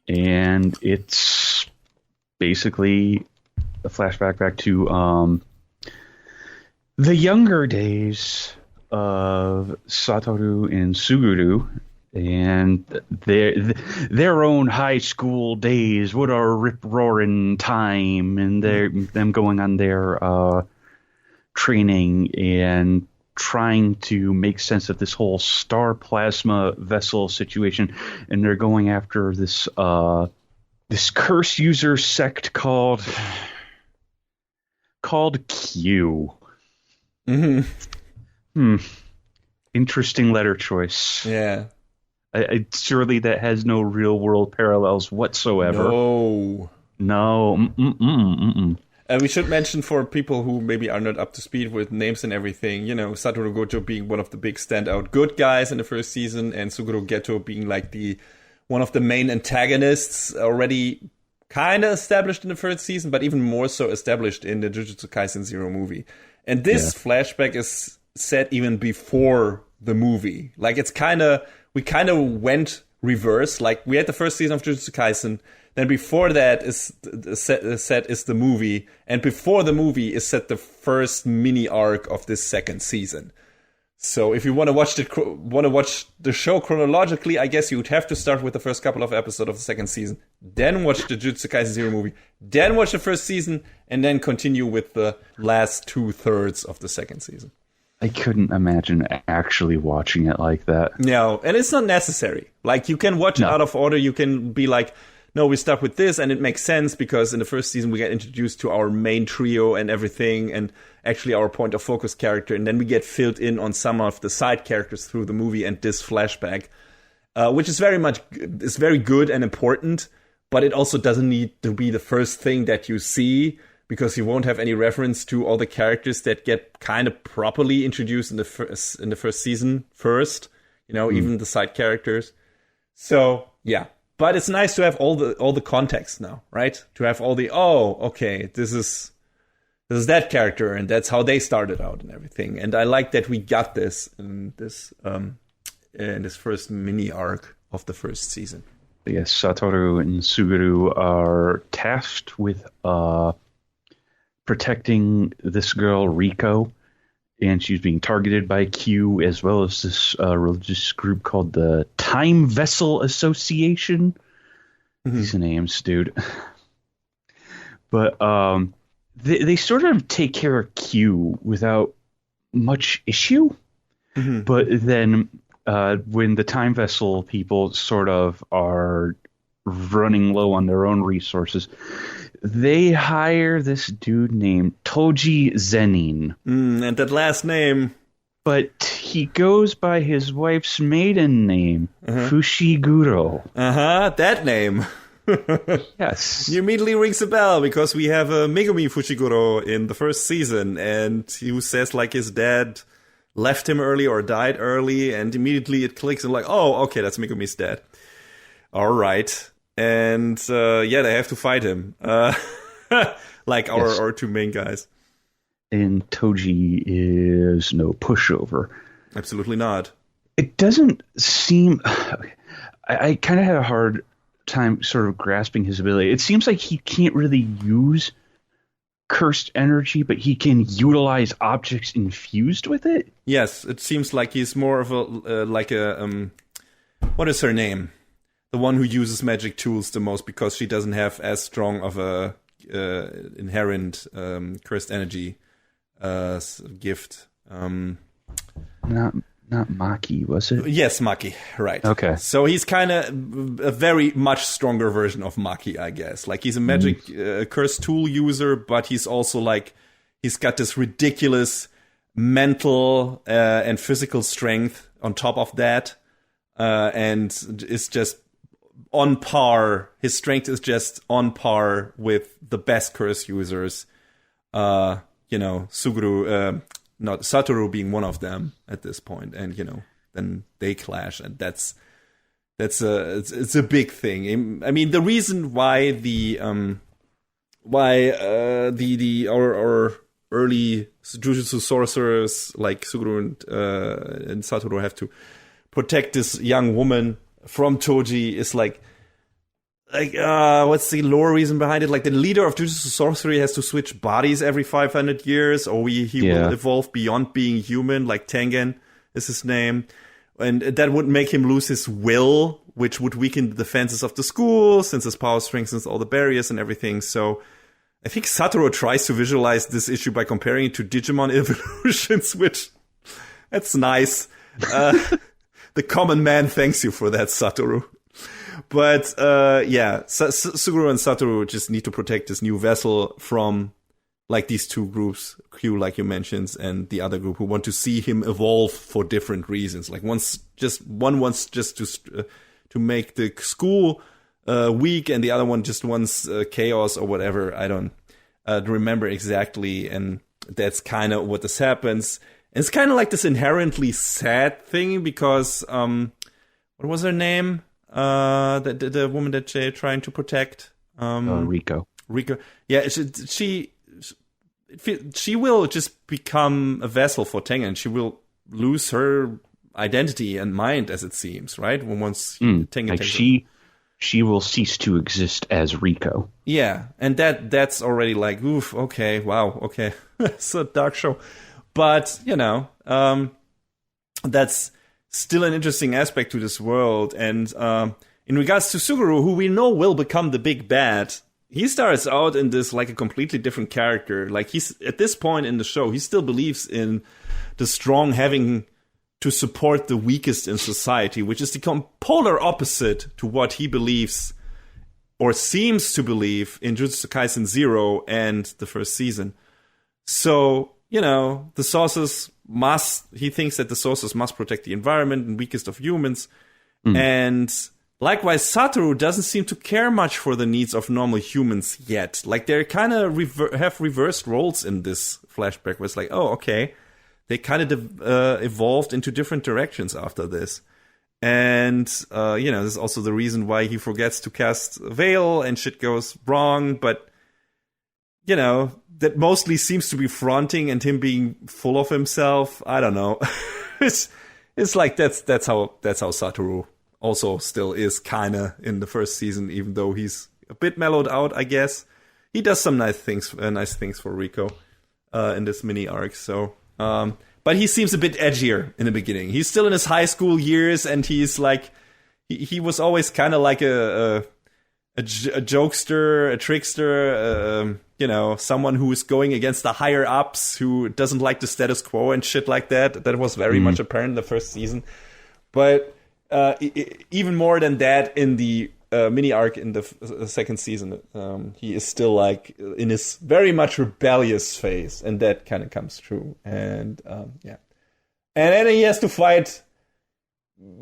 And it's basically a flashback back to the younger days of Satoru and Suguru and their own high school days. What a rip-roaring time, and them going on their training and trying to make sense of this whole star plasma vessel situation, and they're going after this curse user sect called Q. Interesting letter choice. Yeah. Surely that has no real world parallels whatsoever. No. And we should mention for people who maybe are not up to speed with names and everything, Satoru Gojo being one of the big standout good guys in the first season, and Suguru Geto being like one of the main antagonists, already kind of established in the first season, but even more so established in the Jujutsu Kaisen Zero movie. And this flashback is set even before the movie. Like, we kind of went reverse. Like, we had the first season of Jujutsu Kaisen, then before that is set is the movie, and before the movie is set the first mini arc of this second season. So if you want to watch the show chronologically, I guess you would have to start with the first couple of episodes of the second season, then watch the Jujutsu Kaisen Zero movie, then watch the first season, and then continue with the last 2/3 of the second season. I couldn't imagine actually watching it like that. No, and it's not necessary. Like, you can watch it out of order. You can be like, no, we start with this, and it makes sense because in the first season we get introduced to our main trio and everything, and actually our point of focus character, and then we get filled in on some of the side characters through the movie and this flashback, which is very good and important, but it also doesn't need to be the first thing that you see, because you won't have any reference to all the characters that get kind of properly introduced in the first season first, even the side characters. So, yeah. But it's nice to have all the context now, right? To have all this is that character, and that's how they started out and everything. And I like that we got this in this first mini arc of the first season. Yes, Satoru and Suguru are tasked with protecting this girl Riko, and she's being targeted by Q, as well as this religious group called the Time Vessel Association. These names, dude. But they sort of take care of Q without much issue. But then when the Time Vessel people sort of are running low on their own resources, they hire this dude named Toji Zenin. And that last name. But he goes by his wife's maiden name, Fushiguro. That name. Yes. He immediately rings a bell because we have a Megumi Fushiguro in the first season, and he says like his dad left him early or died early, and immediately it clicks and like, oh, okay, that's Megumi's dad. All right. And they have to fight him. Like our two main guys. And Toji is no pushover. Absolutely not. It doesn't seem... I kind of had a hard time sort of grasping his ability. It seems like he can't really use cursed energy, but he can utilize objects infused with it. Yes, it seems like he's more of a what is her name? The one who uses magic tools the most, because she doesn't have as strong of a inherent cursed energy gift. Not Maki, was it? Yes, Maki, right. Okay. So he's kind of a very much stronger version of Maki, I guess. Like, he's a magic curse tool user, but he's also like, he's got this ridiculous mental and physical strength on top of that. And is just on par. His strength is just on par with the best curse users. Suguru, not Satoru being one of them at this point, and then they clash, and it's a big thing. I mean, the reason why our early Jujutsu sorcerers like Suguru and Satoru have to protect this young woman from Toji is like what's the lore reason behind it? Like, the leader of Jujutsu Sorcery has to switch bodies every 500 years, or he will evolve beyond being human, like Tengen is his name. And that would make him lose his will, which would weaken the defenses of the school, since his power strengthens all the barriers and everything. So I think Satoru tries to visualize this issue by comparing it to Digimon evolutions, which, that's nice. The common man thanks you for that, Satoru. But, Suguru and Satoru just need to protect this new vessel from, like, these two groups, Q, like you mentioned, and the other group who want to see him evolve for different reasons. Like, one wants just to make the school weak, and the other one just wants chaos or whatever. I don't remember exactly, and that's kind of what this happens. And it's kind of like this inherently sad thing, because, what was her name? The woman that they're trying to protect. Rico. Yeah, she will just become a vessel for Tengen. She will lose her identity and mind, as it seems, right? Once Tengen like takes she will cease to exist as Rico. Yeah, and that's already like, oof, okay, wow, okay. It's a dark show. But, that's still an interesting aspect to this world. And in regards to Suguru, who we know will become the big bad, he starts out in this like a completely different character. Like, he's at this point in the show, he still believes in the strong having to support the weakest in society, which is the polar opposite to what he believes or seems to believe in Jujutsu Kaisen 0 and the first season. So, the Sorcerous he thinks that the Sorcerous must protect the environment and weakest of humans. And likewise, Satoru doesn't seem to care much for the needs of normal humans yet. Like, they're kind of have reversed roles in this flashback, where it's like, oh, okay. They kind of evolved into different directions after this. And, this is also the reason why he forgets to cast Veil and shit goes wrong. But, that mostly seems to be fronting and him being full of himself. I don't know. It's like that's how Satoru also still is kind of in the first season, even though he's a bit mellowed out, I guess. He does some nice things for Rico in this mini arc. So, but he seems a bit edgier in the beginning. He's still in his high school years, and he's like, he was always kind of like a jokester, a trickster, someone who is going against the higher ups, who doesn't like the status quo and shit like that. That was very much apparent in the first season. But even more than that, in the mini arc in the second season, he is still like in his very much rebellious phase, and that kind of comes true. And and then he has to fight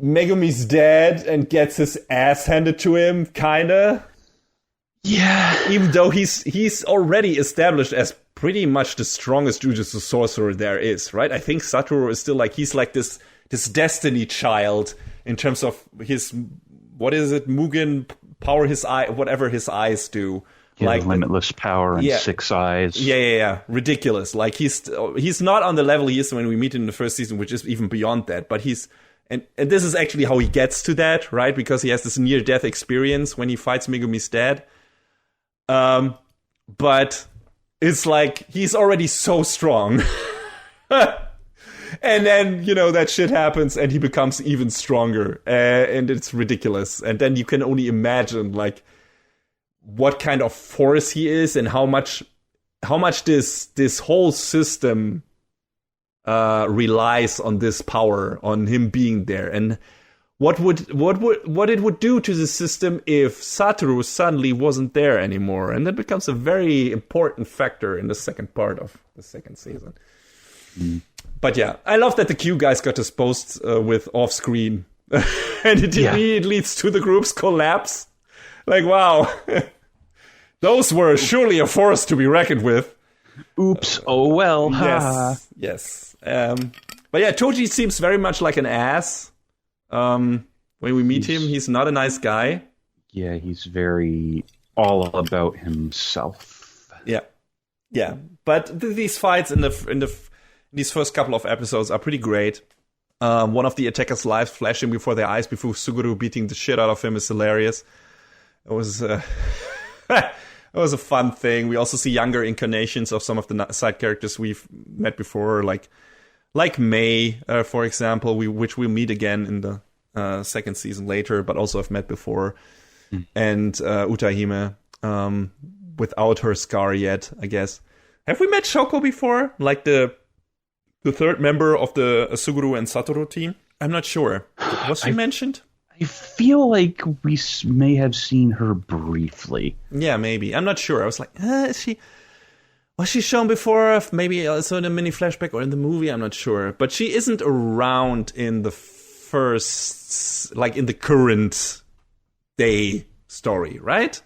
Megumi's dad and gets his ass handed to him, kinda. Yeah. Even though he's already established as pretty much the strongest Jujutsu sorcerer there is, right? I think Satoru is still like, he's like this destiny child in terms of his, what is it, Mugen power, his eye, whatever his eyes do. Yeah, like limitless power and 6 eyes. Yeah. Ridiculous. Like, he's not on the level he is when we meet him in the first season, which is even beyond that. But he's, and this is actually how he gets to that, right? Because he has this near-death experience when he fights Megumi's dad. But it's like, he's already so strong. And then, that shit happens and he becomes even stronger. And it's ridiculous. And then you can only imagine, like, what kind of force he is and how much this whole system relies on this power, on him being there, and what it would do to the system if Satoru suddenly wasn't there anymore, and that becomes a very important factor in the second part of the second season. But yeah, I love that the Q guys got disposed with off screen, and it immediately leads to the group's collapse. Like, wow, those were surely a force to be reckoned with. Oops! Oh well. Yes. But yeah, Toji seems very much like an ass. When we meet him, he's not a nice guy. Yeah, he's very all about himself. Yeah. But these fights in these first couple of episodes are pretty great. One of the attackers' lives flashing before their eyes before Suguru beating the shit out of him is hilarious. It was it was a fun thing. We also see younger incarnations of some of the side characters we've met before, like Mei, for example, which we'll meet again in the second season later, but also have met before, and Utahime, without her scar yet, I guess. Have we met Shoko before? Like the third member of the Suguru and Satoru team? I'm not sure. Was she mentioned? I feel like we may have seen her briefly. Yeah, maybe. I'm not sure. I was like, was she shown before? Maybe also in a mini flashback or in the movie? I'm not sure. But she isn't around in the first, like in the current day story, right?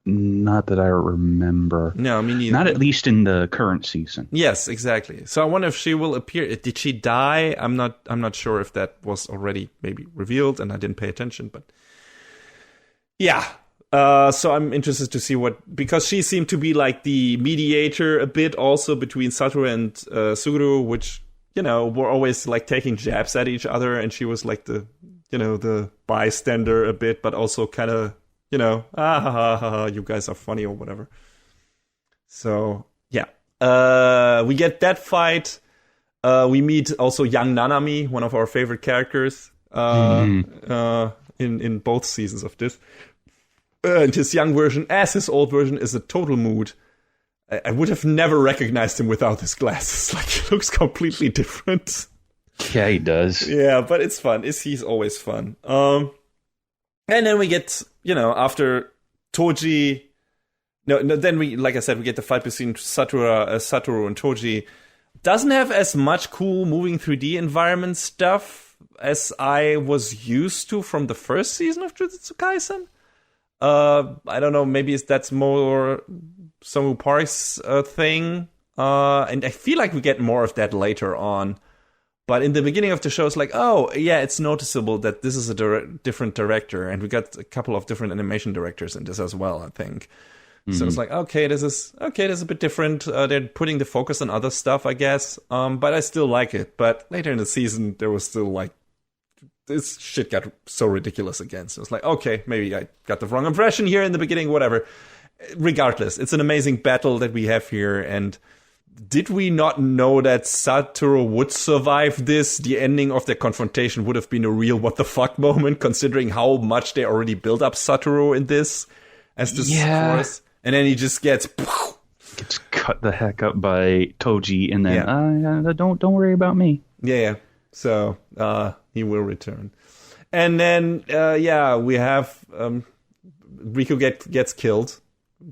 Not that I remember. No, me neither. Not at least in the current season. Yes, exactly. So I wonder if she will appear. Did she die? I'm not sure if that was already maybe revealed, and I didn't pay attention. But yeah. So I'm interested to see because she seemed to be like the mediator a bit also between Satoru and Suguru, which, were always like taking jabs at each other, and she was like the bystander a bit, but also kind of, you guys are funny or whatever. So yeah, we get that fight. We meet also young Nanami, one of our favorite characters, in both seasons of this. And his young version, as his old version, is a total mood. I would have never recognized him without his glasses. Like, he looks completely different. Yeah, he does. Yeah, but it's fun. He's always fun. And then we get, after Toji... No, then we, like I said, we get the fight between Satoru and Toji. Doesn't have as much cool moving 3D environment stuff as I was used to from the first season of Jujutsu Kaisen. I don't know, maybe that's more Somu Park's thing. And I feel like we get more of that later on. But in the beginning of the show, it's like, oh, yeah, it's noticeable that this is a different director. And we got a couple of different animation directors in this as well, I think. Mm-hmm. So it's like, okay, this is a bit different. They're putting the focus on other stuff, I guess. But I still like it. But later in the season, there was still like, this shit got so ridiculous again. So it's like, okay, maybe I got the wrong impression here in the beginning, whatever. Regardless, it's an amazing battle that we have here. And did we not know that Satoru would survive this? The ending of the confrontation would have been a real what the fuck moment, considering how much they already built up Satoru in this as this force. And then he just gets cut the heck up by Toji, and then don't worry about me. Yeah. So he will return, and then we have Riku gets killed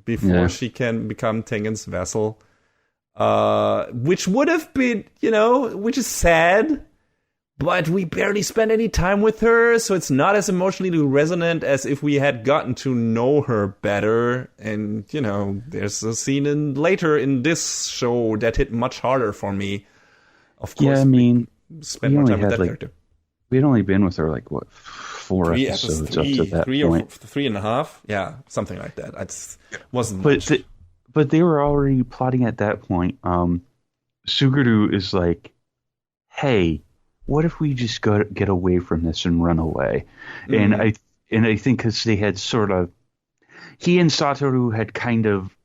before she can become Tengen's vassal, which would have been which is sad, but we barely spend any time with her, so it's not as emotionally resonant as if we had gotten to know her better. And there's a scene later in this show that hit much harder for me. Of course, yeah, I mean. Spend more time with that character. We'd only been with her 4 episodes up to that point. 3.5, yeah, something like that. It wasn't much. But they were already plotting at that point. Suguru is like, "Hey, what if we just get away from this and run away?" Mm-hmm. And I think because they had he and Satoru had kind of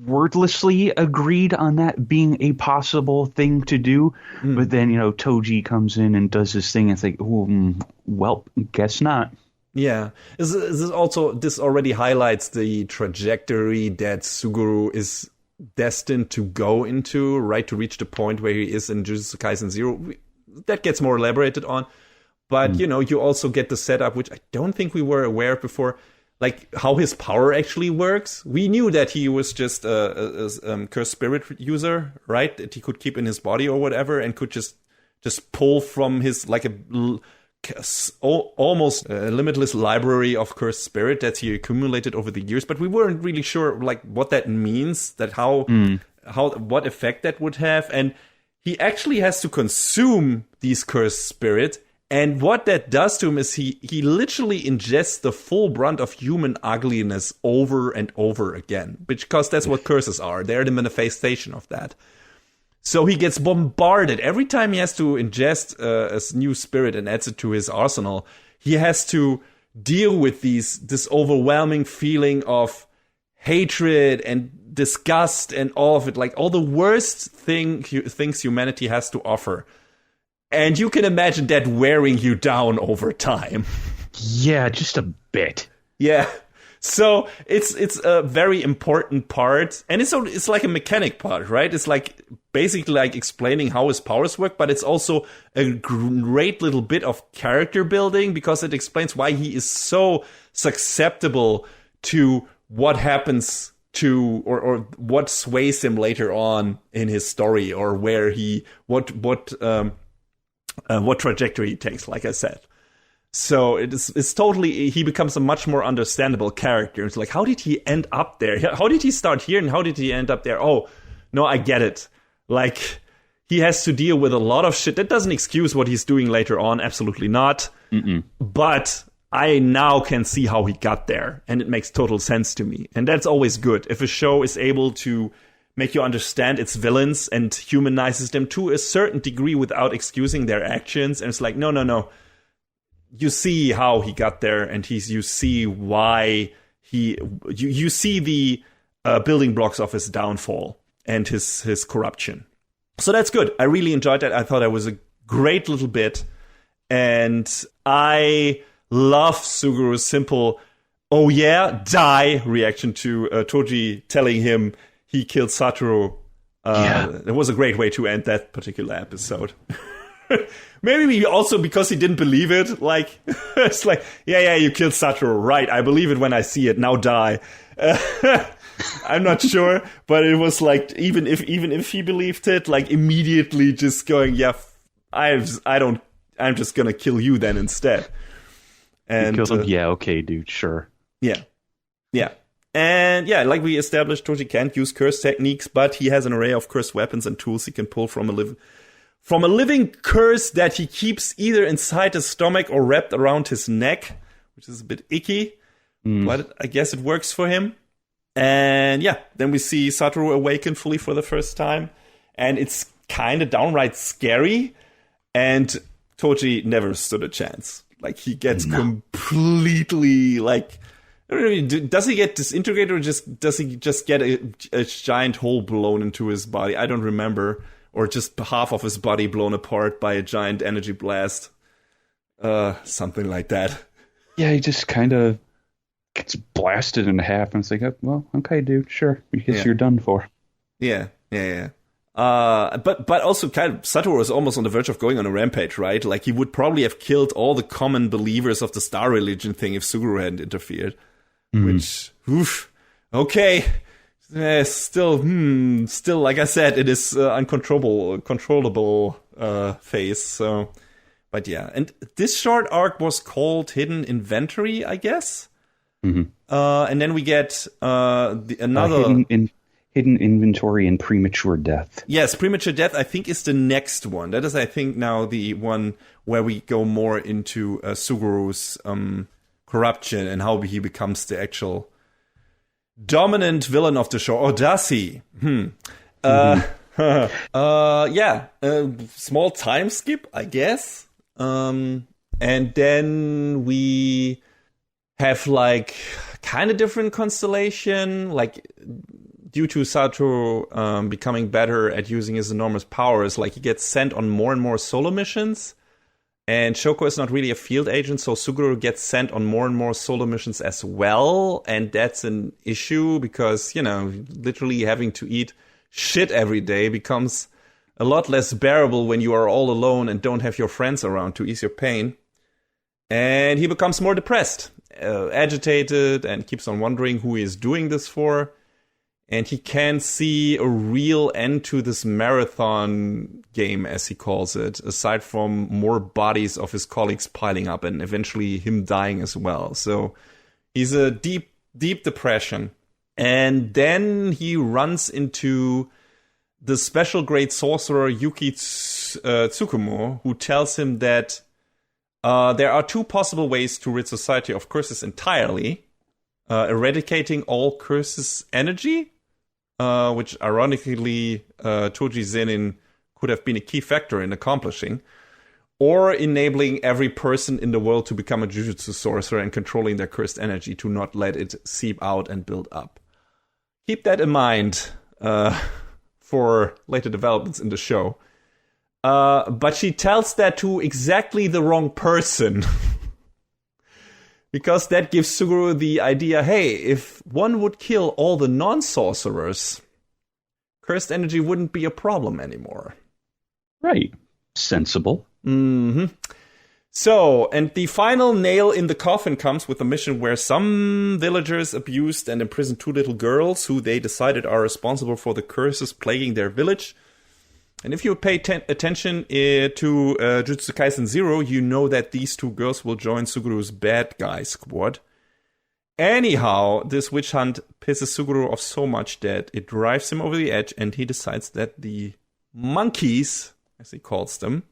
wordlessly agreed on that being a possible thing to do, but then Toji comes in and does his thing, and it's like, well, guess not. Yeah, this already highlights the trajectory that Suguru is destined to go into, right, to reach the point where he is in Jujutsu Kaisen 0. That gets more elaborated on. But, you know, you also get the setup, which I don't think we were aware of before, like how his power actually works. We knew that he was just a cursed spirit user, right? That he could keep in his body or whatever, and could just pull from his, like, almost a limitless library of cursed spirit that he accumulated over the years. But we weren't really sure, like, what that means, that what effect that would have. And he actually has to consume these cursed spirits. And what that does to him is he literally ingests the full brunt of human ugliness over and over again. Because that's what curses are. They're the manifestation of that. So he gets bombarded. Every time he has to ingest a new spirit and adds it to his arsenal, he has to deal with this overwhelming feeling of hatred and disgust and all of it. Like all the worst things humanity has to offer. And you can imagine that wearing you down over time. Yeah, just a bit. Yeah. So it's a very important part. And it's like a mechanic part, right? It's like basically like explaining how his powers work, but it's also a great little bit of character building because it explains why he is so susceptible to what happens to or what sways him later on in his story, or where what trajectory he takes, like I said. So it's totally, he becomes a much more understandable character. It's like, how did he end up there? How did he start here and how did he end up there? Oh, no, I get it. Like, he has to deal with a lot of shit. That doesn't excuse what he's doing later on. Absolutely not. Mm-mm. But I now can see how he got there. And it makes total sense to me. And that's always good. If a show is able to make you understand its villains and humanizes them to a certain degree without excusing their actions. And it's like, no. You see how he got there, and you see why you see the building blocks of his downfall and his corruption. So that's good. I really enjoyed that. I thought that was a great little bit. And I love Suguru's simple, oh yeah, die reaction to Toji telling him he killed Satoru. It was a great way to end that particular episode. Maybe also because he didn't believe it. Like, it's like, yeah, you killed Satoru. Right, I believe it when I see it. Now die. I'm not sure, but it was like, even if he believed it, like immediately just going, yeah, I'm just gonna kill you then instead. And you killed him? Yeah, okay, dude, sure. Yeah. And yeah, like we established, Toji can't use curse techniques, but he has an array of cursed weapons and tools he can pull from a living curse that he keeps either inside his stomach or wrapped around his neck, which is a bit icky, but I guess it works for him. And yeah, then we see Satoru awaken fully for the first time, and it's kind of downright scary, and Toji never stood a chance. Like, he gets completely, like, does he get disintegrated, or does he just get a giant hole blown into his body? I don't remember. Or just half of his body blown apart by a giant energy blast. Something like that. Yeah, he just kind of gets blasted in half, and it's like, oh, well, okay, dude, sure. I guess you're done for. Yeah. But also, kind of, Satoru was almost on the verge of going on a rampage, right? Like, he would probably have killed all the common believers of the Star Religion thing if Suguru hadn't interfered. Which, okay. Still, like I said, it is uncontrollable phase. So, but yeah, and this short arc was called Hidden Inventory, I guess. Mm-hmm. And then we get another hidden Inventory and Premature Death. Yes, Premature Death, I think, is the next one. That is, I think, now the one where we go more into Suguru's corruption and how he becomes the actual dominant villain of the show. Or does he? Small time skip, I guess. And then we have like kind of different constellation, like due to Satoru becoming better at using his enormous powers, like he gets sent on more and more solo missions. And Shoko is not really a field agent, so Suguru gets sent on more and more solo missions as well. And that's an issue because, literally having to eat shit every day becomes a lot less bearable when you are all alone and don't have your friends around to ease your pain. And he becomes more depressed, agitated, and keeps on wondering who he is doing this for. And he can't see a real end to this marathon game, as he calls it, aside from more bodies of his colleagues piling up and eventually him dying as well. So he's a deep, deep depression. And then he runs into the special grade sorcerer Yuki Tsukumo, who tells him that there are two possible ways to rid society of curses entirely. Eradicating all curses energy, which ironically Toji Zenin could have been a key factor in accomplishing, or enabling every person in the world to become a Jujutsu sorcerer and controlling their cursed energy to not let it seep out and build up. Keep that in mind for later developments in the show. But she tells that to exactly the wrong person. Because that gives Suguru the idea, hey, if one would kill all the non-sorcerers, cursed energy wouldn't be a problem anymore. Right. Sensible. Mm-hmm. So, and the final nail in the coffin comes with a mission where some villagers abused and imprisoned two little girls who they decided are responsible for the curses plaguing their village. And if you pay attention to Jujutsu Kaisen 0, you know that these two girls will join Suguru's bad guy squad. Anyhow, this witch hunt pisses Suguru off so much that it drives him over the edge, and he decides that the monkeys, as he calls them,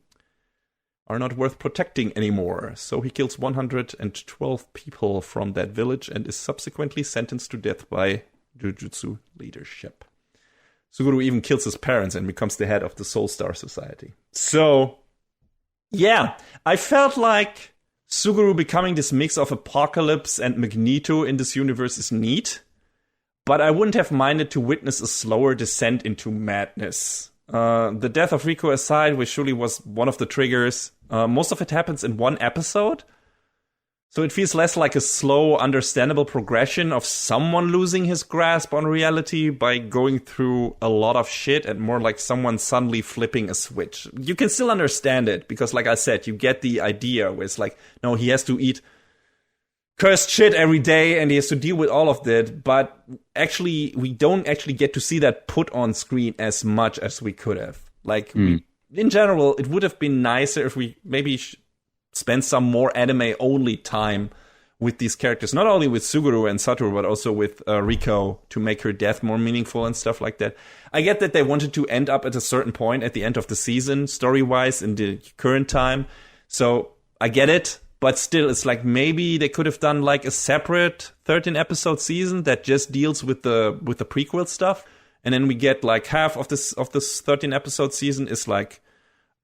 are not worth protecting anymore. So he kills 112 people from that village and is subsequently sentenced to death by Jujutsu leadership. Suguru even kills his parents and becomes the head of the Soul Star Society. So, yeah, I felt like Suguru becoming this mix of Apocalypse and Magneto in this universe is neat, but I wouldn't have minded to witness a slower descent into madness. The death of Rico aside, which surely was one of the triggers, most of it happens in one episode. So it feels less like a slow, understandable progression of someone losing his grasp on reality by going through a lot of shit, and more like someone suddenly flipping a switch. You can still understand it, because like I said, you get the idea where it's like, no, he has to eat cursed shit every day and he has to deal with all of that, but actually, we don't actually get to see that put on screen as much as we could have. Like, in general, it would have been nicer if we maybe spend some more anime-only time with these characters. Not only with Suguru and Satoru, but also with Riko, to make her death more meaningful and stuff like that. I get that they wanted to end up at a certain point at the end of the season, story-wise, in the current time. So, I get it. But still, it's like maybe they could have done like a separate 13-episode season that just deals with the prequel stuff. And then we get like half of this 13-episode season is like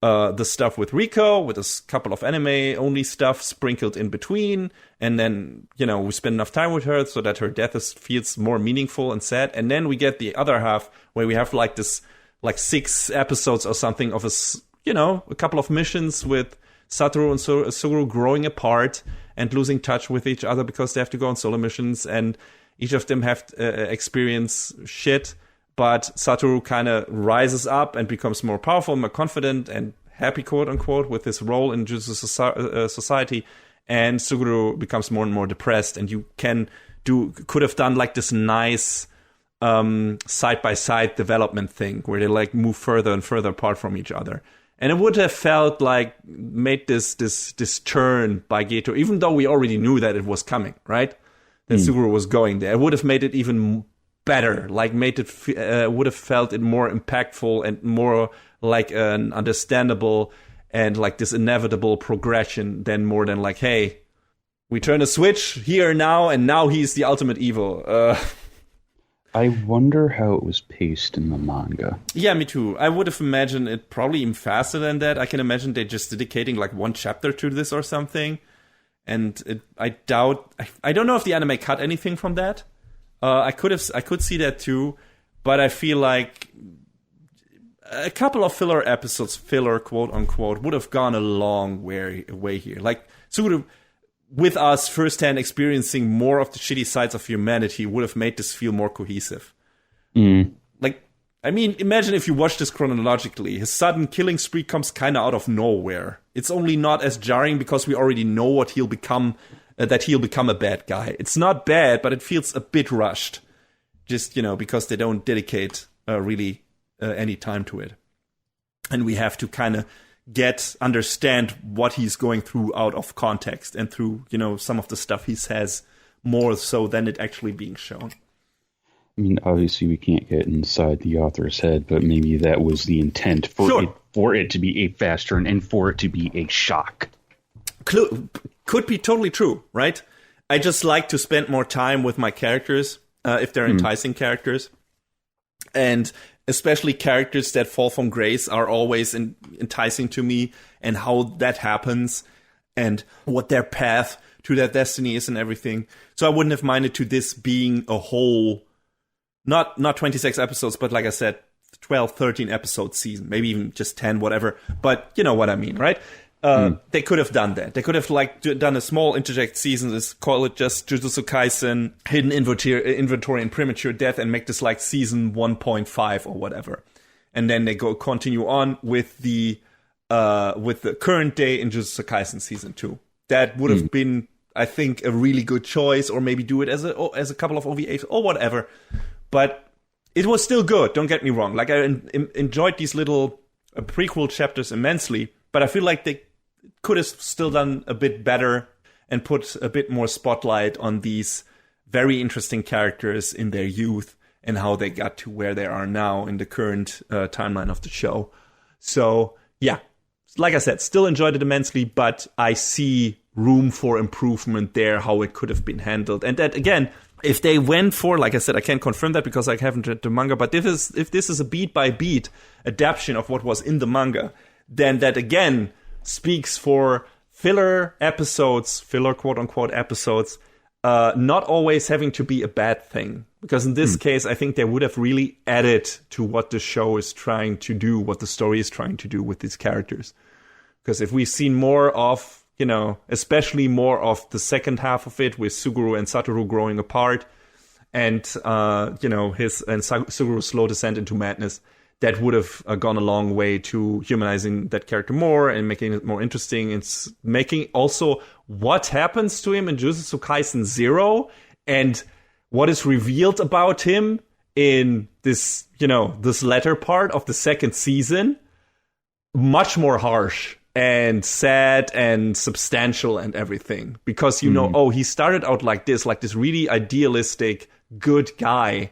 the stuff with Riko, with a couple of anime-only stuff sprinkled in between. And then, we spend enough time with her so that her death feels more meaningful and sad. And then we get the other half where we have like this, like 6 episodes or something of a couple of missions with Satoru and Suguru growing apart and losing touch with each other because they have to go on solo missions, and each of them have experience shit. But Satoru kind of rises up and becomes more powerful, more confident, and happy, quote unquote, with his role in Jujutsu society. And Suguru becomes more and more depressed. And you could have done like this nice side by side development thing where they like move further and further apart from each other. And it would have felt like made this turn by Geto, even though we already knew that it was coming, right? That Suguru was going there. It would have made it even better, like made it would have felt it more impactful and more like an understandable and like this inevitable progression than more than like, hey, we turn a switch here now, and now he's the ultimate evil. I wonder how it was paced in the manga. Yeah, me too. I would have imagined it probably even faster than that. I can imagine they're just dedicating like one chapter to this or something. And I doubt... I don't know if the anime cut anything from that. I could see that too. But I feel like... a couple of filler episodes, filler quote unquote, would have gone a long way here. Like Suguru, with us firsthand experiencing more of the shitty sides of humanity, would have made this feel more cohesive. Like, I mean, imagine if you watch this chronologically. His sudden killing spree comes kind of out of nowhere. It's only not as jarring because we already know what he'll become, that he'll become a bad guy. It's not bad, but it feels a bit rushed. Just, because they don't dedicate really any time to it. And we have to kind of understand what he's going through out of context and through, some of the stuff he says more so than it actually being shown. I mean, obviously we can't get inside the author's head, but maybe that was the intent for it to be a fast turn and for it to be a shock. Could be totally true, right? I just like to spend more time with my characters, if they're enticing characters. And especially characters that fall from grace are always enticing to me, and how that happens and what their path to their destiny is and everything. So I wouldn't have minded to this being a whole, not 26 episodes, but like I said, 12, 13 episode season, maybe even just 10, whatever. But you know what I mean, right? They could have done that. They could have done a small interject season, call it just Jujutsu Kaisen, hidden inventory and premature death, and make this like season 1.5 or whatever. And then they continue on with the current day in Jujutsu Kaisen season 2. That would have been, I think, a really good choice, or maybe do it as a couple of OVAs or whatever. But it was still good, don't get me wrong. Like, I enjoyed these little prequel chapters immensely, but I feel like they could have still done a bit better and put a bit more spotlight on these very interesting characters in their youth and how they got to where they are now in the current timeline of the show. So, yeah, like I said, still enjoyed it immensely, but I see room for improvement there, how it could have been handled. And that, again, if they went for, like I said, I can't confirm that because I haven't read the manga, but if this is a beat-by-beat adaptation of what was in the manga, then that, again, speaks for filler episodes, filler quote-unquote episodes, not always having to be a bad thing. Because in this case, I think they would have really added to what the show is trying to do, what the story is trying to do with these characters. Because if we've seen more of, especially more of the second half of it with Suguru and Satoru growing apart and, Suguru's slow descent into madness, that would have gone a long way to humanizing that character more and making it more interesting. It's making also what happens to him in Jujutsu Kaisen 0 and what is revealed about him in this, this latter part of the second season, much more harsh and sad and substantial and everything. Because, he started out like this really idealistic, good guy.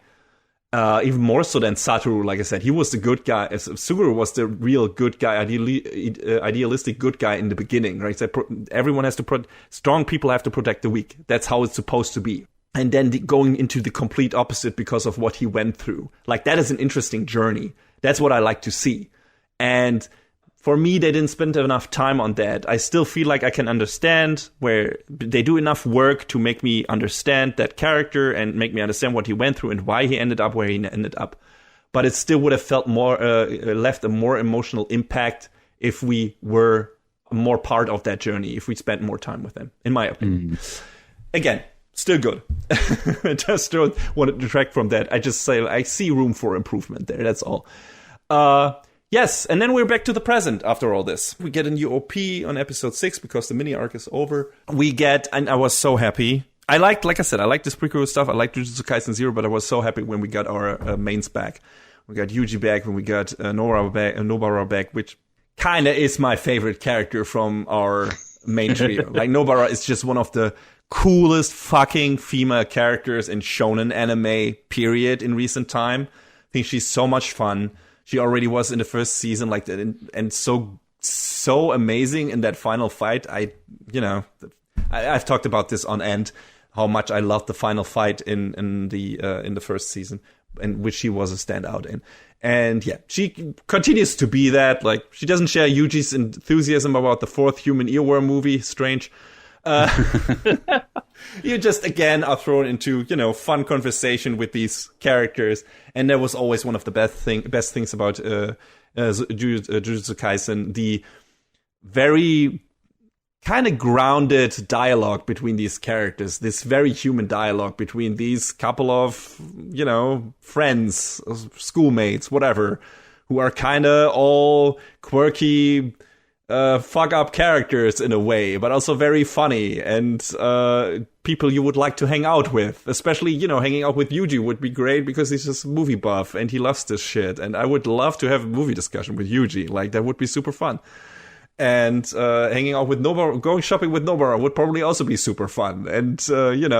Even more so than Satoru, like I said, he was the good guy. Suguru was the real good guy, idealistic good guy in the beginning, right? So everyone has to strong people have to protect the weak. That's how it's supposed to be. And then going into the complete opposite because of what he went through. Like, that is an interesting journey. That's what I like to see. And for me, they didn't spend enough time on that. I still feel like I can understand where they do enough work to make me understand that character and make me understand what he went through and why he ended up where he ended up. But it still would have felt more, left a more emotional impact if we were more part of that journey, if we spent more time with them, in my opinion. Again, still good. I just don't want to detract from that. I just say I see room for improvement there. That's all. Yes, and then we're back to the present after all this. We get a new OP on episode 6 because the mini arc is over. And I was so happy. Like I said, I like this prequel stuff. I like Jujutsu Kaisen 0, but I was so happy when we got our mains back. We got Yuji back, when we got Nobara back, which kind of is my favorite character from our main trio. Like, Nobara is just one of the coolest fucking female characters in shonen anime, period, in recent time. I think she's so much fun. She already was in the first season, like that, and so amazing in that final fight. I've talked about this on end, how much I loved the final fight in the first season, and which she was a standout in. And yeah, she continues to be that. Like, she doesn't share Yuji's enthusiasm about the 4th human earworm movie. Strange. You just, again, are thrown into, fun conversation with these characters. And that was always one of the best things about Jujutsu Kaisen, the very kind of grounded dialogue between these characters, this very human dialogue between these couple of, friends, schoolmates, whatever, who are kind of all quirky, fuck up characters in a way, but also very funny and people you would like to hang out with. Especially, hanging out with Yuji would be great because he's just a movie buff and he loves this shit. And I would love to have a movie discussion with Yuji. Like, that would be super fun. And hanging out with Nobara, going shopping with Nobara would probably also be super fun. And, there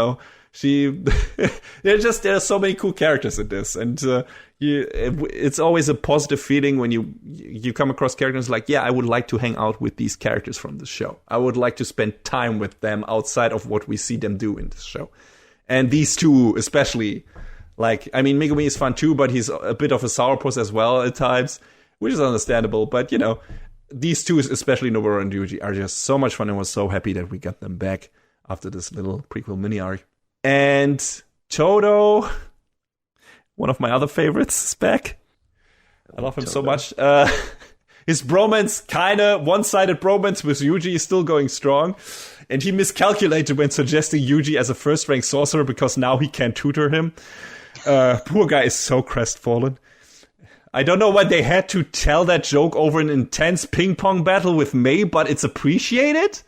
are so many cool characters in this. And it's always a positive feeling when you come across characters like, yeah, I would like to hang out with these characters from the show. I would like to spend time with them outside of what we see them do in this show. And these two especially, Megumi is fun too, but he's a bit of a sourpuss as well at times, which is understandable. But, these two, especially Nobara and Yuji, are just so much fun, and was so happy that we got them back after this little prequel mini arc. And Todo, one of my other favorites, is back. I love him so much. His bromance, kind of one-sided bromance with Yuji, is still going strong. And he miscalculated when suggesting Yuji as a first-rank sorcerer because now he can't tutor him. Poor guy is so crestfallen. I don't know why they had to tell that joke over an intense ping-pong battle with Mei, but it's appreciated.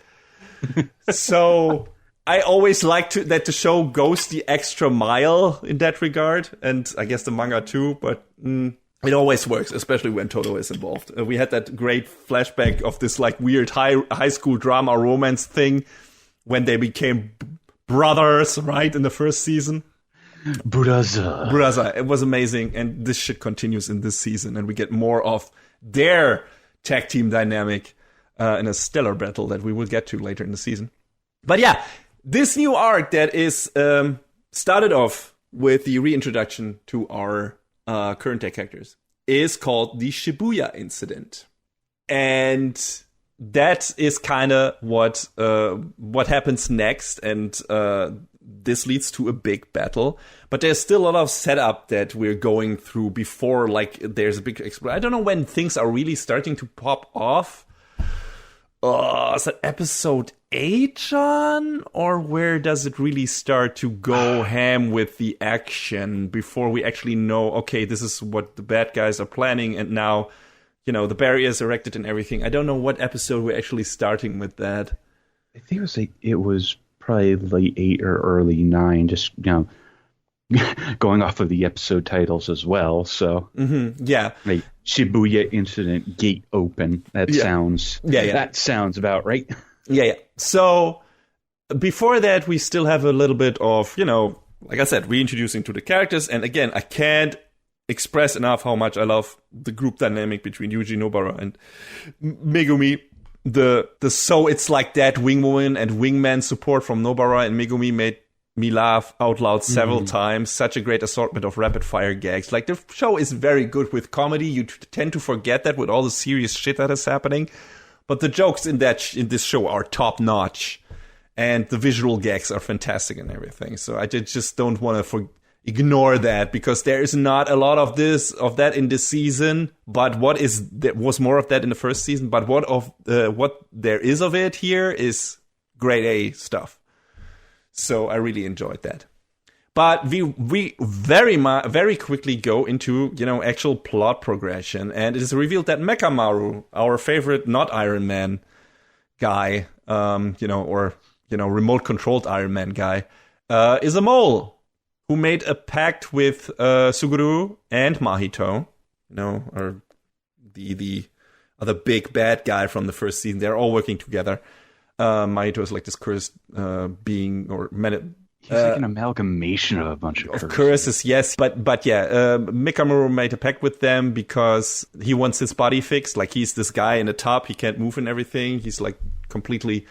So I always like that the show goes the extra mile in that regard, and I guess the manga too, but it always works, especially when Todo is involved. We had that great flashback of this weird high school drama romance thing when they became brothers, right, in the first season. Brother. It was amazing, and this shit continues in this season, and we get more of their tag team dynamic in a stellar battle that we will get to later in the season. But yeah, this new arc that is started off with the reintroduction to our current tag characters is called the Shibuya Incident, and that is kind of what happens next, and this leads to a big battle, but there's still a lot of setup that we're going through before, there's a big explosion. I don't know when things are really starting to pop off. Is that episode 8, John? Or where does it really start to go ham with the action before we actually know, okay, this is what the bad guys are planning, and now, the barrier is erected and everything. I don't know what episode we're actually starting with that. I think it was probably late 8 or early 9, just, going off of the episode titles as well. So, yeah. Shibuya Incident, Gate Open. That sounds, that sounds about right. Yeah. So, before that, we still have a little bit of, like I said, reintroducing to the characters. And again, I can't express enough how much I love the group dynamic between Yuji, Nobara, and Megumi. The so it's like that wingwoman and wingman support from Nobara and Megumi made me laugh out loud several times. Such a great assortment of rapid fire gags. The show is very good with comedy. You tend to forget that with all the serious shit that is happening, but the jokes in this show are top notch, and the visual gags are fantastic and everything. So I just don't want to ignore that, because there is not a lot of that in this season, but there was more of that in the first season, but what there is of it here is grade A stuff. So I really enjoyed that. But we very quickly go into, actual plot progression, and it is revealed that Mekamaru, our favorite not Iron Man guy, remote controlled Iron Man guy, is a mole who made a pact with Suguru and Mahito, or the other big bad guy from the first season. They're all working together. Mahito is this cursed being, or he's an amalgamation of a bunch of curses. Yes, but yeah, Mekamaru made a pact with them because he wants his body fixed. He's this guy in the top, he can't move and everything. He's completely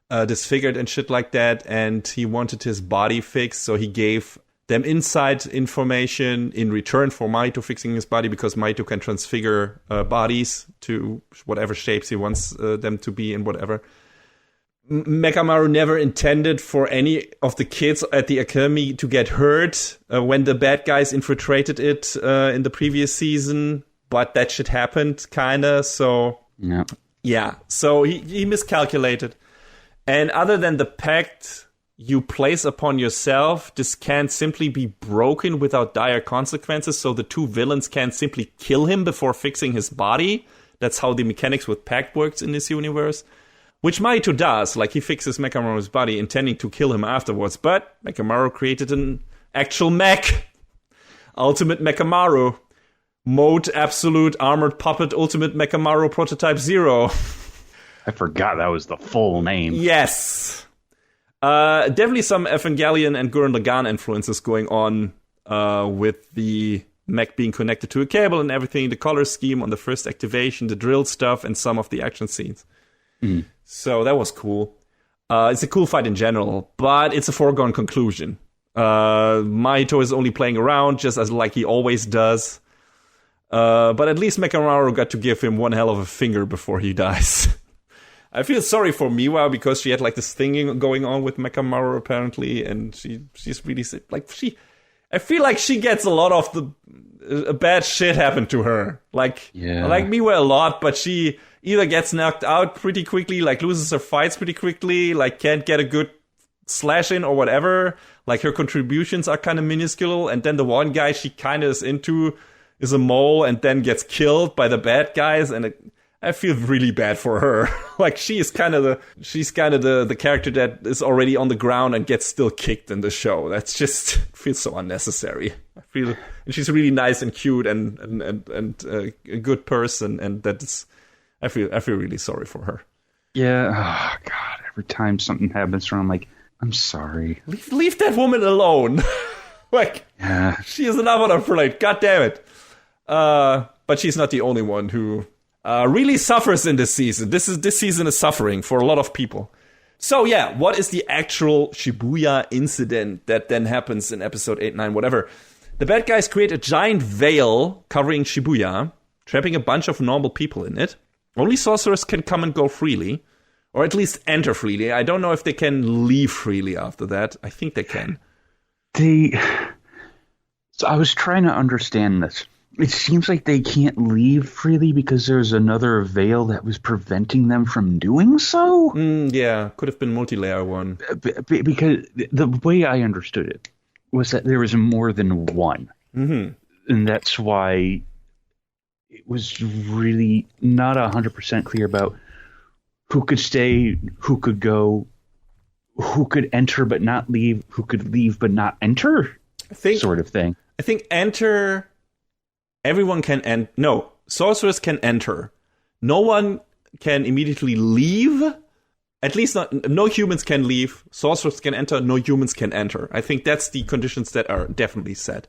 disfigured and shit like that, and he wanted his body fixed, so he gave them inside information in return for Mahito fixing his body, because Mahito can transfigure bodies to whatever shapes he wants them to be and whatever. Mekamaru never intended for any of the kids at the academy to get hurt when the bad guys infiltrated it in the previous season, but that shit happened, kinda, so... Yeah, so he miscalculated. And other than the pact you place upon yourself, this can't simply be broken without dire consequences, so the two villains can't simply kill him before fixing his body. That's how the mechanics with pact works in this universe. Which Mahito does, like he fixes Mechamaru's body, intending to kill him afterwards, but Mechamaru created an actual mech. Ultimate Mechamaru. Mode Absolute Armored Puppet Ultimate Mechamaru Prototype 0. I forgot that was the full name. Yes. Definitely some Evangelion and Gurren Lagann influences going on with the mech being connected to a cable and everything, the color scheme on the first activation, the drill stuff, and some of the action scenes. So that was cool. It's a cool fight in general, but it's a foregone conclusion. Mahito is only playing around, just as like he always does. But at least Mechamaru got to give him one hell of a finger before he dies. I feel sorry for Miwa because she had like this thing going on with Mechamaru apparently, and she's really like I feel like she gets a lot of the bad shit happen to her. Like I like Miwa a lot, but she either gets knocked out pretty quickly, like loses her fights pretty quickly, like can't get a good slash in or whatever. Like her contributions are kind of minuscule, and then the one guy she kind of is into is a mole and then gets killed by the bad guys, and I feel really bad for her. Like she's kind of the character that is already on the ground and gets still kicked in the show. That's just feels so unnecessary. And she's really nice and cute and a good person, and I feel really sorry for her. Yeah. Oh God. Every time something happens to her, I'm like, I'm sorry. Leave that woman alone. Like she is enough on her plate. God damn it. But she's not the only one who really suffers in this season. This season is suffering for a lot of people. So yeah, what is the actual Shibuya incident that then happens in episode 8, 9, whatever? The bad guys create a giant veil covering Shibuya, trapping a bunch of normal people in it. Only sorcerers can come and go freely, or at least enter freely. I don't know if they can leave freely after that. I think they can. So I was trying to understand this. It seems like they can't leave freely because there's another veil that was preventing them from doing so? Yeah, could have been multi-layer one. Because the way I understood it was that there was more than one. Mm-hmm. And that's why it was really not 100% clear about who could stay, who could go, who could enter but not leave, who could leave but not enter, sort of thing. I think enter... Everyone can no, sorcerers can enter. No one can immediately leave. At least no humans can leave. Sorcerers can enter. No humans can enter. I think that's the conditions that are definitely set.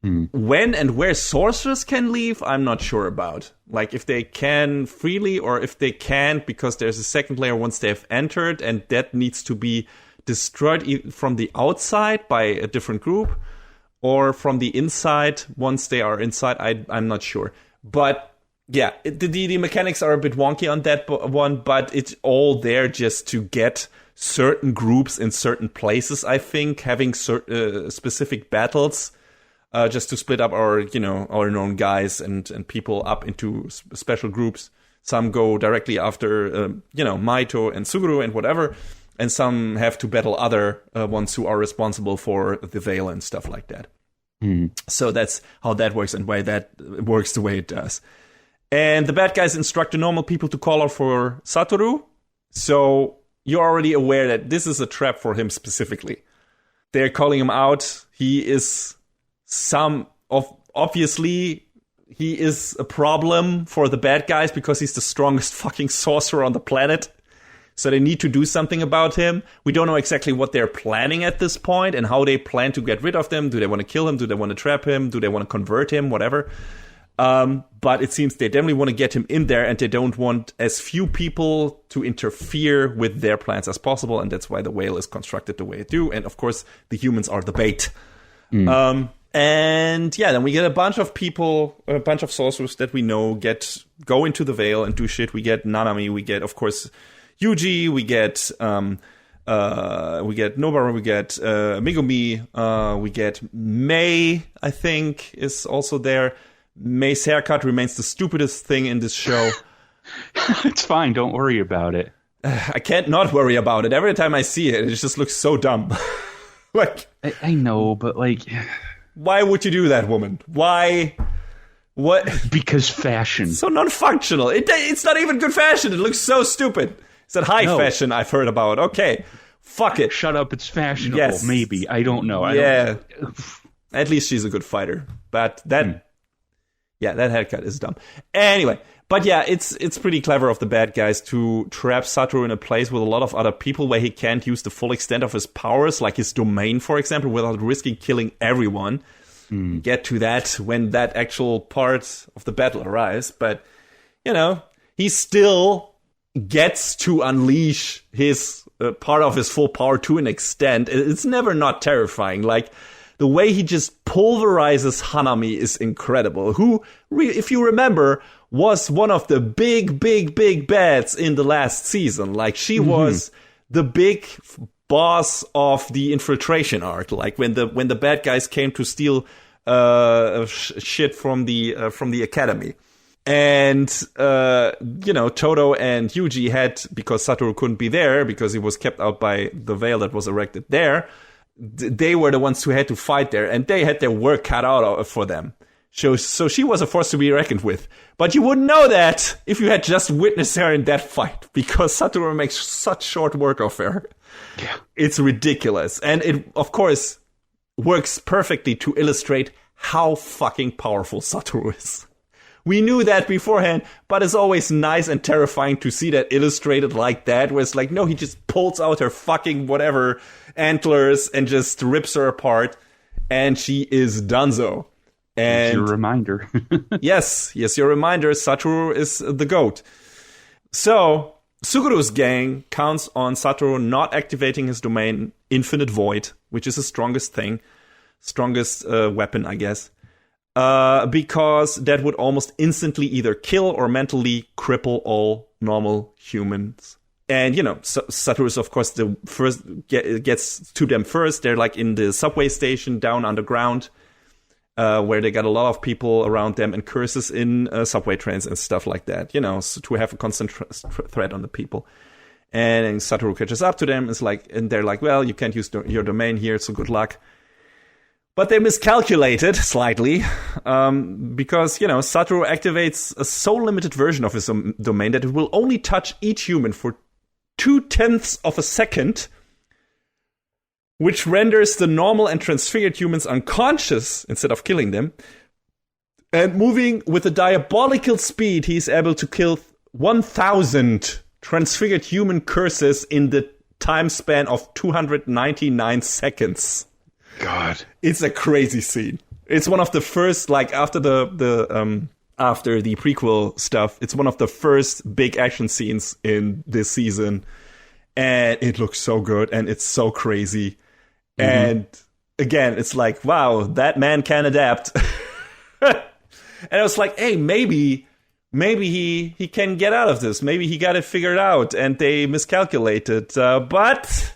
When and where sorcerers can leave, I'm not sure about. Like if they can freely or if they can't because there's a second layer once they have entered and that needs to be destroyed from the outside by a different group. Or from the inside, once they are inside, I'm not sure. But yeah, the mechanics are a bit wonky on that one, but it's all there just to get certain groups in certain places, I think, having specific battles, just to split up our known guys and people up into special groups. Some go directly after, Mahito and Suguru and whatever. And some have to battle other ones who are responsible for the veil and stuff like that. So that's how that works and why that works the way it does. And the bad guys instruct the normal people to call out for Satoru. So you're already aware that this is a trap for him specifically. They're calling him out. He is obviously he is a problem for the bad guys because he's the strongest fucking sorcerer on the planet. So they need to do something about him. We don't know exactly what they're planning at this point and how they plan to get rid of them. Do they want to kill him? Do they want to trap him? Do they want to convert him? Whatever. But it seems they definitely want to get him in there and they don't want as few people to interfere with their plans as possible. And that's why the whale is constructed the way it do. And of course, the humans are the bait. And yeah, then we get a bunch of people, a bunch of sorcerers that we know go into the veil and do shit. We get Nanami. We get, of course, Yuji, we get Nobaru, we get Megumi, we get Mei, I think, is also there. May's haircut remains the stupidest thing in this show. It's fine. Don't worry about it. I can't not worry about it. Every time I see it, it just looks so dumb. Like, I know, but like, why would you do that, woman? Why? What? Because fashion. So non-functional. It's not even good fashion. It looks so stupid. It's that high fashion I've heard about. Okay, fuck it. Shut up. It's fashionable. Yes. Maybe. I don't know. Yeah. At least she's a good fighter. But that haircut is dumb. Anyway. But yeah, it's pretty clever of the bad guys to trap Satoru in a place with a lot of other people where he can't use the full extent of his powers, like his domain, for example, without risking killing everyone. Get to that when that actual part of the battle arrives. But, he still gets to unleash his part of his full power to an extent. It's never not terrifying. Like, the way he just pulverizes Hanami is incredible. Who, if you remember, was one of the big bads in the last season. Like, she was the big boss of the infiltration arc. Like, when the bad guys came to steal shit from the academy. And, Todo and Yuji had, because Satoru couldn't be there, because he was kept out by the veil that was erected there, they were the ones who had to fight there, and they had their work cut out for them. So she was a force to be reckoned with. But you wouldn't know that if you had just witnessed her in that fight, because Satoru makes such short work of her. Yeah. It's ridiculous. And it, of course, works perfectly to illustrate how fucking powerful Satoru is. We knew that beforehand, but it's always nice and terrifying to see that illustrated like that, where it's like, no, he just pulls out her fucking whatever antlers and just rips her apart, and she is donezo. And your reminder. yes, your reminder, Satoru is the GOAT. So, Suguru's gang counts on Satoru not activating his domain, Infinite Void, which is his strongest weapon, I guess. Because that would almost instantly either kill or mentally cripple all normal humans. And, Satoru is, of course, the first gets to them first. They're like in the subway station down underground, where they got a lot of people around them and curses in subway trains and stuff like that, so to have a constant threat on the people. And Satoru catches up to them, and they're like, well, you can't use your domain here, so good luck. But they miscalculated slightly, because, Satoru activates a so limited version of his domain that it will only touch each human for 0.2 of a second, which renders the normal and transfigured humans unconscious instead of killing them. And moving with a diabolical speed, he's able to kill 1,000 transfigured human curses in the time span of 299 seconds. God, it's a crazy scene. It's one of the first, like after the prequel stuff, it's one of the first big action scenes in this season, and it looks so good and it's so crazy. And again, it's like, wow, that man can adapt. And I was like, hey, maybe he can get out of this. Maybe he got it figured out and they miscalculated. But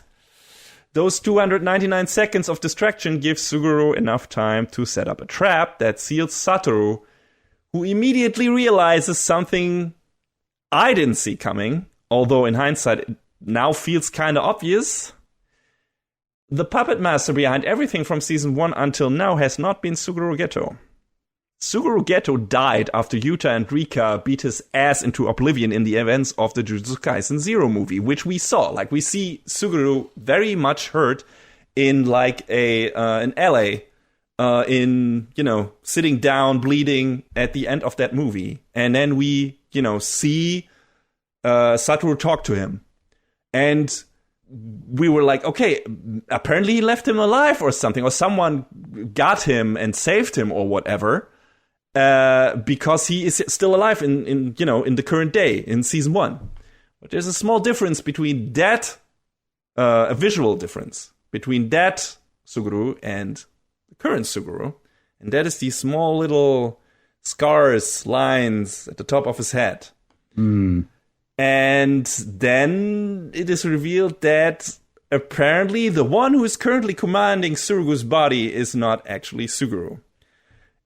those 299 seconds of distraction give Suguru enough time to set up a trap that seals Satoru, who immediately realizes something I didn't see coming, although in hindsight it now feels kind of obvious. The puppet master behind everything from season 1 until now has not been Suguru Geto. Suguru Geto died after Yuta and Rika beat his ass into oblivion in the events of the Jujutsu Kaisen Zero movie, which we saw. Like, we see Suguru very much hurt in, like, an alley, sitting down, bleeding at the end of that movie. And then we, see Satoru talk to him. And we were like, okay, apparently he left him alive or something, or someone got him and saved him or whatever. Because he is still alive in the current day, in season 1. But there's a small difference between that, a visual difference, between that Suguru and the current Suguru. And that is these small little scars, lines at the top of his head. And then it is revealed that apparently the one who is currently commanding Suguru's body is not actually Suguru.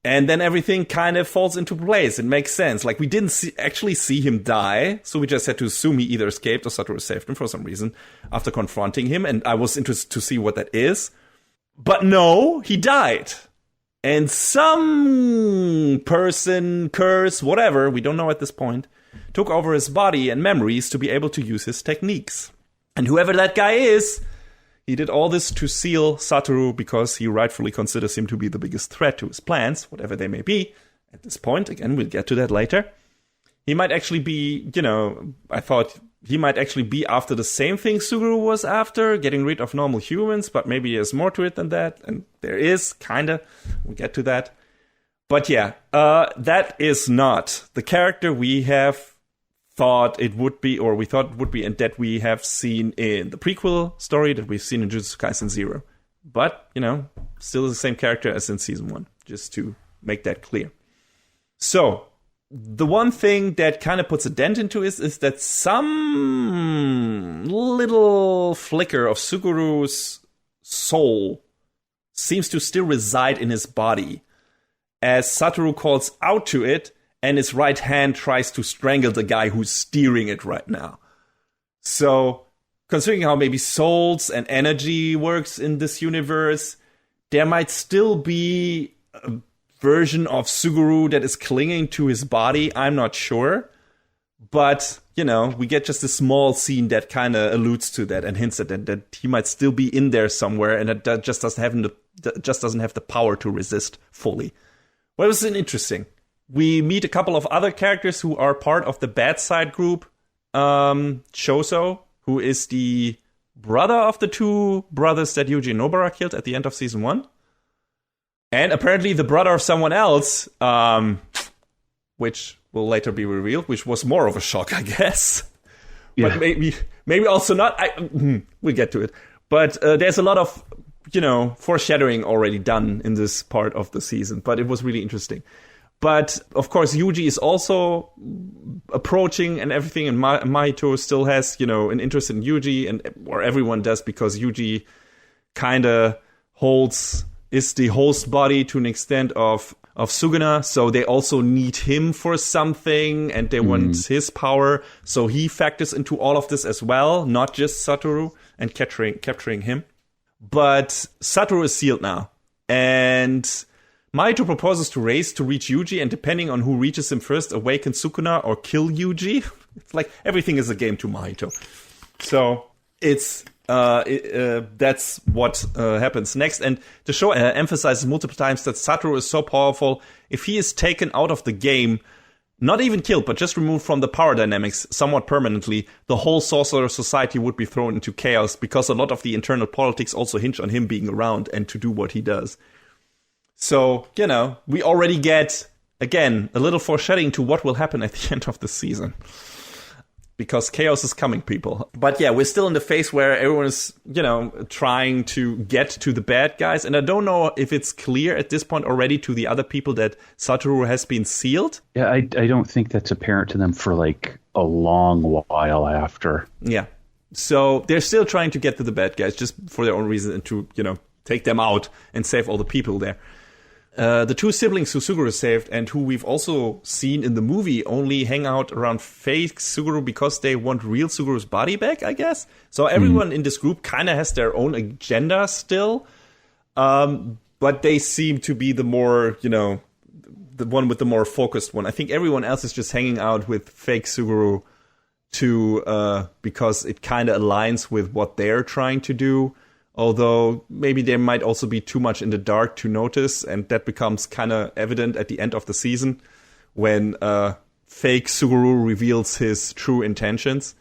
And then everything kind of falls into place. It makes sense. Like, we didn't actually see him die, so we just had to assume he either escaped or Satoru saved him for some reason after confronting him, and I was interested to see what that is. But no, he died. And some person, curse, whatever, we don't know at this point, took over his body and memories to be able to use his techniques. And whoever that guy is, he did all this to seal Satoru because he rightfully considers him to be the biggest threat to his plans, whatever they may be. At this point, again, we'll get to that later. He might actually be, I thought he might actually be after the same thing Suguru was after, getting rid of normal humans, but maybe there's more to it than that. And there is, kinda. We'll get to that. But yeah, that is not the character we have thought it would be, or we thought it would be, and that we have seen in the prequel story that we've seen in Jujutsu Kaisen 0. But, still the same character as in Season 1, just to make that clear. So, the one thing that kind of puts a dent into it is that some little flicker of Suguru's soul seems to still reside in his body, as Satoru calls out to it, and his right hand tries to strangle the guy who's steering it right now. So, considering how maybe souls and energy works in this universe, there might still be a version of Suguru that is clinging to his body. I'm not sure. But, we get just a small scene that kind of alludes to that and hints at that he might still be in there somewhere, and that just doesn't have the power to resist fully. Well, it was interesting. We meet a couple of other characters who are part of the bad side group. Shoso, who is the brother of the two brothers that Yuji Nobara killed at the end of Season 1. And apparently the brother of someone else, which will later be revealed, which was more of a shock, I guess. Yeah. But maybe also not. We'll get to it. But there's a lot of, foreshadowing already done in this part of the season. But it was really interesting. But, of course, Yuji is also approaching and everything, and Mahito still has, an interest in Yuji, or everyone does, because Yuji kind of is the host body to an extent of Suguna, so they also need him for something, and they want his power, so he factors into all of this as well, not just Satoru, and capturing him. But Satoru is sealed now, and Mahito proposes to race to reach Yuji, and depending on who reaches him first, awaken Sukuna or kill Yuji. It's like everything is a game to Mahito. So it's that's what happens next. And the show emphasizes multiple times that Satoru is so powerful. If he is taken out of the game, not even killed, but just removed from the power dynamics somewhat permanently, the whole Sorcerer Society would be thrown into chaos, because a lot of the internal politics also hinge on him being around and to do what he does. So, we already get, again, a little foreshadowing to what will happen at the end of the season. Because chaos is coming, people. But yeah, we're still in the phase where everyone is, trying to get to the bad guys. And I don't know if it's clear at this point already to the other people that Satoru has been sealed. Yeah, I don't think that's apparent to them for like a long while after. Yeah. So they're still trying to get to the bad guys just for their own reason and to, take them out and save all the people there. The two siblings who Suguru saved and who we've also seen in the movie only hang out around fake Suguru because they want real Suguru's body back, I guess. So everyone in this group kind of has their own agenda still. But they seem to be the more, the one with the more focused one. I think everyone else is just hanging out with fake Suguru because it kind of aligns with what they're trying to do. Although maybe there might also be too much in the dark to notice, and that becomes kind of evident at the end of the season when fake Suguru reveals his true intentions.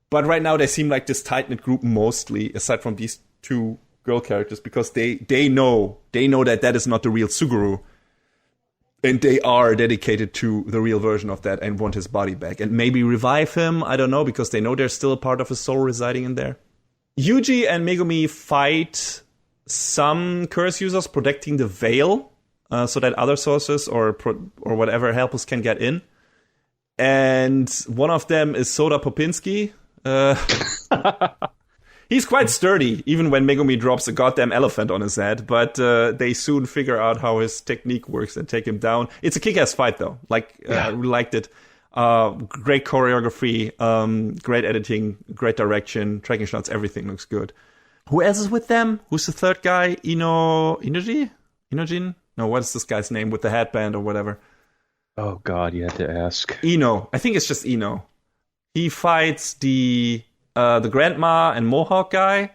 But right now they seem like this tight-knit group mostly, aside from these two girl characters, because they know that is not the real Suguru, and they are dedicated to the real version of that and want his body back. And maybe revive him, I don't know, because they know there's still a part of his soul residing in there. Yuji and Megumi fight some curse users protecting the veil so that other sorcerers or whatever helpers can get in. And one of them is Soda Popinski. He's quite sturdy, even when Megumi drops a goddamn elephant on his head. But they soon figure out how his technique works and take him down. It's a kick-ass fight, though. We liked it. Great choreography, great editing, great direction, tracking shots, everything looks good. Who else is with them? Who's the third guy? Inojin? No, what is this guy's name with the headband or whatever? Oh, God, you had to ask. Ino. I think it's just Ino. He fights the grandma and Mohawk guy,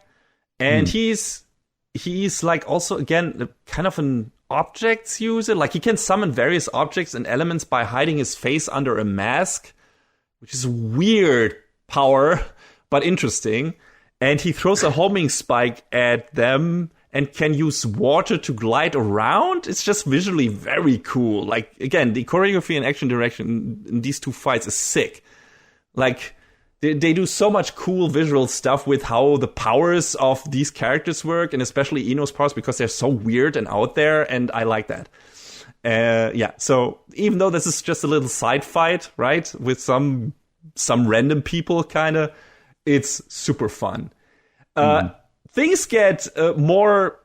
and he's like also again kind of an objects user. Like he can summon various objects and elements by hiding his face under a mask, which is a weird power, but interesting. And he throws a homing spike at them and can use water to glide around. It's just visually very cool. Like, again, the choreography and action direction in these two fights is sick. Like, they do so much cool visual stuff with how the powers of these characters work, and especially Ino's powers, because they're so weird and out there, and I like that. So even though this is just a little side fight, right, with some random people, kind of, it's super fun. Things get more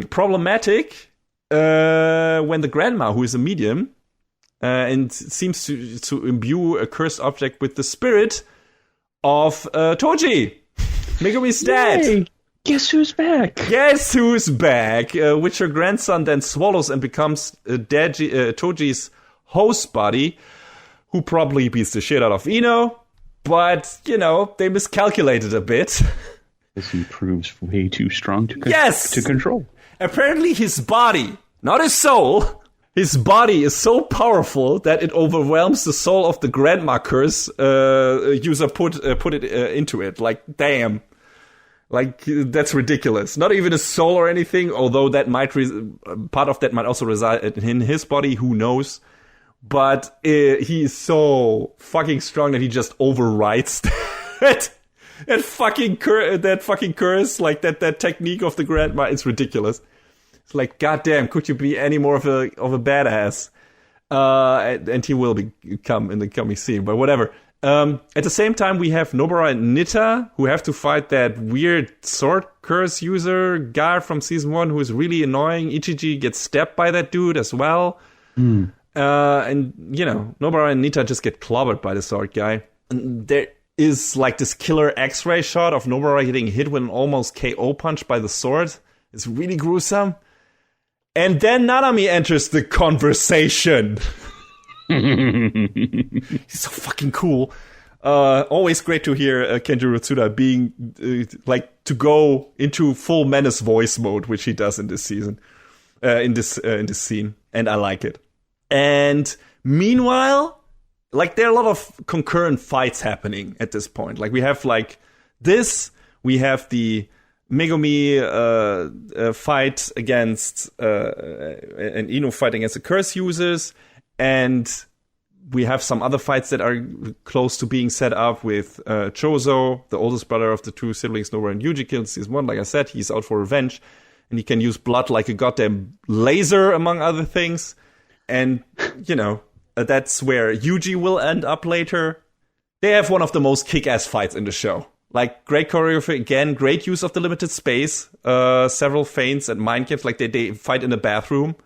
problematic when the grandma, who is a medium, and seems to imbue a cursed object with the spirit of Toji, Megumi's dad. Yay! Guess who's back? Guess who's back? Which her grandson then swallows and becomes Toji's host body, who probably beats the shit out of Ino. But, they miscalculated a bit. Because he proves way too strong to control. Apparently his body, not his soul, his body is so powerful that it overwhelms the soul of the grandma curse user put it into it. Like, damn. Like, that's ridiculous. Not even a soul or anything, although that part of that might also reside in his body, who knows. But he is so fucking strong that he just overwrites that fucking curse, like that technique of the grandma. It's ridiculous. It's like, goddamn, could you be any more of a badass? And he will become in the coming scene, but whatever. At the same time, we have Nobara and Nita, who have to fight that weird sword curse user guy from season 1, who is really annoying. Ichiji gets stabbed by that dude as well. And, Nobara and Nita just get clobbered by the sword guy. And there is like this killer X-ray shot of Nobara getting hit with an almost KO punch by the sword. It's really gruesome. And then Nanami enters the conversation. He's so fucking cool. Always great to hear Kenjiro Tsuda being to go into full menace voice mode, which he does in this season, in this scene, and I like it. And meanwhile, there are a lot of concurrent fights happening at this point. Like we have we have the Megumi fight against and Ino fight against the curse users, and we have some other fights that are close to being set up with Chozo, the oldest brother of the two siblings Nobara and Yuji killed in season 1. Like I said, he's out for revenge, and he can use blood like a goddamn laser, among other things. And, that's where Yuji will end up later. They have one of the most kick-ass fights in the show. Like, great choreography, again, great use of the limited space, several feints and mind games, like they fight in the bathroom.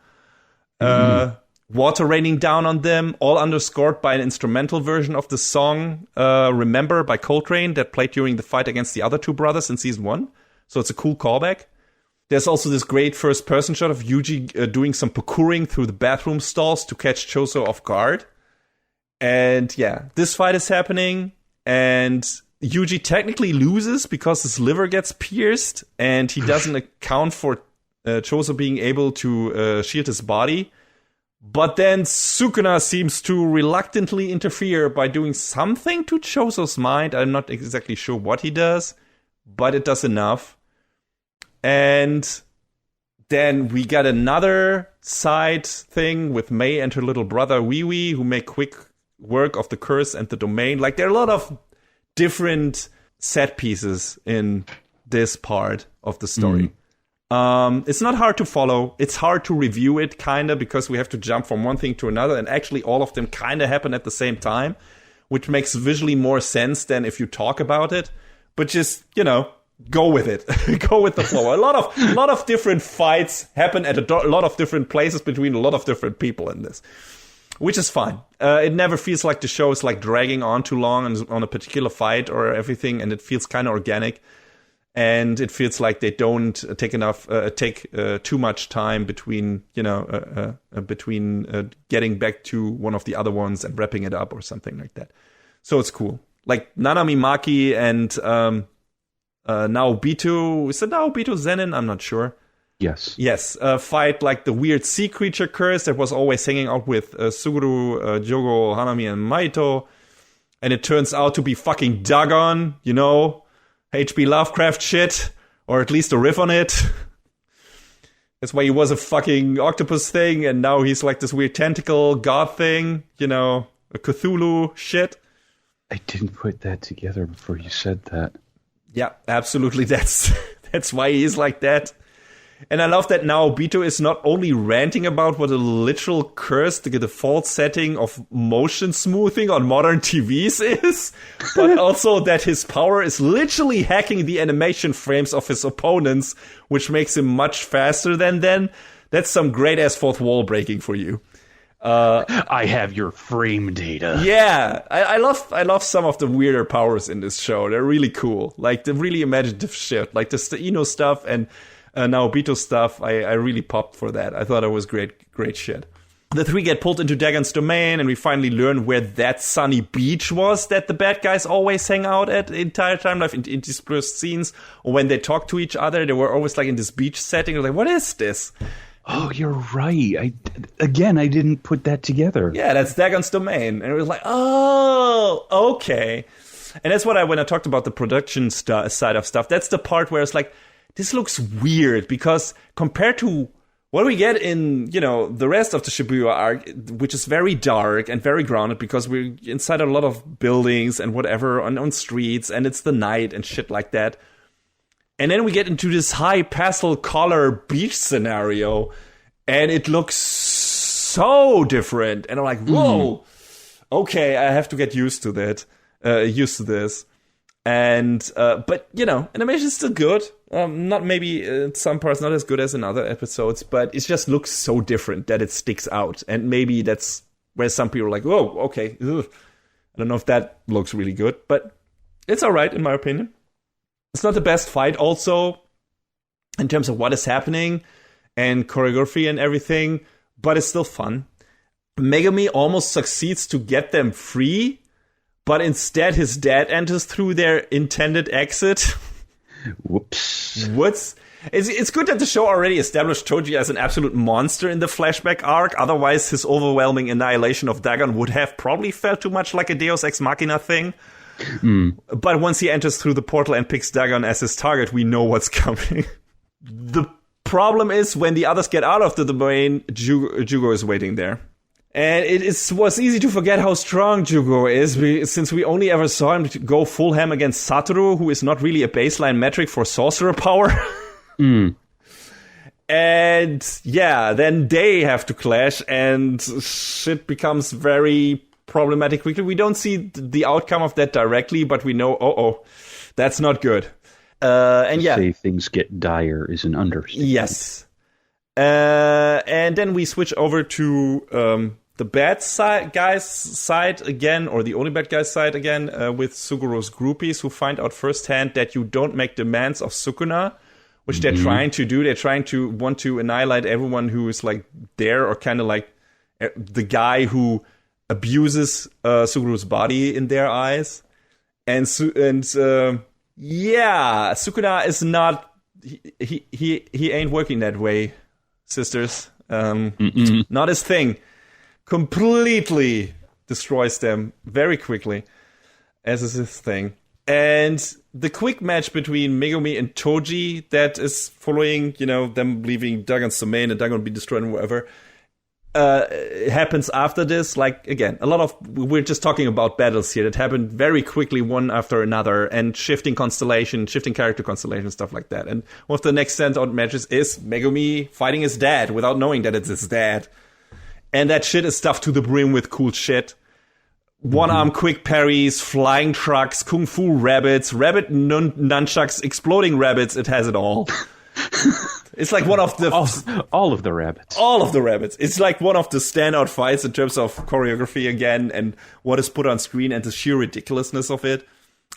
Water raining down on them, all underscored by an instrumental version of the song Remember by Coltrane that played during the fight against the other two brothers in season 1. So it's a cool callback. There's also this great first-person shot of Yuji doing some parkouring through the bathroom stalls to catch Chozo off guard. And yeah, this fight is happening, and Yuji technically loses because his liver gets pierced, and he doesn't account for Chozo being able to shield his body. But then Sukuna seems to reluctantly interfere by doing something to Chozo's mind. I'm not exactly sure what he does, but it does enough. And then we got another side thing with Mei and her little brother Wiwi, who make quick work of the curse and the domain. Like, there are a lot of different set pieces in this part of the story. It's not hard to follow. It's hard to review it, kind of, because we have to jump from one thing to another. And actually, all of them kind of happen at the same time, which makes visually more sense than if you talk about it. But just, go with it. Go with the flow. A lot of different fights happen at a lot of different places between a lot of different people in this, which is fine. It never feels like the show is like dragging on too long on a particular fight or everything, and it feels kind of organic. And it feels like they don't take too much time between getting back to one of the other ones and wrapping it up or something like that. So it's cool. Like Nanami Maki and Naobito. Is it Naobito Zenin? I'm not sure. Yes. Fight like the weird sea creature curse that was always hanging out with Suguru, Jogo, Hanami, and Maito. And it turns out to be fucking Dagon, H.P. Lovecraft shit, or at least a riff on it. That's why he was a fucking octopus thing, and now he's like this weird tentacle god thing, a Cthulhu shit. I didn't put that together before you said that. Yeah, absolutely. That's why he is like that. And I love that now Obito is not only ranting about what a literal curse the default setting of motion smoothing on modern TVs is, but also that his power is literally hacking the animation frames of his opponents, which makes him much faster than them. That's some great-ass fourth wall breaking for you. I have your frame data. Yeah, I love some of the weirder powers in this show. They're really cool. Like the really imaginative shit, like the Ino stuff and Naobito stuff. I really popped for that. I thought it was great shit. The three get pulled into Dagon's domain, and we finally learn where that sunny beach was that the bad guys always hang out at the entire time, like in interspersed scenes, or when they talk to each other, they were always like in this beach setting. Like, what is this? Oh, you're right. I didn't put that together. Yeah, that's Dagon's domain. And it was like, oh, okay. And that's what when I talked about the production side of stuff, that's the part where it's like, this looks weird, because compared to what we get in, the rest of the Shibuya arc, which is very dark and very grounded, because we're inside a lot of buildings and whatever on streets, and it's the night and shit like that. And then we get into this high pastel color beach scenario, and it looks so different. And I'm like, whoa, okay, I have to get used to that, used to this. And but animation is still good. Not maybe in some parts not as good as in other episodes, but it just looks so different that it sticks out. And maybe that's where some people are like, "Whoa, okay." Ugh. I don't know if that looks really good, but it's all right in my opinion. It's not the best fight, also in terms of what is happening and choreography and everything, but it's still fun. Megumi almost succeeds to get them free. But instead, his dad enters through their intended exit. Whoops. It's good that the show already established Toji as an absolute monster in the flashback arc. Otherwise, his overwhelming annihilation of Dagon would have probably felt too much like a Deus Ex Machina thing. But once he enters through the portal and picks Dagon as his target, we know what's coming. The problem is when the others get out of the domain, Jugo is waiting there. And was easy to forget how strong Jugo is, since we only ever saw him go full ham against Satoru, who is not really a baseline metric for sorcerer power. And yeah, then they have to clash, and shit becomes very problematic quickly. We don't see the outcome of that directly, but we know, that's not good. And yeah, say things get dire is an understatement. Yes. And then we switch over to the bad guy's side again, or the only bad guy's side again, with Suguru's groupies, who find out firsthand that you don't make demands of Sukuna, which they're trying to do. They're want to annihilate everyone who is like there, or kind of like the guy who abuses Suguru's body in their eyes. And Sukuna is not. He ain't working that way, sisters. Not his thing. Completely destroys them very quickly, as is his thing. And the quick match between Megumi and Toji that is following, them leaving Dagon's domain and Dagon be destroyed and whatever, happens after this. Like, again, we're just talking about battles here that happen very quickly, one after another, and shifting character constellation, stuff like that. And one of the next standout matches is Megumi fighting his dad without knowing that it's his dad. And that shit is stuffed to the brim with cool shit. one-arm quick parries, flying trucks, kung fu rabbits, rabbit nunchucks, exploding rabbits. It has it all. It's like one of the... all of the rabbits. All of the rabbits. It's like one of the standout fights in terms of choreography again, and what is put on screen and the sheer ridiculousness of it.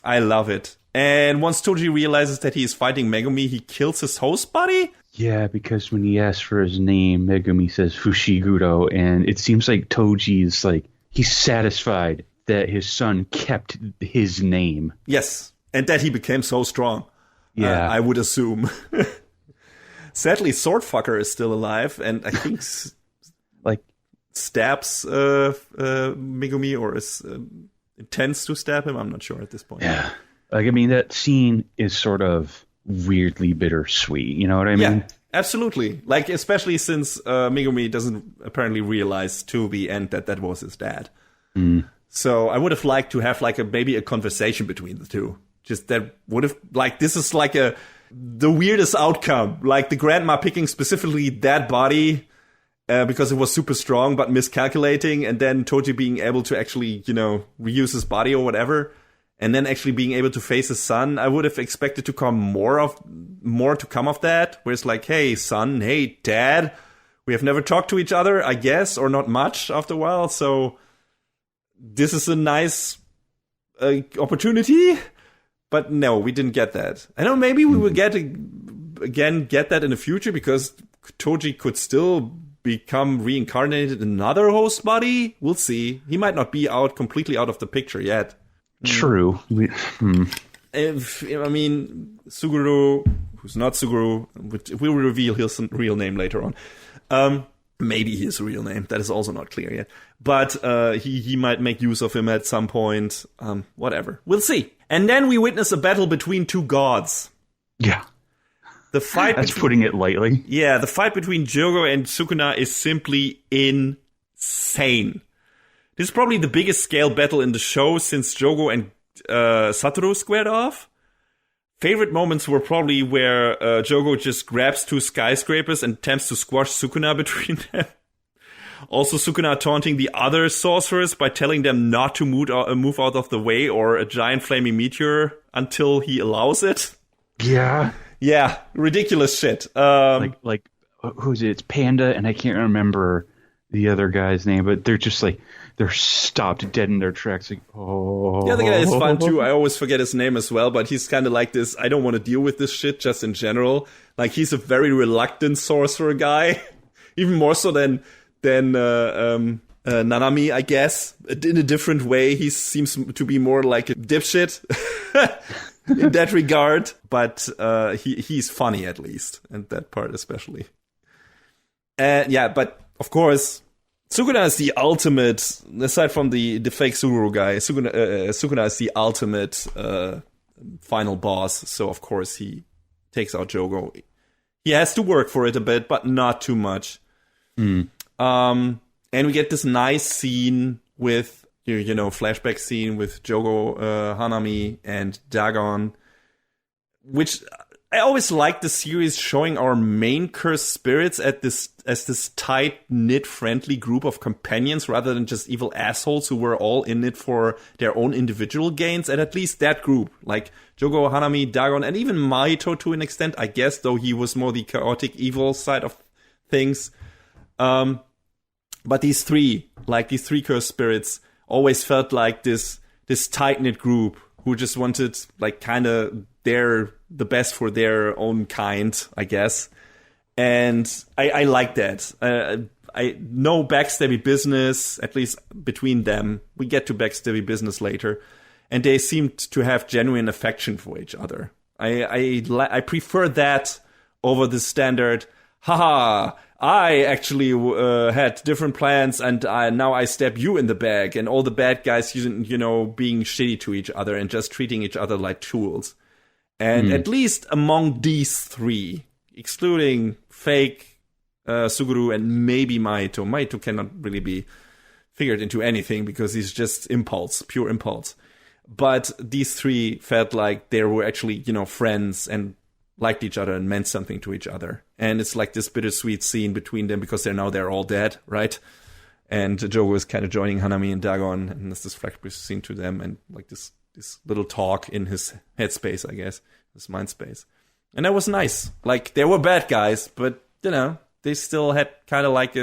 I love it. And once Toji realizes that he is fighting Megumi, he kills his host buddy? Yeah, because when he asks for his name, Megumi says Fushiguro, and it seems like Toji's like, he's satisfied that his son kept his name. Yes, and that he became so strong. Yeah. I would assume. Sadly, Swordfucker is still alive, and I think like stabs Megumi, or is intends to stab him. I'm not sure at this point. Yeah, like I mean, that scene is sort of weirdly bittersweet. You know what I mean? Yeah, absolutely. Like especially since Megumi doesn't apparently realize to the end that was his dad. Mm. So I would have liked to have like maybe a conversation between the two. Just that would have like this is like the weirdest outcome, like the grandma picking specifically that body because it was super strong but miscalculating, and then Toji being able to actually, reuse his body or whatever, and then actually being able to face his son. I would have expected to come more to come of that, where it's like, hey son, hey dad, we have never talked to each other, I guess, or not much after a while, so this is a nice opportunity. But no, we didn't get that. I know maybe we will get that in the future, because Toji could still become reincarnated in another host body. We'll see. He might not be completely out of the picture yet. True. Suguru, who's not Suguru, we'll reveal his real name later on. Maybe his real name. That is also not clear yet. But he might make use of him at some point. Whatever. We'll see. And then we witness a battle between two gods. Yeah. The fight That's putting it lightly. Yeah, the fight between Jogo and Sukuna is simply insane. This is probably the biggest scale battle in the show since Jogo and Satoru squared off. Favorite moments were probably where Jogo just grabs two skyscrapers and attempts to squash Sukuna between them. Also, Sukuna taunting the other sorcerers by telling them not to move out of the way, or a giant flaming meteor until he allows it. Yeah. Yeah, ridiculous shit. Like who's it? It's Panda, and I can't remember the other guy's name, but they're just like, they're stopped dead in their tracks. Like, oh. The other guy is fun too. I always forget his name as well, but he's kind of like this, I don't want to deal with this shit just in general. Like, he's a very reluctant sorcerer guy, even more so than Nanami, I guess. In a different way, he seems to be more like a dipshit in that regard. But he's funny, at least, and that part especially. But of course, Sukuna is the ultimate, aside from the fake Suguru guy, Sukuna is the ultimate final boss. So of course he takes out Jogo. He has to work for it a bit, but not too much. And we get this nice scene with, flashback scene with Jogo, Hanami, and Dagon, which I always like the series showing our main cursed spirits as this tight-knit, friendly group of companions, rather than just evil assholes who were all in it for their own individual gains. And at least that group, like Jogo, Hanami, Dagon, and even Maito to an extent, I guess, though he was more the chaotic evil side of things. But these three cursed spirits always felt like this tight-knit group who just wanted, like, kind of the best for their own kind, I guess. And I like that. No backstabby business, at least between them. We get to backstabby business later. And they seemed to have genuine affection for each other. I prefer that over the standard, haha, I actually had different plans, and now I stab you in the back, and all the bad guys, being shitty to each other and just treating each other like tools. And at least among these three, excluding fake Suguru and maybe Maito cannot really be figured into anything because he's just pure impulse. But these three felt like they were actually, friends and liked each other and meant something to each other. And it's like this bittersweet scene between them because they're all dead, right? And Jogo is kind of joining Hanami and Dagon, and there's this flashback scene to them, and like this little talk in his headspace, I guess, his mind space. And that was nice. Like, they were bad guys, but, you know, they still had kind of like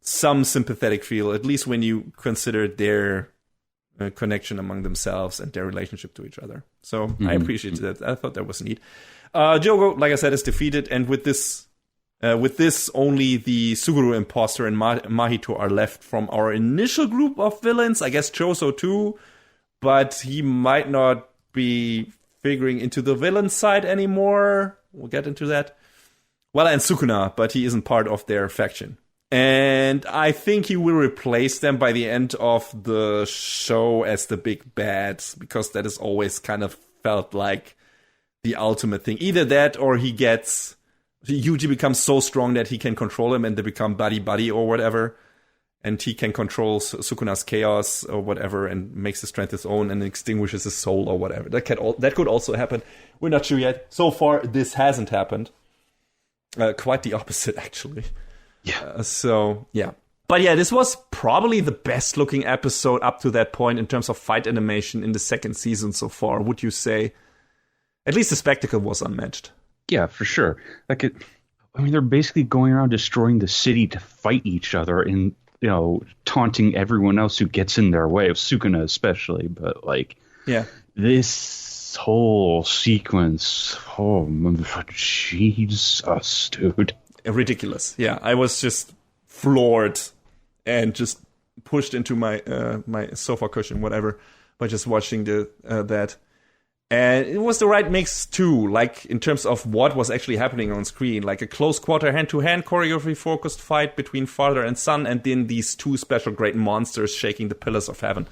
some sympathetic feel, at least when you consider their connection among themselves and their relationship to each other. So I appreciated that. I thought that was neat. Jogo, like I said, is defeated, and with this, only the Suguru imposter and Mahito are left from our initial group of villains. I guess Choso too, but he might not be figuring into the villain side anymore. We'll get into that. Well, and Sukuna, but he isn't part of their faction. And I think he will replace them by the end of the show as the big bad, because that has always kind of felt like the ultimate thing. Either that, or Yuji becomes so strong that he can control him and they become buddy-buddy or whatever. And he can control Sukuna's chaos or whatever and makes his strength his own and extinguishes his soul or whatever. That could also happen. We're not sure yet. So far, this hasn't happened. Quite the opposite, actually. Yeah. But yeah, this was probably the best looking episode up to that point in terms of fight animation in the second season so far, would you say? At least the spectacle was unmatched. Yeah, for sure. They're basically going around destroying the city to fight each other and, you know, taunting everyone else who gets in their way, of Sukuna especially. But, like, this whole sequence, oh, Jesus, dude. Ridiculous. Yeah, I was just floored and just pushed into my my sofa cushion, whatever, by just watching that. And it was the right mix too, like in terms of what was actually happening on screen, like a close quarter hand-to-hand choreography focused fight between father and son, and then these two special great monsters shaking the pillars of heaven.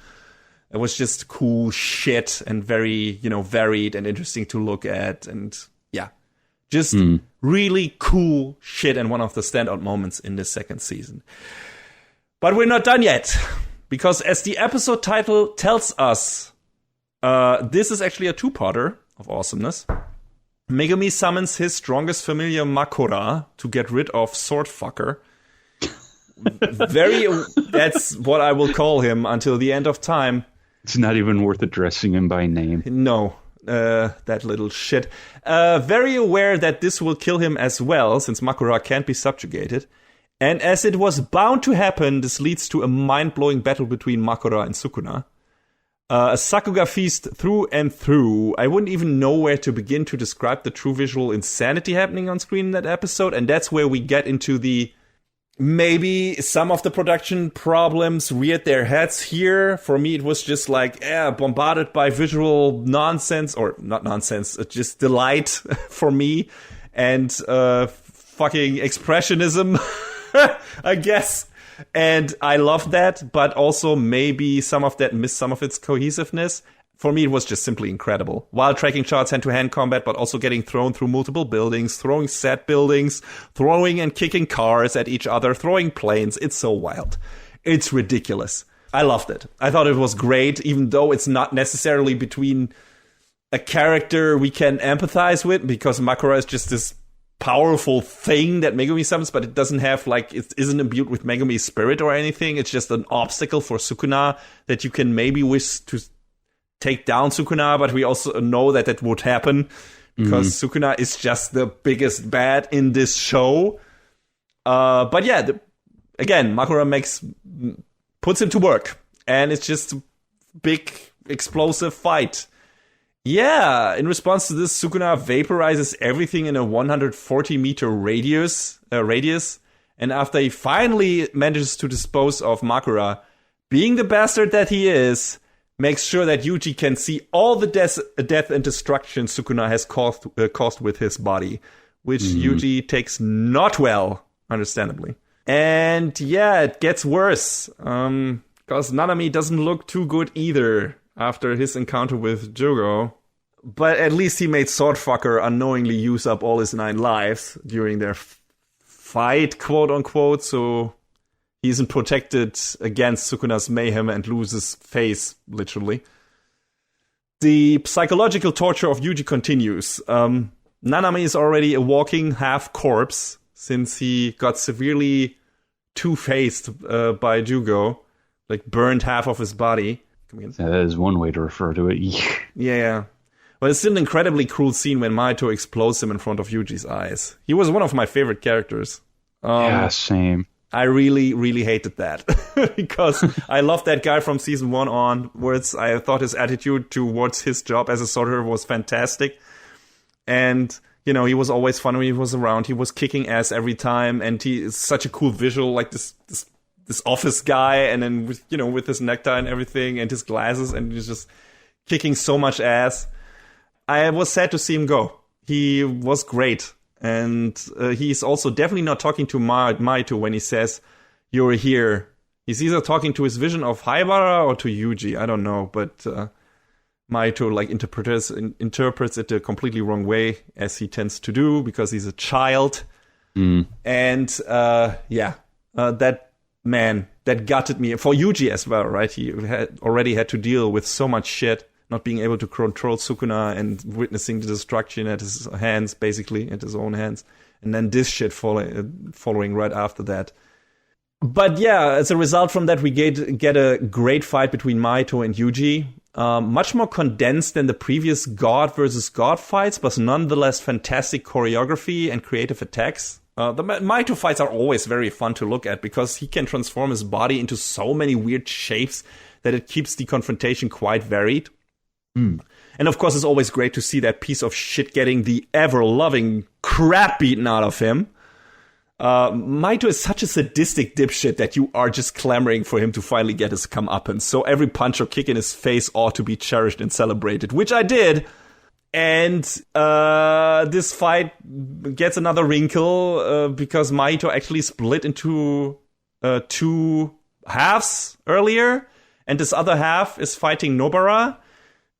It was just cool shit and very, you know, varied and interesting to look at, and yeah, just really cool shit, and one of the standout moments in this second season. But we're not done yet, because as the episode title tells us, this is actually a two-parter of awesomeness. Megumi summons his strongest familiar Makura to get rid of Swordfucker. That's what I will call him until the end of time. It's not even worth addressing him by name. No, that little shit. Very aware that this will kill him as well, since Makura can't be subjugated. And as it was bound to happen, this leads to a mind-blowing battle between Makura and Sukuna. A Sakuga feast through and through. I wouldn't even know where to begin to describe the true visual insanity happening on screen in that episode, and that's where we get into the... Maybe some of the production problems reared their heads here. For me, it was just like, bombarded by visual nonsense, or not nonsense, just delight for me, and fucking expressionism, I guess. And I love that, but also maybe some of that missed some of its cohesiveness. For me, it was just simply incredible. While tracking shots, hand-to-hand combat, but also getting thrown through multiple buildings, throwing set buildings, throwing and kicking cars at each other, throwing planes. It's so wild. It's ridiculous. I loved it. I thought it was great, even though it's not necessarily between a character we can empathize with, because Makura is just this powerful thing that Megumi summons, but it doesn't have, like, it isn't imbued with Megumi's spirit or anything. It's just an obstacle for Sukuna that you can maybe wish to take down Sukuna, but we also know that would happen because Sukuna is just the biggest bad in this show. But yeah, again, Makura puts him to work, and it's just a big explosive fight. Yeah, in response to this, Sukuna vaporizes everything in a 140-meter radius, and after he finally manages to dispose of Makura, being the bastard that he is, makes sure that Yuji can see all the death and destruction Sukuna has caused with his body, which Yuji takes not well, understandably. And yeah, it gets worse, because Nanami doesn't look too good either after his encounter with Jogo. But at least he made Swordfucker unknowingly use up all his 9 lives during their fight, quote-unquote, so he isn't protected against Sukuna's mayhem and loses face, literally. The psychological torture of Yuji continues. Nanami is already a walking half-corpse, since he got severely two-faced by Jugo, like burned half of his body. That is one way to refer to it. Yeah. But it's still an incredibly cruel scene when Mahito explodes him in front of Yuji's eyes. He was one of my favorite characters. Yeah, same. I really, really hated that because I loved that guy from season 1 onwards. I thought his attitude towards his job as a sorcerer was fantastic. And, you know, he was always fun when he was around. He was kicking ass every time. And he is such a cool visual, like this office guy. And then, with his necktie and everything and his glasses. And he's just kicking so much ass. I was sad to see him go. He was great. And he's also definitely not talking to Mahito when he says, "You're here." He's either talking to his vision of Haibara or to Yuji. I don't know. But Mahito interprets it the completely wrong way, as he tends to do, because he's a child. And that gutted me. For Yuji as well, right? He already had to deal with so much shit. Not being able to control Sukuna and witnessing the destruction at his hands, basically, at his own hands. And then this shit following right after that. But yeah, as a result from that, we get a great fight between Mahito and Yuji. Much more condensed than the previous God versus God fights, but nonetheless fantastic choreography and creative attacks. The Mahito fights are always very fun to look at because he can transform his body into so many weird shapes that it keeps the confrontation quite varied. And of course, it's always great to see that piece of shit getting the ever-loving crap beaten out of him. Mahito is such a sadistic dipshit that you are just clamoring for him to finally get his comeuppance. So every punch or kick in his face ought to be cherished and celebrated, which I did. And this fight gets another wrinkle because Mahito actually split into 2 halves earlier. And this other half is fighting Nobara.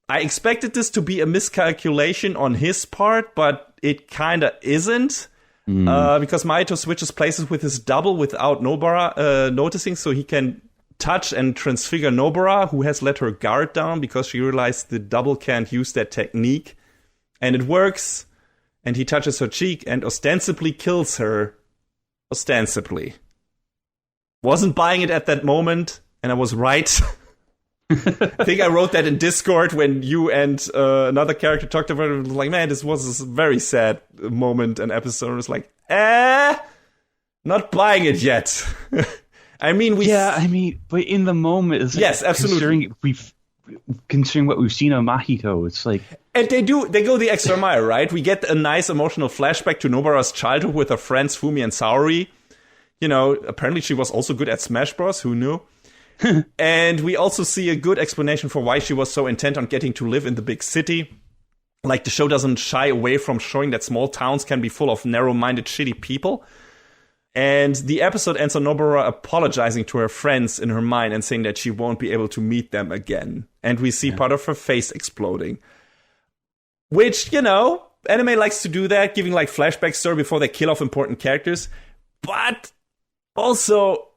I expected this to be a miscalculation on his part, but it kind of isn't. Because Mahito switches places with his double without Nobara noticing, so he can touch and transfigure Nobara, who has let her guard down because she realized the double can't use that technique. And it works, and he touches her cheek and ostensibly kills her. Ostensibly. Wasn't buying it at that moment, and I was right. I think I wrote that in Discord when you and another character talked about it. It was like, man, this was a very sad moment and episode. It was like, not buying it yet. I mean, but in the moment, it's like, yes, absolutely. Considering what we've seen of Mahito, it's like, and they go the extra mile, right? We get a nice emotional flashback to Nobara's childhood with her friends Fumi and Saori. You know, apparently she was also good at Smash Bros. Who knew? And we also see a good explanation for why she was so intent on getting to live in the big city. Like, the show doesn't shy away from showing that small towns can be full of narrow-minded, shitty people. And the episode ends on Nobara apologizing to her friends in her mind and saying that she won't be able to meet them again. And we see part of her face exploding. Which, anime likes to do that, giving like flashback story before they kill off important characters. But also,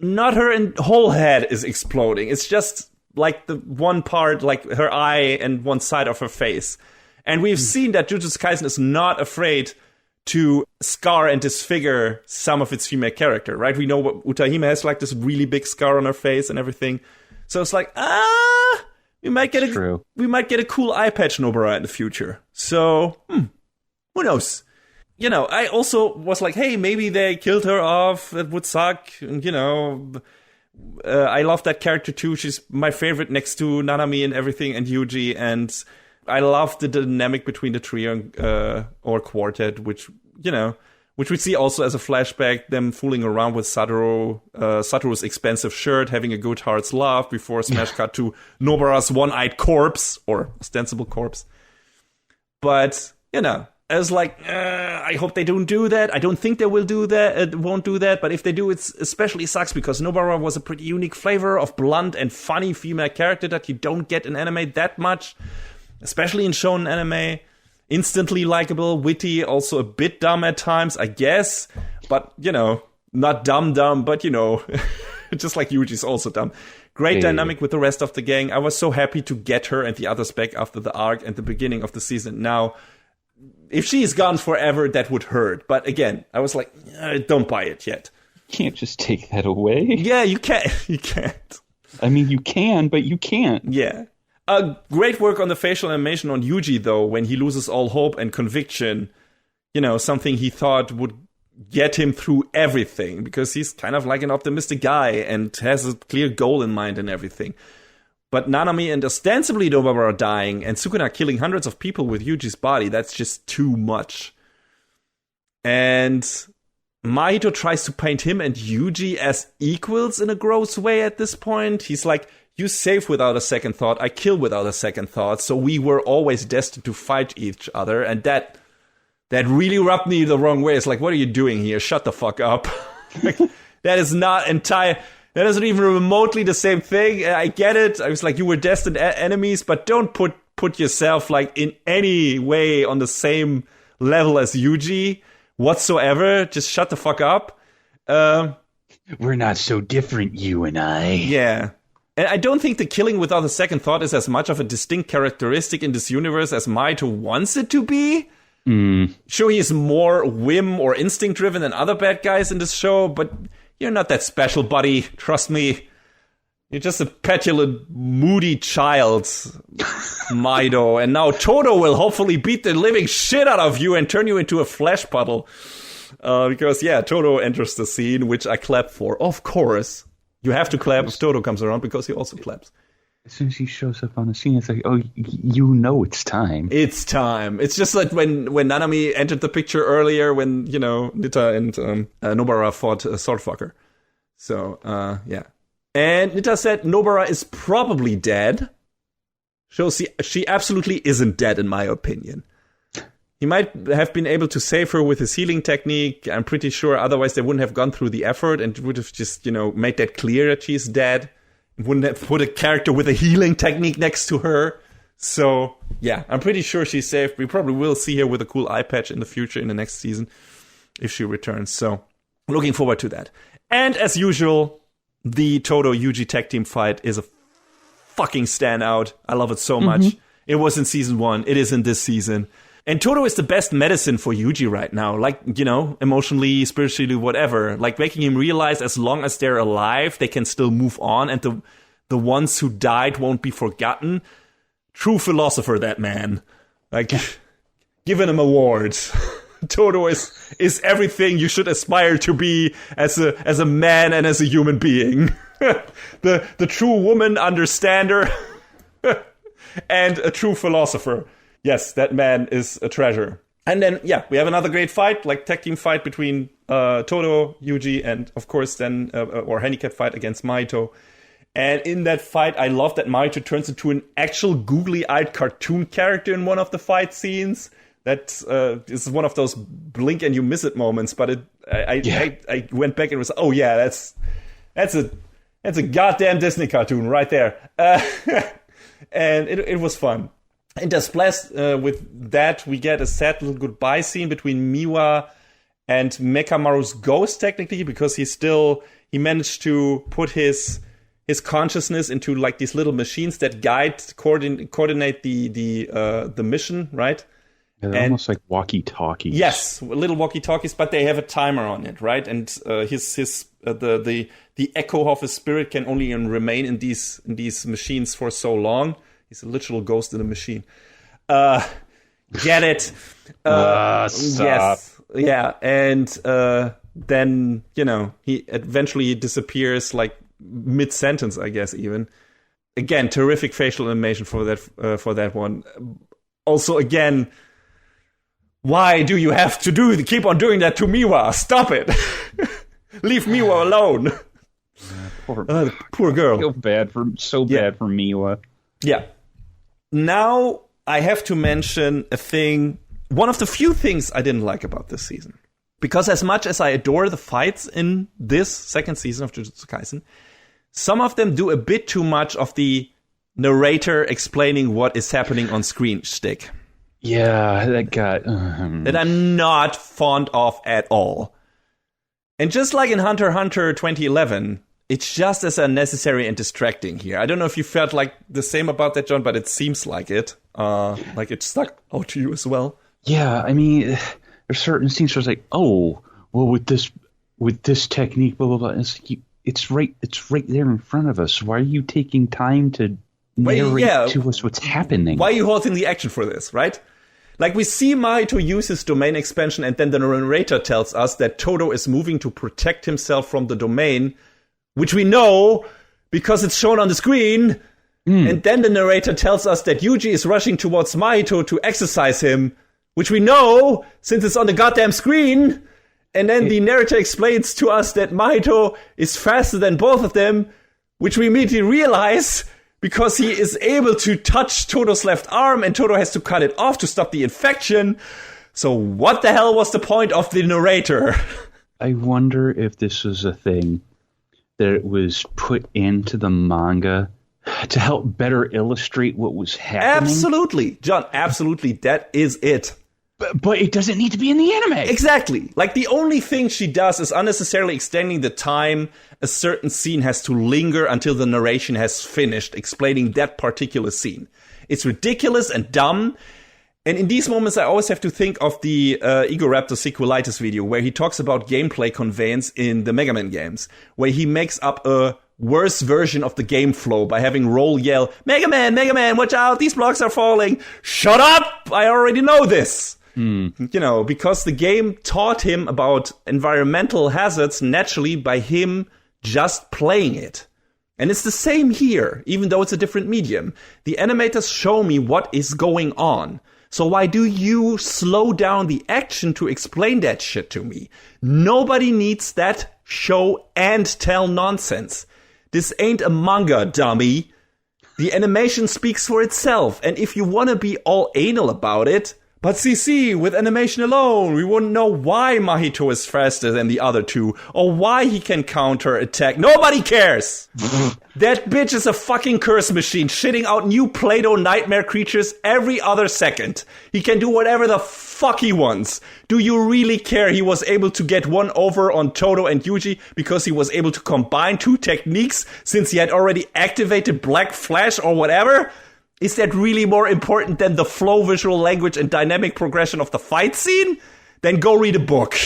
not her whole head is exploding. It's just like the one part, like her eye and one side of her face. And we've seen that Jujutsu Kaisen is not afraid to scar and disfigure some of its female character, right? We know what Utahime has, like this really big scar on her face and everything. So it's like, we might get a cool eye patch Nobara in the future. So, who knows? I also was like, hey, maybe they killed her off. That would suck. And, I love that character too. She's my favorite next to Nanami and everything and Yuji. And I love the dynamic between the trio or quartet, which we see also as a flashback, them fooling around with Satoru's expensive shirt, having a good heart's love before a smash cut to Nobara's one-eyed corpse or ostensible corpse. But, I was like, I hope they don't do that. I don't think they will do that. It won't do that. But if they do, it especially sucks because Nobara was a pretty unique flavor of blunt and funny female character that you don't get in anime that much, especially in shonen anime. Instantly likable, witty, also a bit dumb at times, I guess. But, not dumb, but, just like Yuji's also dumb. Great dynamic with the rest of the gang. I was so happy to get her and the others back after the arc and the beginning of the season. Now, if she is gone forever, that would hurt. But again, I was like, don't buy it yet. can't just take that away. Yeah, you can't. You can't. I mean, you can, but you can't. Yeah. Great work on the facial animation on Yuji, though, when he loses all hope and conviction. You know, something he thought would get him through everything, because he's kind of like an optimistic guy and has a clear goal in mind and everything. But Nanami and ostensibly Nobara are dying, and Sukuna killing hundreds of people with Yuji's body. That's just too much. And Mahito tries to paint him and Yuji as equals in a gross way at this point. He's like, you save without a second thought, I kill without a second thought, so we were always destined to fight each other. And that really rubbed me the wrong way. It's like, what are you doing here? Shut the fuck up. Like, that is not that isn't even remotely the same thing. I get it. I was like, you were destined enemies, but don't put yourself like in any way on the same level as Yuji whatsoever. Just shut the fuck up. We're not so different, you and I. Yeah. And I don't think the killing without a second thought is as much of a distinct characteristic in this universe as Mahito wants it to be. Sure, he is more whim or instinct driven than other bad guys in this show, but you're not that special, buddy. Trust me. You're just a petulant, moody child, Mahito. And now Todo will hopefully beat the living shit out of you and turn you into a flesh puddle. Because, yeah, Todo enters the scene, which I clap for. Of course. You have to clap if Todo comes around, because he also claps. As soon as he shows up on the scene, it's like, oh, you know it's time. It's time. It's just like when Nanami entered the picture earlier, when, you know, Nita and Nobara fought Swordfucker. So, yeah. And Nita said Nobara is probably dead. Shows she absolutely isn't dead, in my opinion. He might have been able to save her with his healing technique. I'm pretty sure otherwise they wouldn't have gone through the effort and would have just, you know, made that clear that she's dead. Wouldn't have put a character with a healing technique next to her. So, yeah, I'm pretty sure she's safe. We probably will see her with a cool eye patch in the future, in the next season, if she returns. So, looking forward to that. And as usual, the Todo Yuji tag team fight is a fucking standout. I love it so much. It was in season 1. It is in this season. And Todo is the best medicine for Yuji right now. Like, you know, emotionally, spiritually, whatever. Like, making him realize as long as they're alive, they can still move on. And the ones who died won't be forgotten. True philosopher, that man. Like, giving him awards. Todo is everything you should aspire to be as a man and as a human being. the true woman understander. And a true philosopher. Yes, that man is a treasure. And then, yeah, we have another great fight, like tag team fight between Todo, Yuji, and of course then, or handicap fight against Mahito. And in that fight, I love that Mahito turns into an actual googly-eyed cartoon character in one of the fight scenes. That is one of those blink and you miss it moments. But I went back and was, oh yeah, that's a goddamn Disney cartoon right there. And it was fun. Interspersed with that, we get a sad little goodbye scene between Miwa and Mekamaru's ghost, technically, because he managed to put his consciousness into like these little machines that coordinate the mission, right? Yeah, they're almost like walkie-talkies. Yes, little walkie-talkies, but they have a timer on it, right? And the echo of his spirit can only remain in these machines for so long. He's a literal ghost in a machine. Get it? Yes. Yeah. And then, you know, he eventually disappears like mid-sentence, I guess, even. Again, terrific facial animation for that one. Also, again, why do you have to keep on doing that to Miwa? Stop it. Leave Miwa alone. Poor girl. I feel bad for Miwa. Yeah. Now, I have to mention one of the few things I didn't like about this season. Because as much as I adore the fights in this second season of Jujutsu Kaisen, some of them do a bit too much of the narrator explaining what is happening on screen shtick. Yeah, that I'm not fond of at all. And just like in Hunter x Hunter 2011... it's just as unnecessary and distracting here. I don't know if you felt like the same about that, John, but it seems like it. Like it stuck out to you as well. Yeah, I mean, there's certain scenes where it's like, oh, well, with with this technique, blah blah blah. It's right there in front of us. Why are you taking time to narrate to us what's happening? Why are you halting the action for this, right? Like, we see Mahito use his domain expansion, and then the narrator tells us that Todo is moving to protect himself from the domain, which we know because it's shown on the screen. And then the narrator tells us that Yuji is rushing towards Mahito to exercise him, which we know since it's on the goddamn screen. And then the narrator explains to us that Mahito is faster than both of them, which we immediately realize because he is able to touch Todo's left arm and Todo has to cut it off to stop the infection. So what the hell was the point of the narrator? I wonder if this was a thing that was put into the manga to help better illustrate what was happening. Absolutely, John, absolutely. That is it. But it doesn't need to be in the anime. Exactly. Like, the only thing she does is unnecessarily extending the time a certain scene has to linger until the narration has finished explaining that particular scene. It's ridiculous and dumb. And in these moments, I always have to think of the Egoraptor Sequelitis video where he talks about gameplay conveyance in the Mega Man games, where he makes up a worse version of the game flow by having Roll yell, Mega Man, watch out, these blocks are falling. Shut up! I already know this. You know, because the game taught him about environmental hazards naturally by him just playing it. And it's the same here, even though it's a different medium. The animators show me what is going on. So why do you slow down the action to explain that shit to me? Nobody needs that show and tell nonsense. This ain't a manga, dummy. The animation speaks for itself. And if you want to be all anal about it, but CC, with animation alone, we wouldn't know why Mahito is faster than the other two, or why he can counter-attack. Nobody cares! That bitch is a fucking curse machine, shitting out new Play-Doh nightmare creatures every other second. He can do whatever the fuck he wants. Do you really care he was able to get one over on Todo and Yuji because he was able to combine two techniques since he had already activated Black Flash or whatever? Is that really more important than the flow, visual language, and dynamic progression of the fight scene? Then go read a book.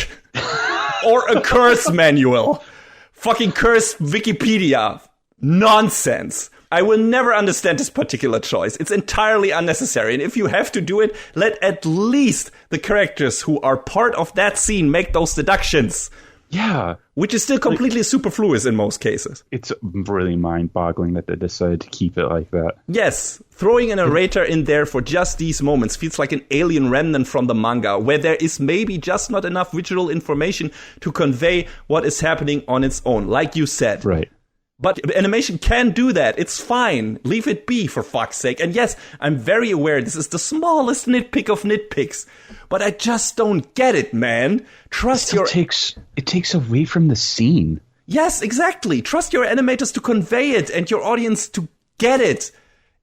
Or a curse manual. Fucking curse Wikipedia. Nonsense. I will never understand this particular choice. It's entirely unnecessary. And if you have to do it, let at least the characters who are part of that scene make those deductions. Yeah. Which is still completely superfluous in most cases. It's really mind-boggling that they decided to keep it like that. Yes. Throwing a narrator in there for just these moments feels like an alien remnant from the manga, where there is maybe just not enough visual information to convey what is happening on its own, like you said. Right. But animation can do that. It's fine. Leave it be, for fuck's sake. And yes, I'm very aware this is the smallest nitpick of nitpicks. But I just don't get it, man. It takes away from the scene. Yes, exactly. Trust your animators to convey it and your audience to get it.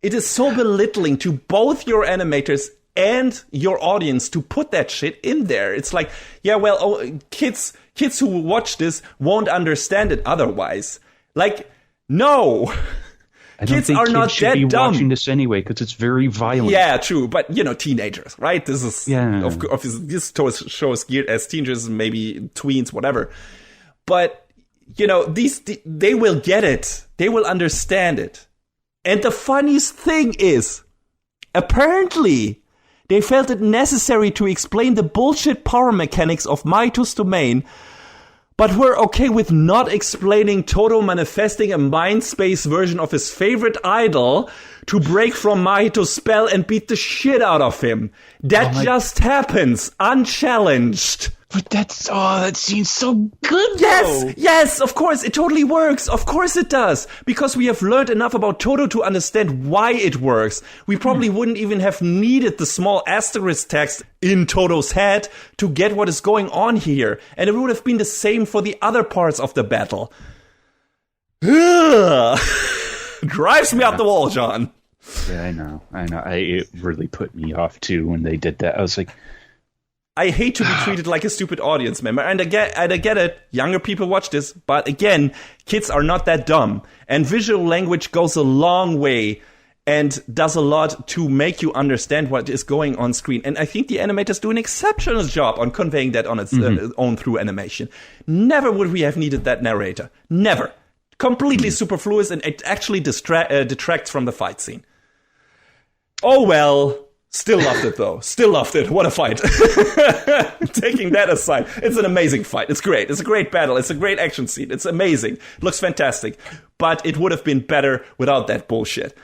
It is so belittling to both your animators and your audience to put that shit in there. It's like, yeah, well, kids who watch this won't understand it otherwise. Like, no. I don't think kids should be watching this anyway because it's very violent. Yeah, true. But, you know, teenagers, right? This is, this show is geared as teenagers, maybe tweens, whatever. But, you know, they will get it. They will understand it. And the funniest thing is, apparently, they felt it necessary to explain the bullshit power mechanics of Mahito's domain, but we're okay with not explaining Todo manifesting a mind space version of his favorite idol to break from Mahito's spell and beat the shit out of him. That just happens, unchallenged. But that seems so good, though. Yes, of course, it totally works. Of course it does. Because we have learned enough about Todo to understand why it works. We probably wouldn't even have needed the small asterisk text in Todo's head to get what is going on here. And it would have been the same for the other parts of the battle. Drives me up the wall, John. Yeah, I know. It really put me off, too, when they did that. I was like, I hate to be treated like a stupid audience member, and I get it. Younger people watch this, but again, kids are not that dumb, and visual language goes a long way and does a lot to make you understand what is going on screen. And I think the animators do an exceptional job on conveying that on its own through animation. Never would we have needed that narrator. Never. Completely superfluous, and it actually detracts from the fight scene. Oh, well. Still loved it, though. Still loved it. What a fight. Taking that aside, it's an amazing fight. It's great. It's a great battle. It's a great action scene. It's amazing. It looks fantastic. But it would have been better without that bullshit.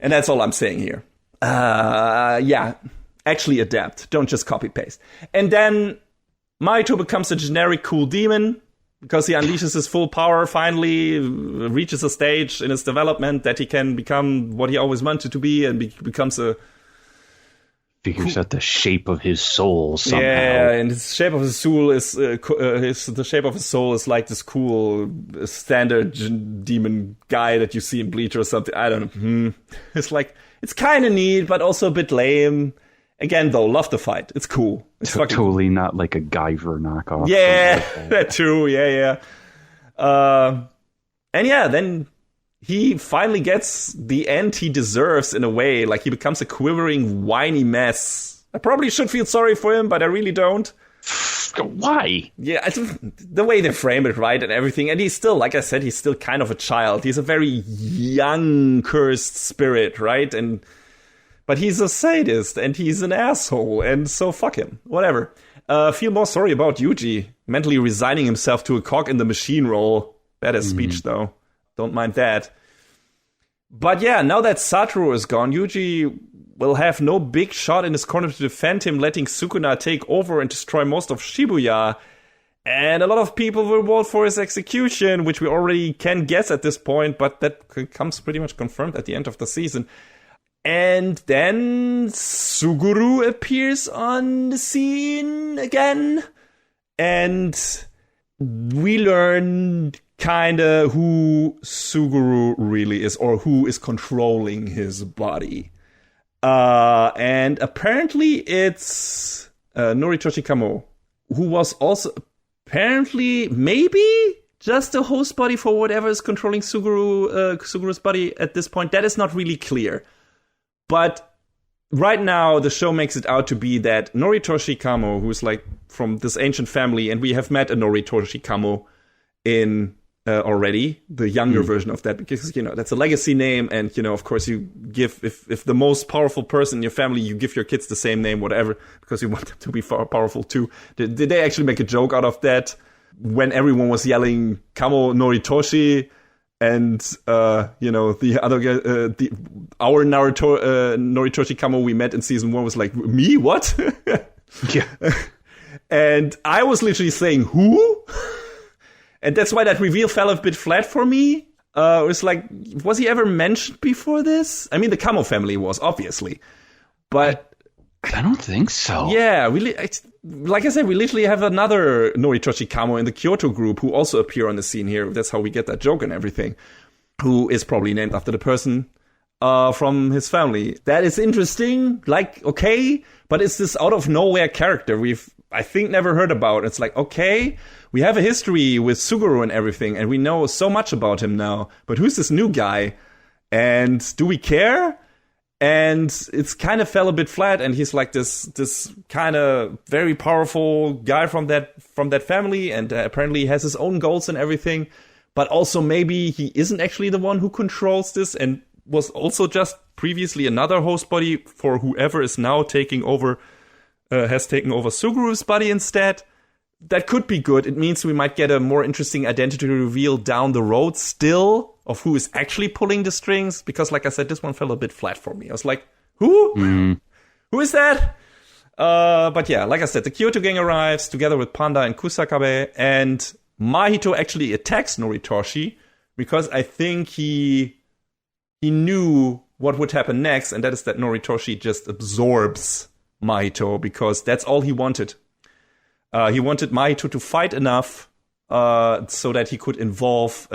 And that's all I'm saying here. Yeah. Actually adapt. Don't just copy-paste. And then Mahito becomes a generic cool demon because he unleashes his full power, finally reaches a stage in his development that he can become what he always wanted to be, and becomes a... Figures out the shape of his soul somehow. Yeah, and the shape of his soul is the shape of his soul is like this cool standard demon guy that you see in Bleach or something. I don't know. It's like, it's kind of neat, but also a bit lame. Again, though, love the fight. It's cool. It's totally not like a Guyver knockoff. Yeah, that too. Yeah. And yeah, then he finally gets the end he deserves in a way. Like, he becomes a quivering, whiny mess. I probably should feel sorry for him, but I really don't. Why? Yeah, the way they frame it, right, and everything. And he's still, like I said, he's still kind of a child. He's a very young, cursed spirit, right? But he's a sadist, and he's an asshole, and so fuck him. Whatever. Feel more sorry about Yuji, mentally resigning himself to a cog in the machine role. That is speech, though. Don't mind that. But yeah, now that Satoru is gone, Yuji will have no big shot in his corner to defend him, letting Sukuna take over and destroy most of Shibuya. And a lot of people will vote for his execution, which we already can guess at this point, but that comes pretty much confirmed at the end of the season. And then Suguru appears on the scene again. And we learn kinda who Suguru really is, or who is controlling his body. And apparently it's Noritoshi Kamo, who was also apparently maybe just a host body for whatever is controlling Suguru's body at this point. That is not really clear. But right now, the show makes it out to be that Noritoshi Kamo, who's like from this ancient family, and we have met a Noritoshi Kamo in already, the younger version of that, because, you know, that's a legacy name, and, you know, of course, you give, if the most powerful person in your family, you give your kids the same name, whatever, because you want them to be powerful too. Did they actually make a joke out of that when everyone was yelling Kamo Noritoshi? And, you know, the other guy, our Noritoshi Kamo we met in season 1 was like, me? What? Yeah. And I was literally saying, who? And that's why that reveal fell a bit flat for me. It was like, was he ever mentioned before this? I mean, the Kamo family was, obviously. But I don't think so. Yeah, like I said, we literally have another Noritoshi Kamo in the Kyoto group who also appear on the scene here. That's how we get that joke and everything. Who is probably named after the person from his family. That is interesting. Like, okay, but it's this out of nowhere character we've, I think, never heard about. It's like, okay, we have a history with Suguru and everything, and we know so much about him now. But who's this new guy? And do we care? And it's kind of fell a bit flat, and he's like this kind of very powerful guy from that family, and apparently he has his own goals and everything. But also maybe he isn't actually the one who controls this, and was also just previously another host body for whoever is now taking over, has taken over Suguru's body instead. That could be good. It means we might get a more interesting identity reveal down the road still of who is actually pulling the strings. Because, like I said, this one fell a bit flat for me. I was like, who? Who is that? But yeah, like I said, the Kyoto gang arrives together with Panda and Kusakabe. And Mahito actually attacks Noritoshi because I think he knew what would happen next. And that is that Noritoshi just absorbs Mahito because that's all he wanted. He wanted Mahito to fight enough so that he could evolve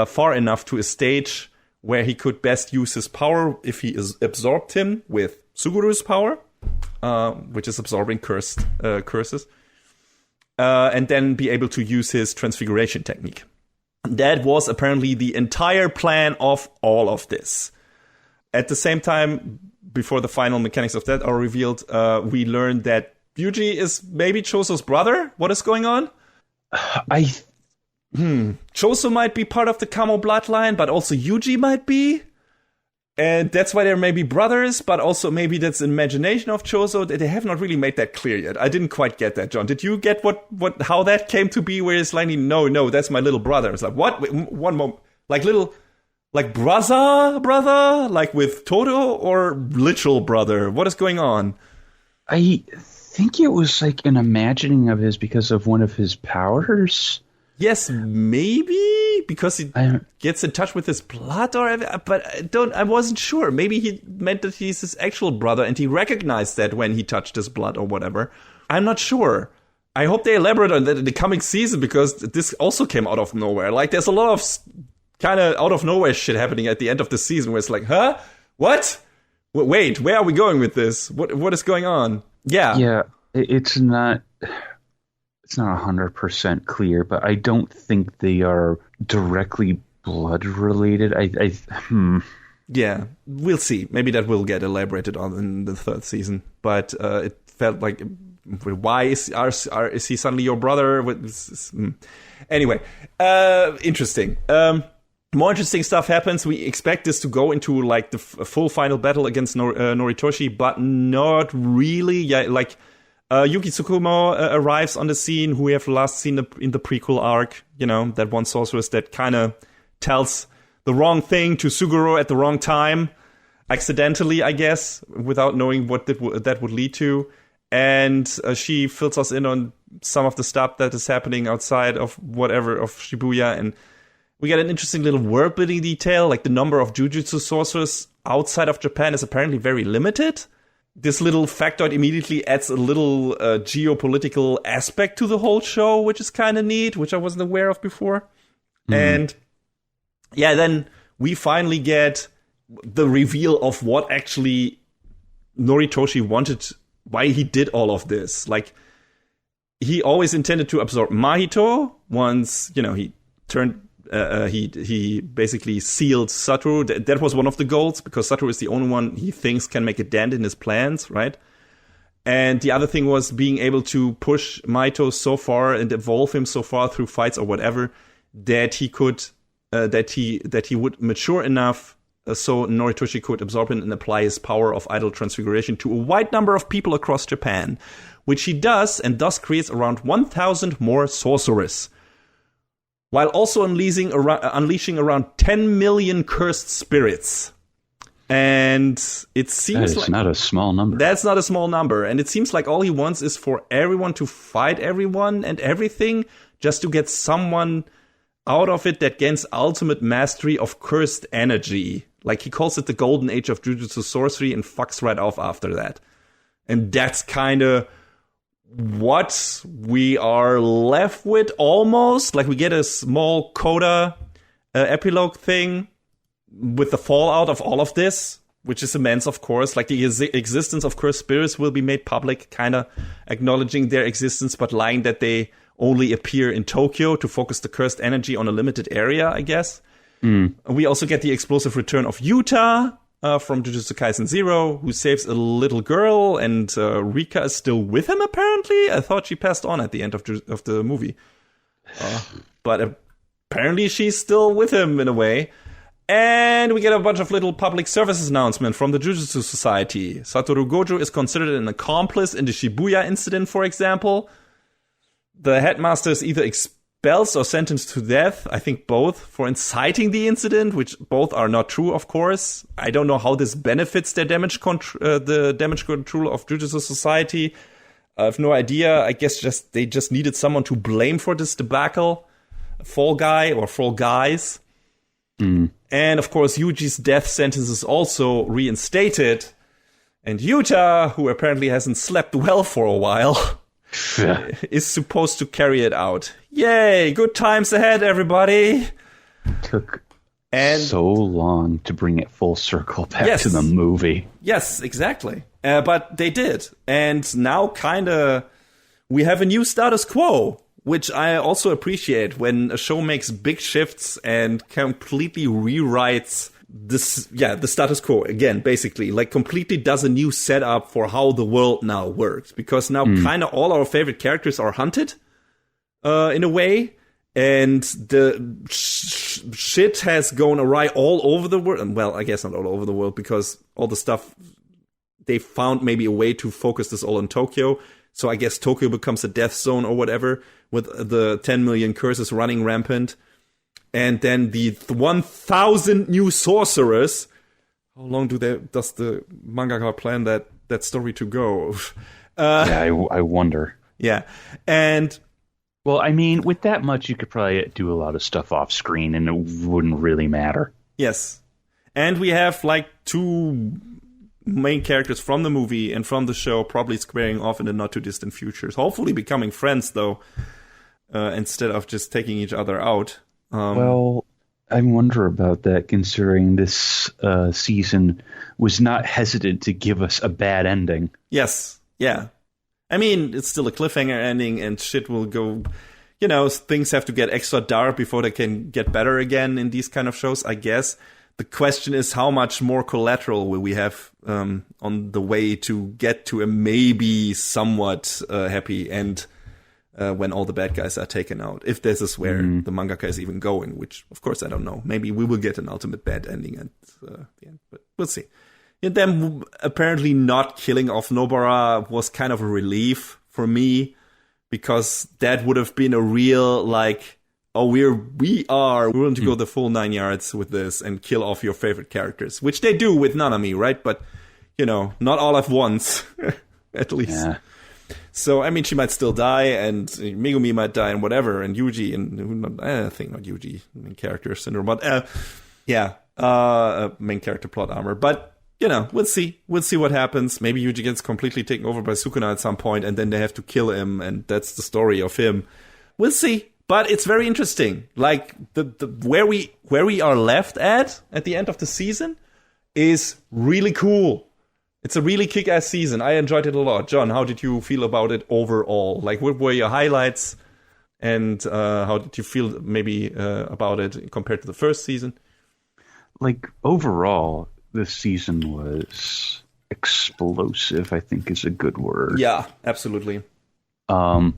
far enough to a stage where he could best use his power if he absorbed him with Suguru's power, which is absorbing curses, and then be able to use his transfiguration technique. That was apparently the entire plan of all of this. At the same time, before the final mechanics of that are revealed, we learned that Yuji is maybe Choso's brother. What is going on? Choso might be part of the Kamo bloodline, but also Yuji might be. And that's why they're maybe brothers, but also maybe that's imagination of Choso. They have not really made that clear yet. I didn't quite get that, John. Did you get how that came to be? Where it's like, no, that's my little brother. It's like, what? Wait, one moment. Like brother? Like with Todo, or literal brother? What is going on? I think it was like an imagining of his because of one of his powers. Yes, maybe because he gets in touch with his blood, but I wasn't sure. Maybe he meant that he's his actual brother, and he recognized that when he touched his blood or whatever. I'm not sure. I hope they elaborate on that in the coming season, because this also came out of nowhere. Like, there's a lot of kind of out of nowhere shit happening at the end of the season where it's like, huh? What? Wait, where are we going with this? What is going on? Yeah, it's not 100% clear, but I don't think they are directly blood related. Yeah, we'll see. Maybe that will get elaborated on in the third season. But it felt like, why is he suddenly your brother? Anyway, interesting. More interesting stuff happens. We expect this to go into like the full final battle against Noritoshi, but not really. Yeah, like Yuki Tsukumo arrives on the scene, who we have last seen in the prequel arc. You know, that one sorceress that kind of tells the wrong thing to Suguro at the wrong time, accidentally, I guess, without knowing what that would lead to. And she fills us in on some of the stuff that is happening outside of Shibuya. And we get an interesting little word-building detail, like the number of Jujutsu sorcerers outside of Japan is apparently very limited. This little factoid immediately adds a little geopolitical aspect to the whole show, which is kind of neat, which I wasn't aware of before. And yeah, then we finally get the reveal of what actually Noritoshi wanted, why he did all of this. Like, he always intended to absorb Mahito once, he turned, he basically sealed Satoru. That was one of the goals, because Satoru is the only one he thinks can make a dent in his plans, right? And the other thing was being able to push Mahito so far and evolve him so far through fights or whatever that he could, that he would mature enough so Noritoshi could absorb him and apply his power of idol transfiguration to a wide number of people across Japan, which he does, and thus creates around 1,000 more sorcerers, while also unleashing around 10 million cursed spirits. And it seems that's not a small number. That's not a small number. And it seems like all he wants is for everyone to fight everyone and everything, just to get someone out of it that gains ultimate mastery of cursed energy. Like, he calls it the golden age of Jujutsu sorcery, and fucks right off after that. And that's kind of what we are left with, almost. Like, we get a small coda epilogue thing with the fallout of all of this, which is immense, of course. Like, the existence of cursed spirits will be made public, kind of acknowledging their existence, but lying that they only appear in Tokyo to focus the cursed energy on a limited area, I guess. We also get the explosive return of Yuta from Jujutsu Kaisen 0, who saves a little girl, and Rika is still with him, apparently. I thought she passed on at the end of the movie. But apparently she's still with him in a way. And we get a bunch of little public services announcements from the Jujutsu Society. Satoru Gojo is considered an accomplice in the Shibuya incident, for example. The headmaster is either expelled or sentenced to death, I think both, for inciting the incident, which both are not true, of course. I don't know how this benefits their the damage control of Jujutsu Society. I have no idea. I guess they just needed someone to blame for this debacle. A fall guy or fall guys. And of course, Yuji's death sentence is also reinstated. And Yuta, who apparently hasn't slept well for a while, is supposed to carry it out. Yay! Good times ahead, everybody! Took so long to bring it full circle back to the movie. Yes, exactly. But they did. And now we have a new status quo. which I also appreciate when a show makes big shifts and completely rewrites the status quo again, basically, like completely does a new setup for how the world now works, because now kind of all our favorite characters are hunted in a way, and the shit has gone awry all over the world. Well, I guess not all over the world, because all the stuff, they found maybe a way to focus this all in Tokyo. So I guess Tokyo becomes a death zone or whatever, with the 10 million curses running rampant. And then the 1,000 new sorcerers. How long does the mangaka plan that story to go? I wonder. Yeah. And well, I mean, with that much, you could probably do a lot of stuff off screen and it wouldn't really matter. Yes. And we have like 2 main characters from the movie and from the show probably squaring off in the not too distant futures, hopefully becoming friends though, instead of just taking each other out. Well, I wonder about that, considering this season was not hesitant to give us a bad ending. Yes, yeah. I mean, it's still a cliffhanger ending, and shit will go, things have to get extra dark before they can get better again in these kind of shows, I guess. The question is, how much more collateral will we have on the way to get to a maybe somewhat happy end when all the bad guys are taken out? If this is where the mangaka is even going, which, of course, I don't know. Maybe we will get an ultimate bad ending at the end, but we'll see. And them apparently not killing off Nobara was kind of a relief for me, because that would have been a real, like, oh, we're willing to go the full 9 yards with this and kill off your favorite characters, which they do with Nanami, right? But, not all at once, at least. Yeah. So, I mean, she might still die, and Megumi might die, and whatever, and Yuji, and I think not Yuji, main character syndrome, but main character plot armor. But, we'll see. We'll see what happens. Maybe Yuji gets completely taken over by Sukuna at some point, and then they have to kill him, and that's the story of him. We'll see. But it's very interesting. Like, the where we are left at the end of the season is really cool. It's a really kick-ass season. I enjoyed it a lot. John, how did you feel about it overall? Like, what were your highlights? And how did you feel maybe about it compared to the first season? Like, overall, this season was explosive, I think is a good word. Yeah, absolutely. I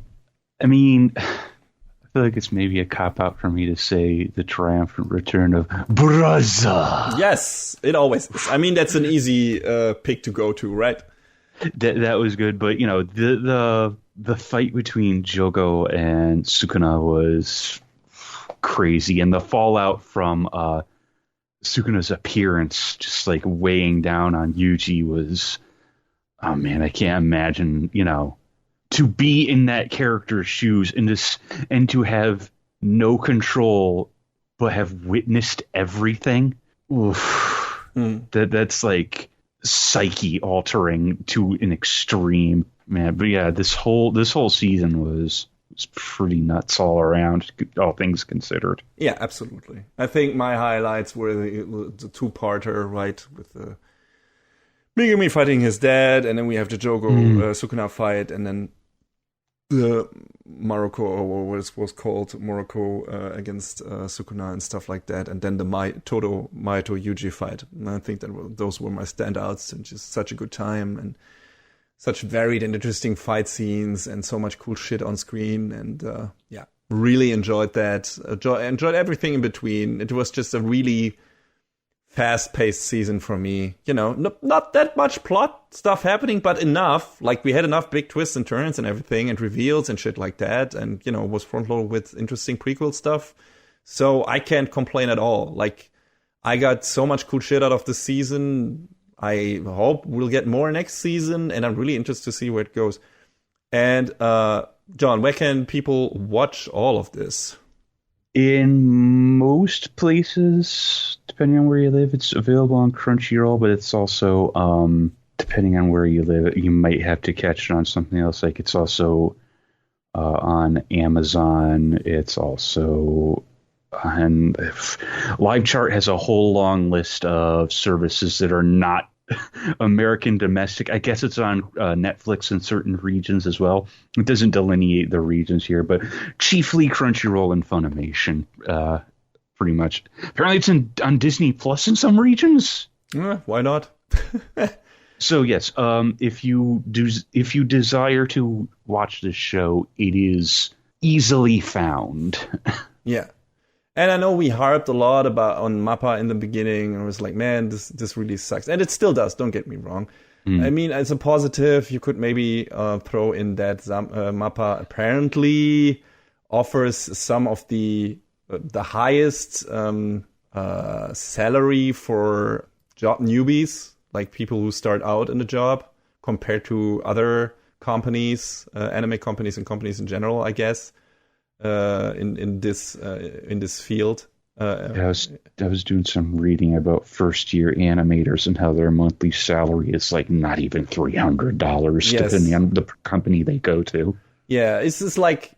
mean, I feel like it's maybe a cop-out for me to say the triumphant return of Braza. Yes, it always is. I mean, that's an easy pick to go to, right? That was good, but, the fight between Jogo and Sukuna was crazy, and the fallout from Sukuna's appearance, just like weighing down on Yuji, was, oh man, I can't imagine, to be in that character's shoes and to have no control but have witnessed everything. Oof. That's like psyche altering to an extreme, man. But yeah, this whole season was pretty nuts all around, all things considered. Yeah, absolutely. I think my highlights were the two-parter, right, with the Megumi fighting his dad, and then we have the Jogo Sukuna fight, and then the Maroko, or what it was called, Morocco against Sukuna and stuff like that, and then the Maito Yuji fight. And I think those were my standouts, and just such a good time, and such varied and interesting fight scenes, and so much cool shit on screen, and really enjoyed that. Enjoyed everything in between. It was just a really fast-paced season for me. Not that much plot stuff happening, but enough. Like, we had enough big twists and turns and everything, and reveals and shit like that, and, was front-loaded with interesting prequel stuff. So I can't complain at all. Like, I got so much cool shit out of the season. I hope we'll get more next season, and I'm really interested to see where it goes. And, John, where can people watch all of this? In most places, depending on where you live, it's available on Crunchyroll, but it's also, depending on where you live, you might have to catch it on something else. Like, it's also on Amazon. It's also on... LiveChart has a whole long list of services that are not American domestic. I guess it's on Netflix in certain regions as well. It doesn't delineate the regions here, but chiefly Crunchyroll and Funimation, pretty much. Apparently it's on Disney Plus in some regions. Why not? So yes, if you desire to watch this show, it is easily found. Yeah. And I know we harped a lot on Mappa in the beginning, and I was like, man, this really sucks. And it still does, don't get me wrong. I mean, as a positive, you could maybe throw in that Mappa apparently offers some of the highest salary for job newbies, like people who start out in the job, compared to other companies, anime companies and companies in general, I guess, in this field. I was doing some reading about first year animators and how their monthly salary is like not even $300, Yes. depending on the company they go to. Yeah, it's just like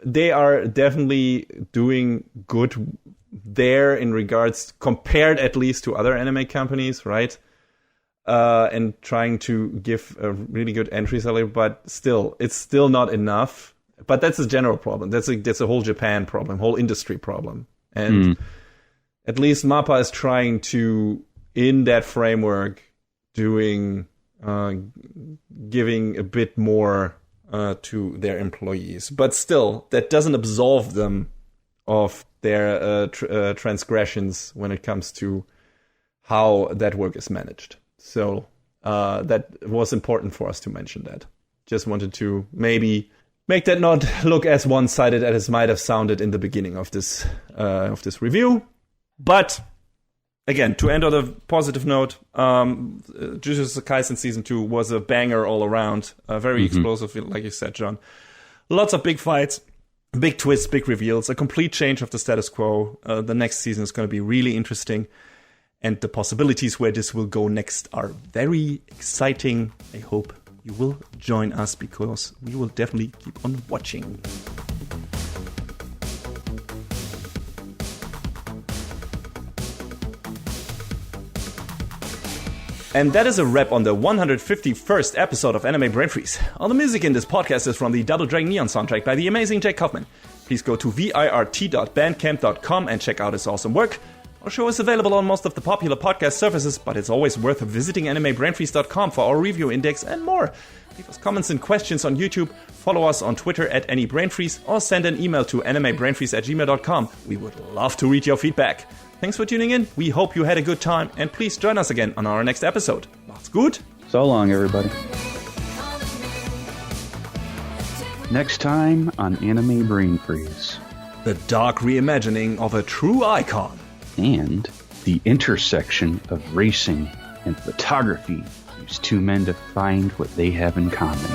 they are definitely doing good there in regards, compared at least to other anime companies, right? And trying to give a really good entry salary, but still, it's still not enough. But that's a general problem. That's a whole Japan problem, whole industry problem. And at least Mappa is trying to, in that framework, giving a bit more to their employees. But still, that doesn't absolve them of their transgressions when it comes to how that work is managed. So that was important for us to mention that. Just wanted to maybe make that not look as one-sided as it might have sounded in the beginning of this review. But again, to end on a positive note, Jujutsu Kaisen Season 2 was a banger all around. Very explosive, like you said, John. Lots of big fights, big twists, big reveals, a complete change of the status quo. The next season is going to be really interesting. And the possibilities where this will go next are very exciting. I hope you will join us, because we will definitely keep on watching. And that is a wrap on the 151st episode of Anime Brain Freeze. All the music in this podcast is from the Double Dragon Neon soundtrack by the amazing Jake Kaufman. Please go to virt.bandcamp.com and check out his awesome work. Our show is available on most of the popular podcast services, but it's always worth visiting animebrainfreeze.com for our review index and more. Leave us comments and questions on YouTube, follow us on Twitter at AnyBrainFreeze, or send an email to animebrainfreeze@gmail.com. We would love to read your feedback. Thanks for tuning in. We hope you had a good time, and please join us again on our next episode. Macht's gut. So long, everybody. Next time on Anime Brain Freeze. The dark reimagining of a true icon. And the intersection of racing and photography leaves two men to find what they have in common.